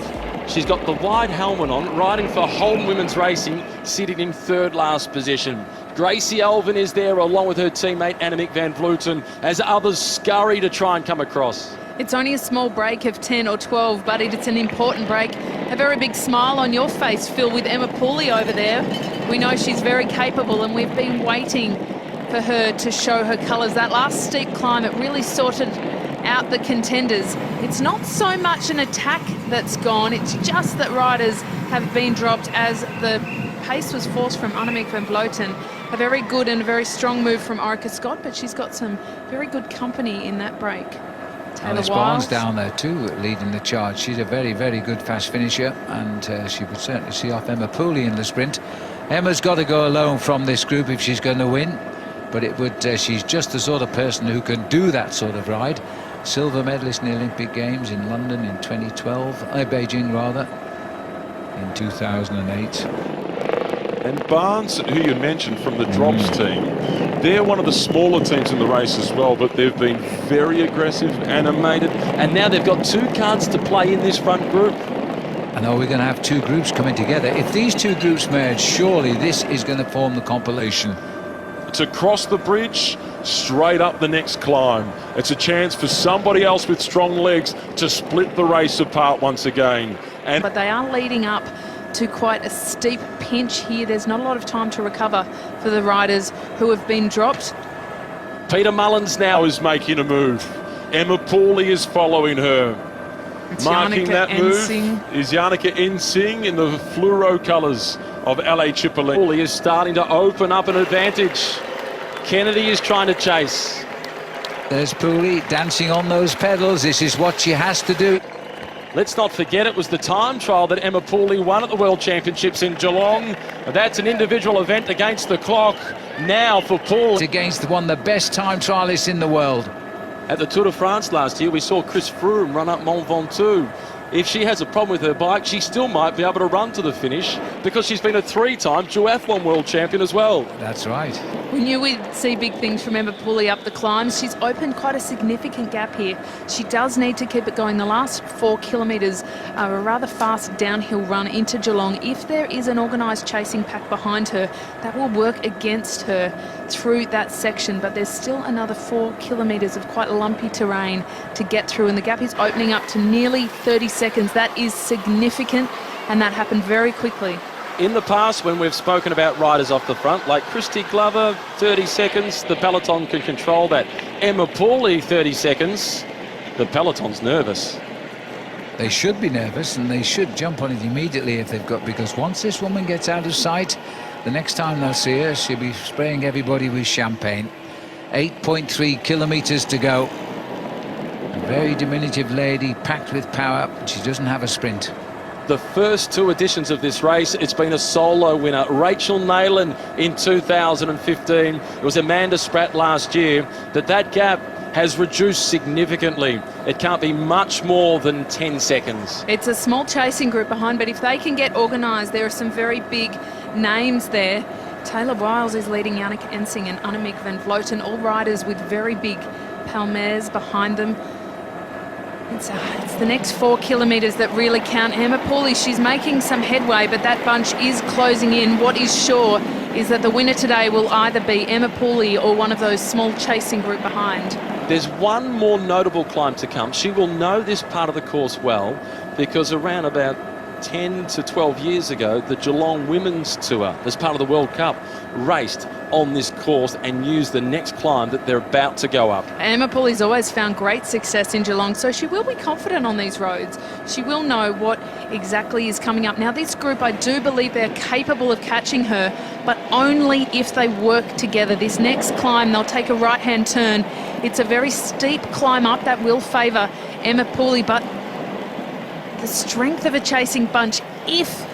She's got the white helmet on, riding for Holden Women's Racing, sitting in 3rd last position. Gracie Elvin is there along with her teammate Annemiek van Vleuten as others scurry to try and come across. It's only a small break of 10 or 12, but it's an important break. A very big smile on your face, Phil, with Emma Pooley over there. We know she's very capable, and we've been waiting for her to show her colours. That last steep climb, it really sorted out the contenders. It's not so much an attack that's gone, it's just that riders have been dropped as the pace was forced from Annemiek van Vleuten. A very good and a very strong move from Orica Scott, but she's got some very good company in that break. Alice Barnes down there too, leading the charge. She's a very, very good fast finisher, and she would certainly see off Emma Pooley in the sprint. Emma's got to go alone from this group if she's going to win, but it would. She's just the sort of person who can do that sort of ride. Silver medalist in the Olympic Games in London in 2012, Beijing rather, in 2008. And Barnes, who you mentioned from the Drops team, they're one of the smaller teams in the race as well, but they've been very aggressive, animated. And now they've got 2 cards to play in this front group. I know we're going to have 2 groups coming together. If these 2 groups merge, surely this is going to form the compilation. It's across the bridge, straight up the next climb. It's a chance for somebody else with strong legs to split the race apart once again. But they are leading up to quite a steep pinch here. There's not a lot of time to recover for the riders who have been dropped. Peter Mullins now is making a move. Emma Pooley is following her. It's Marking Janneke that Ensing. move is Janneke Ensing in the fluoro colours of LA Cipollini. Pooley is starting to open up an advantage. Kennedy is trying to chase. There's Pooley dancing on those pedals. This is what she has to do. Let's not forget it was the time trial that Emma Pooley won at the World Championships in Geelong. That's an individual event against the clock now for Pooley. Against one of the best time trialists in the world. At the Tour de France last year, we saw Chris Froome run up Mont Ventoux. If she has a problem with her bike, she still might be able to run to the finish because she's been a 3-time duathlon world champion as well. That's right. We knew we'd see big things from Emma Pooley up the climbs. She's opened quite a significant gap here. She does need to keep it going. The last 4 kilometres are a rather fast downhill run into Geelong. If there is an organised chasing pack behind her, that will work against her through that section, but there's still another 4 kilometres of quite lumpy terrain to get through, and the gap is opening up to nearly 30 seconds. That is significant, and that happened very quickly. In the past, when we've spoken about riders off the front, like Christy Glover, 30 seconds, the peloton can control that. Emma Pooley, 30 seconds, the peloton's nervous. They should be nervous, and they should jump on it immediately if they've got, because once this woman gets out of sight, the next time they'll see her, she'll be spraying everybody with champagne. 8.3 kilometres to go. A very diminutive lady, packed with power, but she doesn't have a sprint. The first 2 editions of this race, it's been a solo winner. Rachel Neylan in 2015. It was Amanda Spratt last year. That gap has reduced significantly. It can't be much more than 10 seconds. It's a small chasing group behind, but if they can get organised, there are some very big names there. Taylor Wiles is leading Yannick Ensing and Annemiek van Vleuten, all riders with very big palmares behind them. It's the next 4 kilometres that really count. Emma Pooley, she's making some headway, but that bunch is closing in. What is sure is that the winner today will either be Emma Pooley or one of those small chasing group behind. There's one more notable climb to come. She will know this part of the course well because around about 10 to 12 years ago, the Geelong Women's Tour, as part of the World Cup, raced on this course and used the next climb that they're about to go up. Emma Pooley's always found great success in Geelong, so she will be confident on these roads. She will know what exactly is coming up. Now, this group, I do believe they're capable of catching her, but only if they work together. This next climb, they'll take a right-hand turn. It's a very steep climb up that will favour Emma Pooley, but the strength of a chasing bunch, if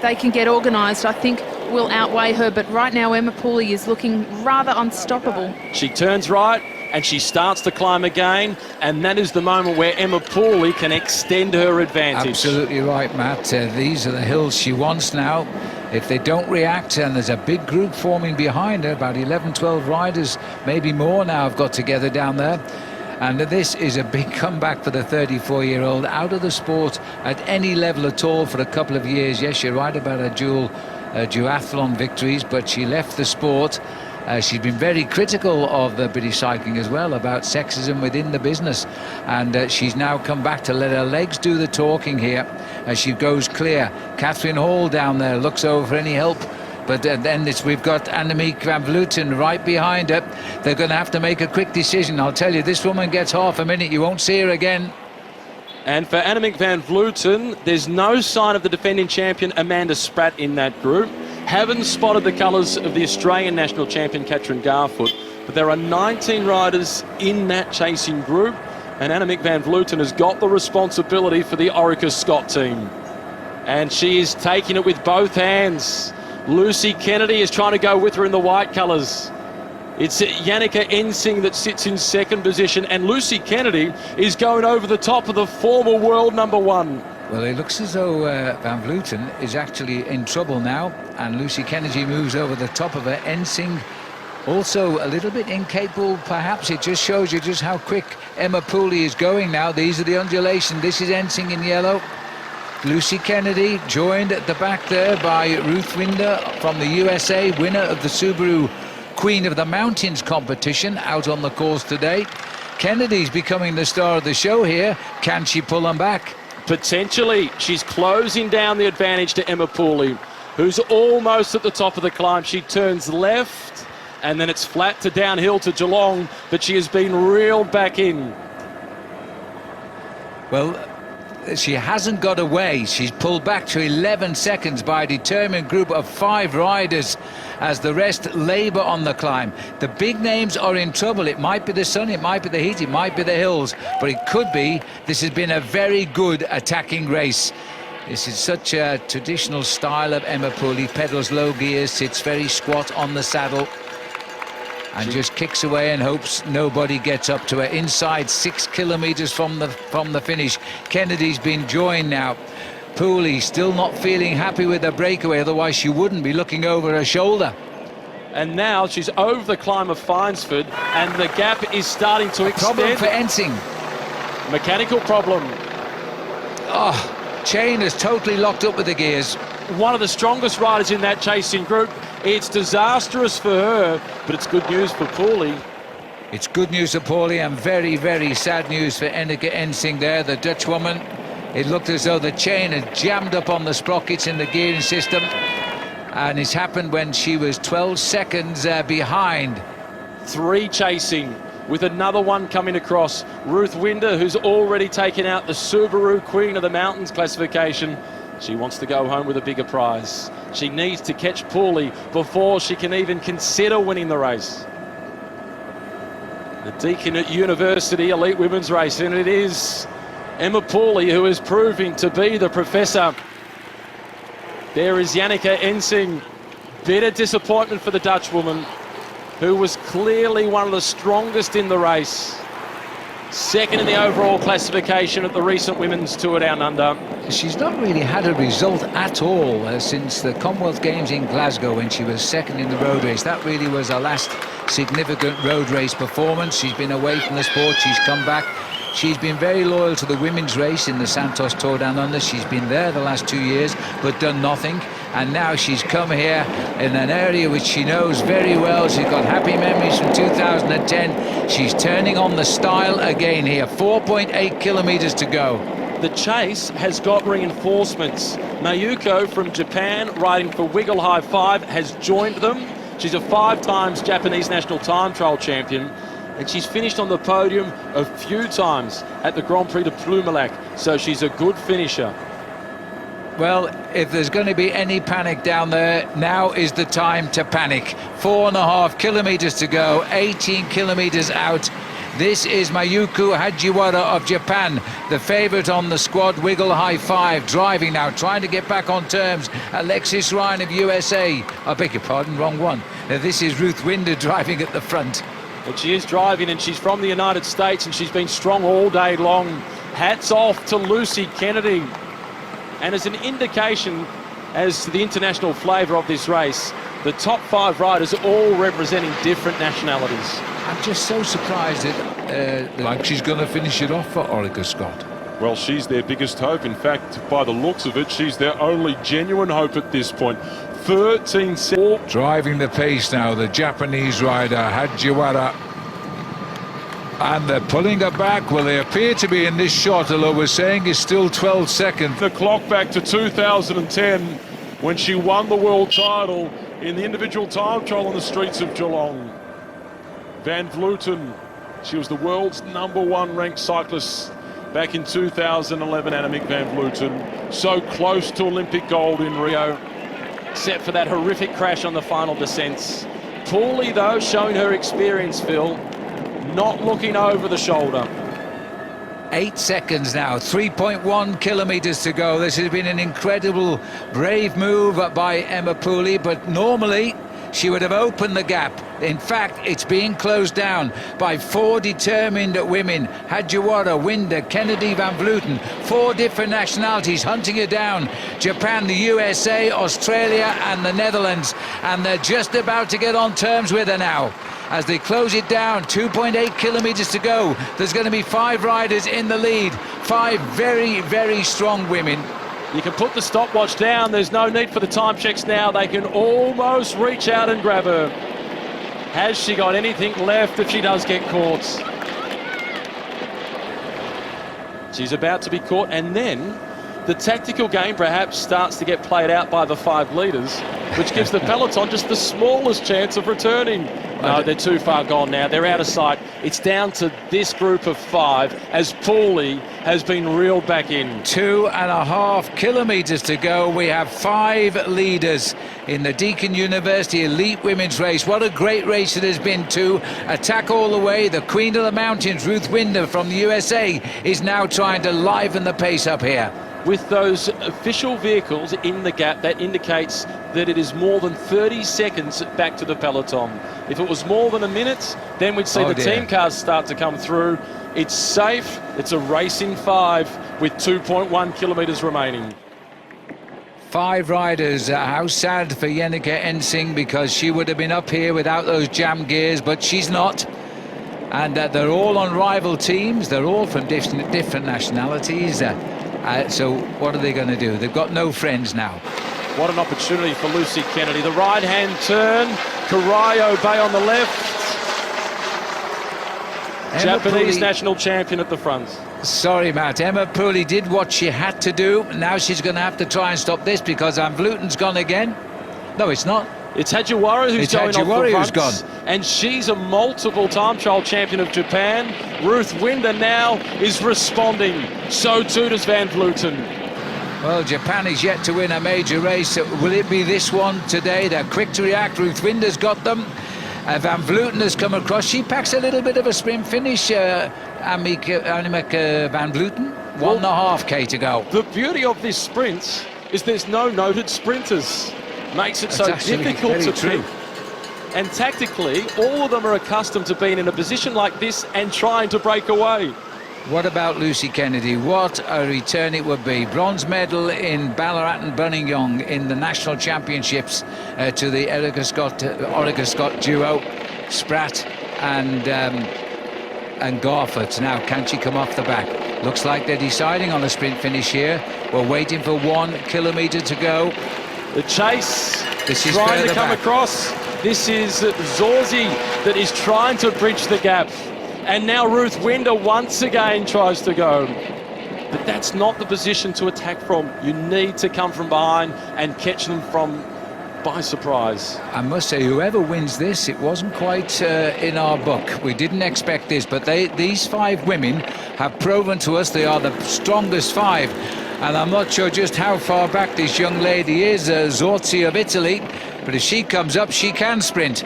they can get organised, I think will outweigh her. But right now, Emma Pooley is looking rather unstoppable. She turns right and she starts to climb again, and that is the moment where Emma Pooley can extend her advantage. Absolutely right, Matt. These are the hills she wants now. If they don't react, and there's a big group forming behind her, about 11, 12 riders, maybe more now have got together down there. And this is a big comeback for the 34-year-old, out of the sport at any level at all for a couple of years. Yes, you're right about her duathlon victories, but she left the sport. She's been very critical of the British cycling as well about sexism within the business, and she's now come back to let her legs do the talking here as she goes clear. Catherine Hall down there looks over for any help. But then we've got Annemiek van Vleuten right behind her. They're going to have to make a quick decision. I'll tell you, this woman gets half a minute. You won't see her again. And for Annemiek van Vleuten, there's no sign of the defending champion Amanda Spratt in that group. Haven't spotted the colours of the Australian national champion Katrin Garfoot. But there are 19 riders in that chasing group. And Annemiek van Vleuten has got the responsibility for the Orica Scott team. And she is taking it with both hands. Lucy Kennedy is trying to go with her in the white colours. It's Yannicka Ensing that sits in second position, and Lucy Kennedy is going over the top of the former world number 1. Well, it looks as though Van Vleuten is actually in trouble now, and Lucy Kennedy moves over the top of her. Ensing also a little bit incapable, perhaps. It just shows you just how quick Emma Pooley is going now. These are the undulations. This is Ensing in yellow. Lucy Kennedy joined at the back there by Ruth Winder from the USA, winner of the Subaru Queen of the Mountains competition out on the course today. Kennedy's becoming the star of the show here. Can she pull them back? Potentially. She's closing down the advantage to Emma Pooley, who's almost at the top of the climb. She turns left, and then it's flat to downhill to Geelong, but she has been reeled back in. Well, she hasn't got away. She's pulled back to 11 seconds by a determined group of 5 riders as the rest labour on the climb. The big names are in trouble. It might be the sun, it might be the heat, it might be the hills, but it could be this has been a very good attacking race. This is such a traditional style of Emma Pooley. Pedals low gears, sits very squat on the saddle and just kicks away and hopes nobody gets up to her. Inside 6 kilometres from the finish. Kennedy's been joined now. Pooley still not feeling happy with her breakaway, otherwise she wouldn't be looking over her shoulder. And now she's over the climb of Finesford, and the gap is starting to extend. Problem for Ensing. Mechanical problem. Oh, chain is totally locked up with the gears. One of the strongest riders in that chasing group. It's disastrous for her, but it's good news for Pooley. It's good news for Pooley and very, very sad news for Enneke Ensing there, the Dutch woman. It looked as though the chain had jammed up on the sprockets in the gearing system, and it's happened when she was 12 seconds behind. 3 chasing, with another one coming across. Ruth Winder, who's already taken out the Subaru Queen of the Mountains classification. She wants to go home with a bigger prize. She needs to catch Pooley before she can even consider winning the race. The Deakin at University Elite Women's Race, and it is Emma Pooley who is proving to be the professor. There is Enneke Ensing. Bitter disappointment for the Dutch woman, who was clearly one of the strongest in the race. Second in the overall classification at the recent Women's Tour Down Under. She's not really had a result at all since the Commonwealth Games in Glasgow when she was second in the road race. That really was her last significant road race performance. She's been away from the sport, she's come back. She's been very loyal to the women's race in the Santos Tour Down Under. She's been there the last 2 years but done nothing, and now she's come here in an area which she knows very well. She's got happy memories from 2010. She's turning on the style again here. 4.8 kilometres to go. The chase has got reinforcements. Mayuko from Japan, riding for Wiggle High 5, has joined them. She's a 5 times Japanese national time trial champion, and she's finished on the podium a few times at the Grand Prix de Plumelec, so she's a good finisher. Well, if there's going to be any panic down there, now is the time to panic. 4.5 kilometres to go, 18 kilometres out. This is Mayuko Hagiwara of Japan, the favourite on the squad. Wiggle High 5, driving now, trying to get back on terms. Alexis Ryan of USA. I beg your pardon, wrong one. Now, this is Ruth Winder driving at the front. But she is driving, and she's from the United States, and she's been strong all day long. Hats off to Lucy Kennedy. And as an indication as to the international flavour of this race, the top 5 riders are all representing different nationalities. I'm just so surprised that like she's going to finish it off for Orica Scott. Well, she's their biggest hope. In fact, by the looks of it, she's their only genuine hope at this point. 13 seconds. Driving the pace now, the Japanese rider Hagiwara. And they're pulling her back. Well, they appear to be in this shot, although we're saying it's still 12 seconds. The clock back to 2010 when she won the world title in the individual time trial on the streets of Geelong. Van Vleuten, she was the world's #1 ranked cyclist back in 2011, Annemiek van Vleuten. So close to Olympic gold in Rio, except for that horrific crash on the final descents. Pooley, though, showing her experience, Phil, not looking over the shoulder. 8 seconds now, 3.1 kilometres to go. This has been an incredible, brave move by Emma Pooley, but normally she would have opened the gap. In fact, it's being closed down by 4 determined women. Hagiwara, Winder, Kennedy, Van Vleuten. 4 different nationalities hunting her down. Japan, the USA, Australia and the Netherlands. And they're just about to get on terms with her now. As they close it down, 2.8 kilometres to go. There's going to be 5 riders in the lead. 5 very, very strong women. You can put the stopwatch down. There's no need for the time checks now. They can almost reach out and grab her. Has she got anything left if she does get caught? She's about to be caught, and then the tactical game perhaps starts to get played out by the 5 leaders, which gives the peloton just the smallest chance of returning. No, they're too far gone now. They're out of sight. It's down to this group of 5 as Pooley has been reeled back in. 2.5 kilometres to go. We have 5 leaders in the Deakin University Elite Women's Race. What a great race it has been too. Attack all the way. The Queen of the Mountains, Ruth Winder from the USA, is now trying to liven the pace up here. With those official vehicles in the gap, that indicates that it is more than 30 seconds back to the peloton. If it was more than a minute, then we'd see the team cars start to come through. It's safe. It's a race in 5 with 2.1 kilometres remaining. 5 riders. How sad for Jenneke Ensing, because she would have been up here without those jam gears, but she's not. And they're all on rival teams. They're all from different nationalities. So what are they going to do? They've got no friends now. What an opportunity for Lucy Kennedy. The right-hand turn. Karayo Bay on the left. Japanese national champion at the front. Sorry, Matt. Emma Pooley did what she had to do. Now she's going to have to try and stop this because Van Vluten's gone again. No, it's not. It's Hagiwara who's going off the front, who's gone. And she's a multiple time trial champion of Japan. Ruth Winder now is responding. So too does Van Vleuten. Well, Japan is yet to win a major race. Will it be this one today? They're quick to react. Ruth Winder's got them. Van Vleuten has come across. She packs a little bit of a sprint finish, Annemiek Van Vleuten. 1.5k to go. The beauty of this sprint is there's no noted sprinters. Makes it so difficult to pick. And tactically, all of them are accustomed to being in a position like this and trying to break away. What about Lucy Kennedy? What a return it would be. Bronze medal in Ballarat and Buninyong in the national championships to the Orica Scott duo, Spratt and Garford. Now, can she come off the back? Looks like they're deciding on a sprint finish here. We're waiting for 1 kilometre to go. The chase, this is trying to come across. This is Zorzi that is trying to bridge the gap. And now Ruth Winder once again tries to go. But that's not the position to attack from. You need to come from behind and catch them from by surprise. I must say, whoever wins this, it wasn't quite in our book. We didn't expect this, but these 5 women have proven to us they are the strongest 5. And I'm not sure just how far back this young lady is, Zorzi of Italy, but if she comes up, she can sprint.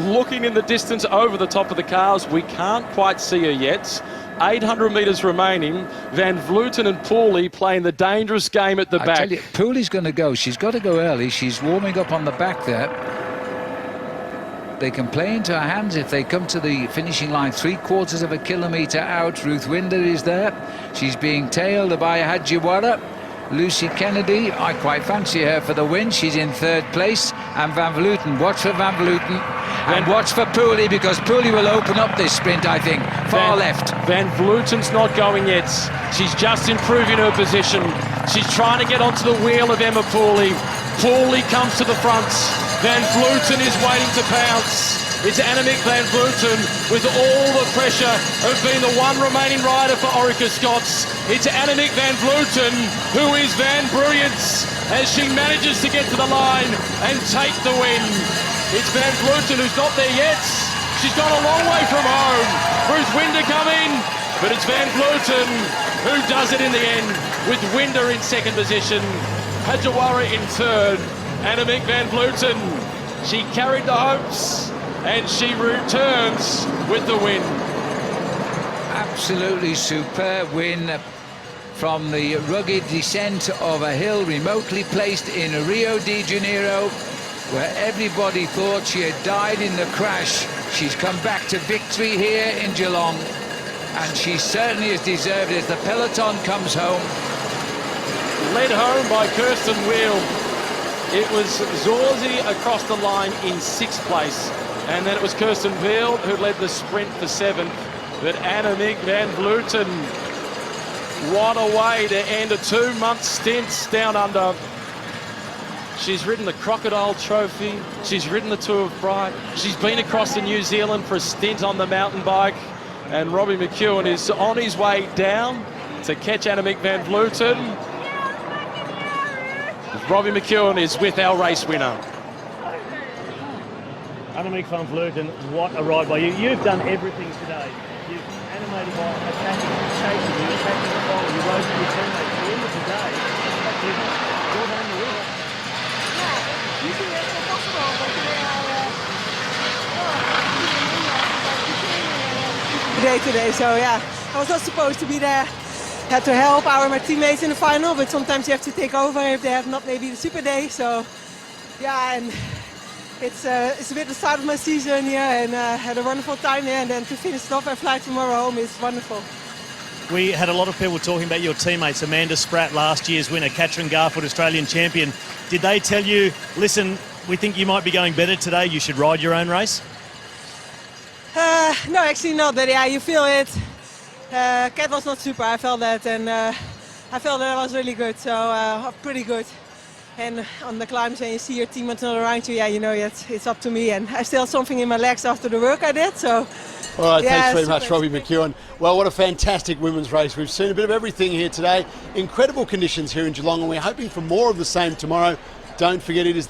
Looking in the distance over the top of the cars, we can't quite see her yet. 800 metres remaining. Van Vleuten and Pooley playing the dangerous game at the back. I tell you, Pooley's going to go. She's got to go early. She's warming up on the back there. They can play into her hands if they come to the finishing line 3/4 of a kilometre out. Ruth Winder is there. She's being tailed by Hagiwara. Lucy Kennedy, I quite fancy her for the win. She's in 3rd place. And Van Vleuten, watch for Van Vleuten. And watch for Pooley, because Pooley will open up this sprint, I think. Far left. Van Vleuten's not going yet. She's just improving her position. She's trying to get onto the wheel of Emma Pooley. Pooley comes to the front. Van Vleuten is waiting to pounce. It's Annemiek Van Vleuten with all the pressure of being the one remaining rider for Orica Scots. It's Annemiek Van Vleuten who is Van Brilliance as she manages to get to the line and take the win. It's Van Vleuten who's not there yet. She's gone a long way from home. Ruth Winder coming, but it's Van Vleuten who does it in the end with Winder in 2nd position. Hagiwara in 3rd. Annemiek Van Vleuten, she carried the hopes and she returns with the win. Absolutely superb win from the rugged descent of a hill remotely placed in Rio de Janeiro, where everybody thought she had died in the crash. She's come back to victory here in Geelong, and she certainly has deserved it as the peloton comes home. Led home by Kirsten Wheel. It was Zorzi across the line in 6th place. And then it was Kirsten Wheel who led the sprint for 7th. But Annemiek Van Vleuten, what a way to end a 2-month stint down under. She's ridden the Crocodile Trophy. She's ridden the Tour of Bright. She's been across to New Zealand for a stint on the mountain bike. And Robbie McEwen is on his way down to catch Annemiek Van Vleuten. Robbie McEwen is with our race winner. Annemiek van Vleuten, what a ride by you. You've done everything today. You've animated by attacking, chasing, you attacking the ball, you rode with your teammates. At the end of the day, you've brought home the win. Yeah, usually it's impossible, but today, so yeah, I was not supposed to be there. Had to help my teammates in the final, but sometimes you have to take over if they have not maybe the super day. So yeah, and it's a bit the start of my season here, and had a wonderful time here, and then to finish it off and fly tomorrow home is wonderful. We had a lot of people talking about your teammates. Amanda Spratt, last year's winner, Katrin Garfoot, Australian champion. Did they tell you, listen, we think you might be going better today, you should ride your own race? No, actually not. But yeah, you feel it. Kat was not super, I felt that, and I felt that I was really good, so pretty good. And on the climbs, when you see your teammates not around you, yeah, you know it's up to me, and I still have something in my legs after the work I did, so. All right, yeah, thanks very much, Robbie McEwen. Well, what a fantastic women's race. We've seen a bit of everything here today. Incredible conditions here in Geelong, and we're hoping for more of the same tomorrow. Don't forget, it is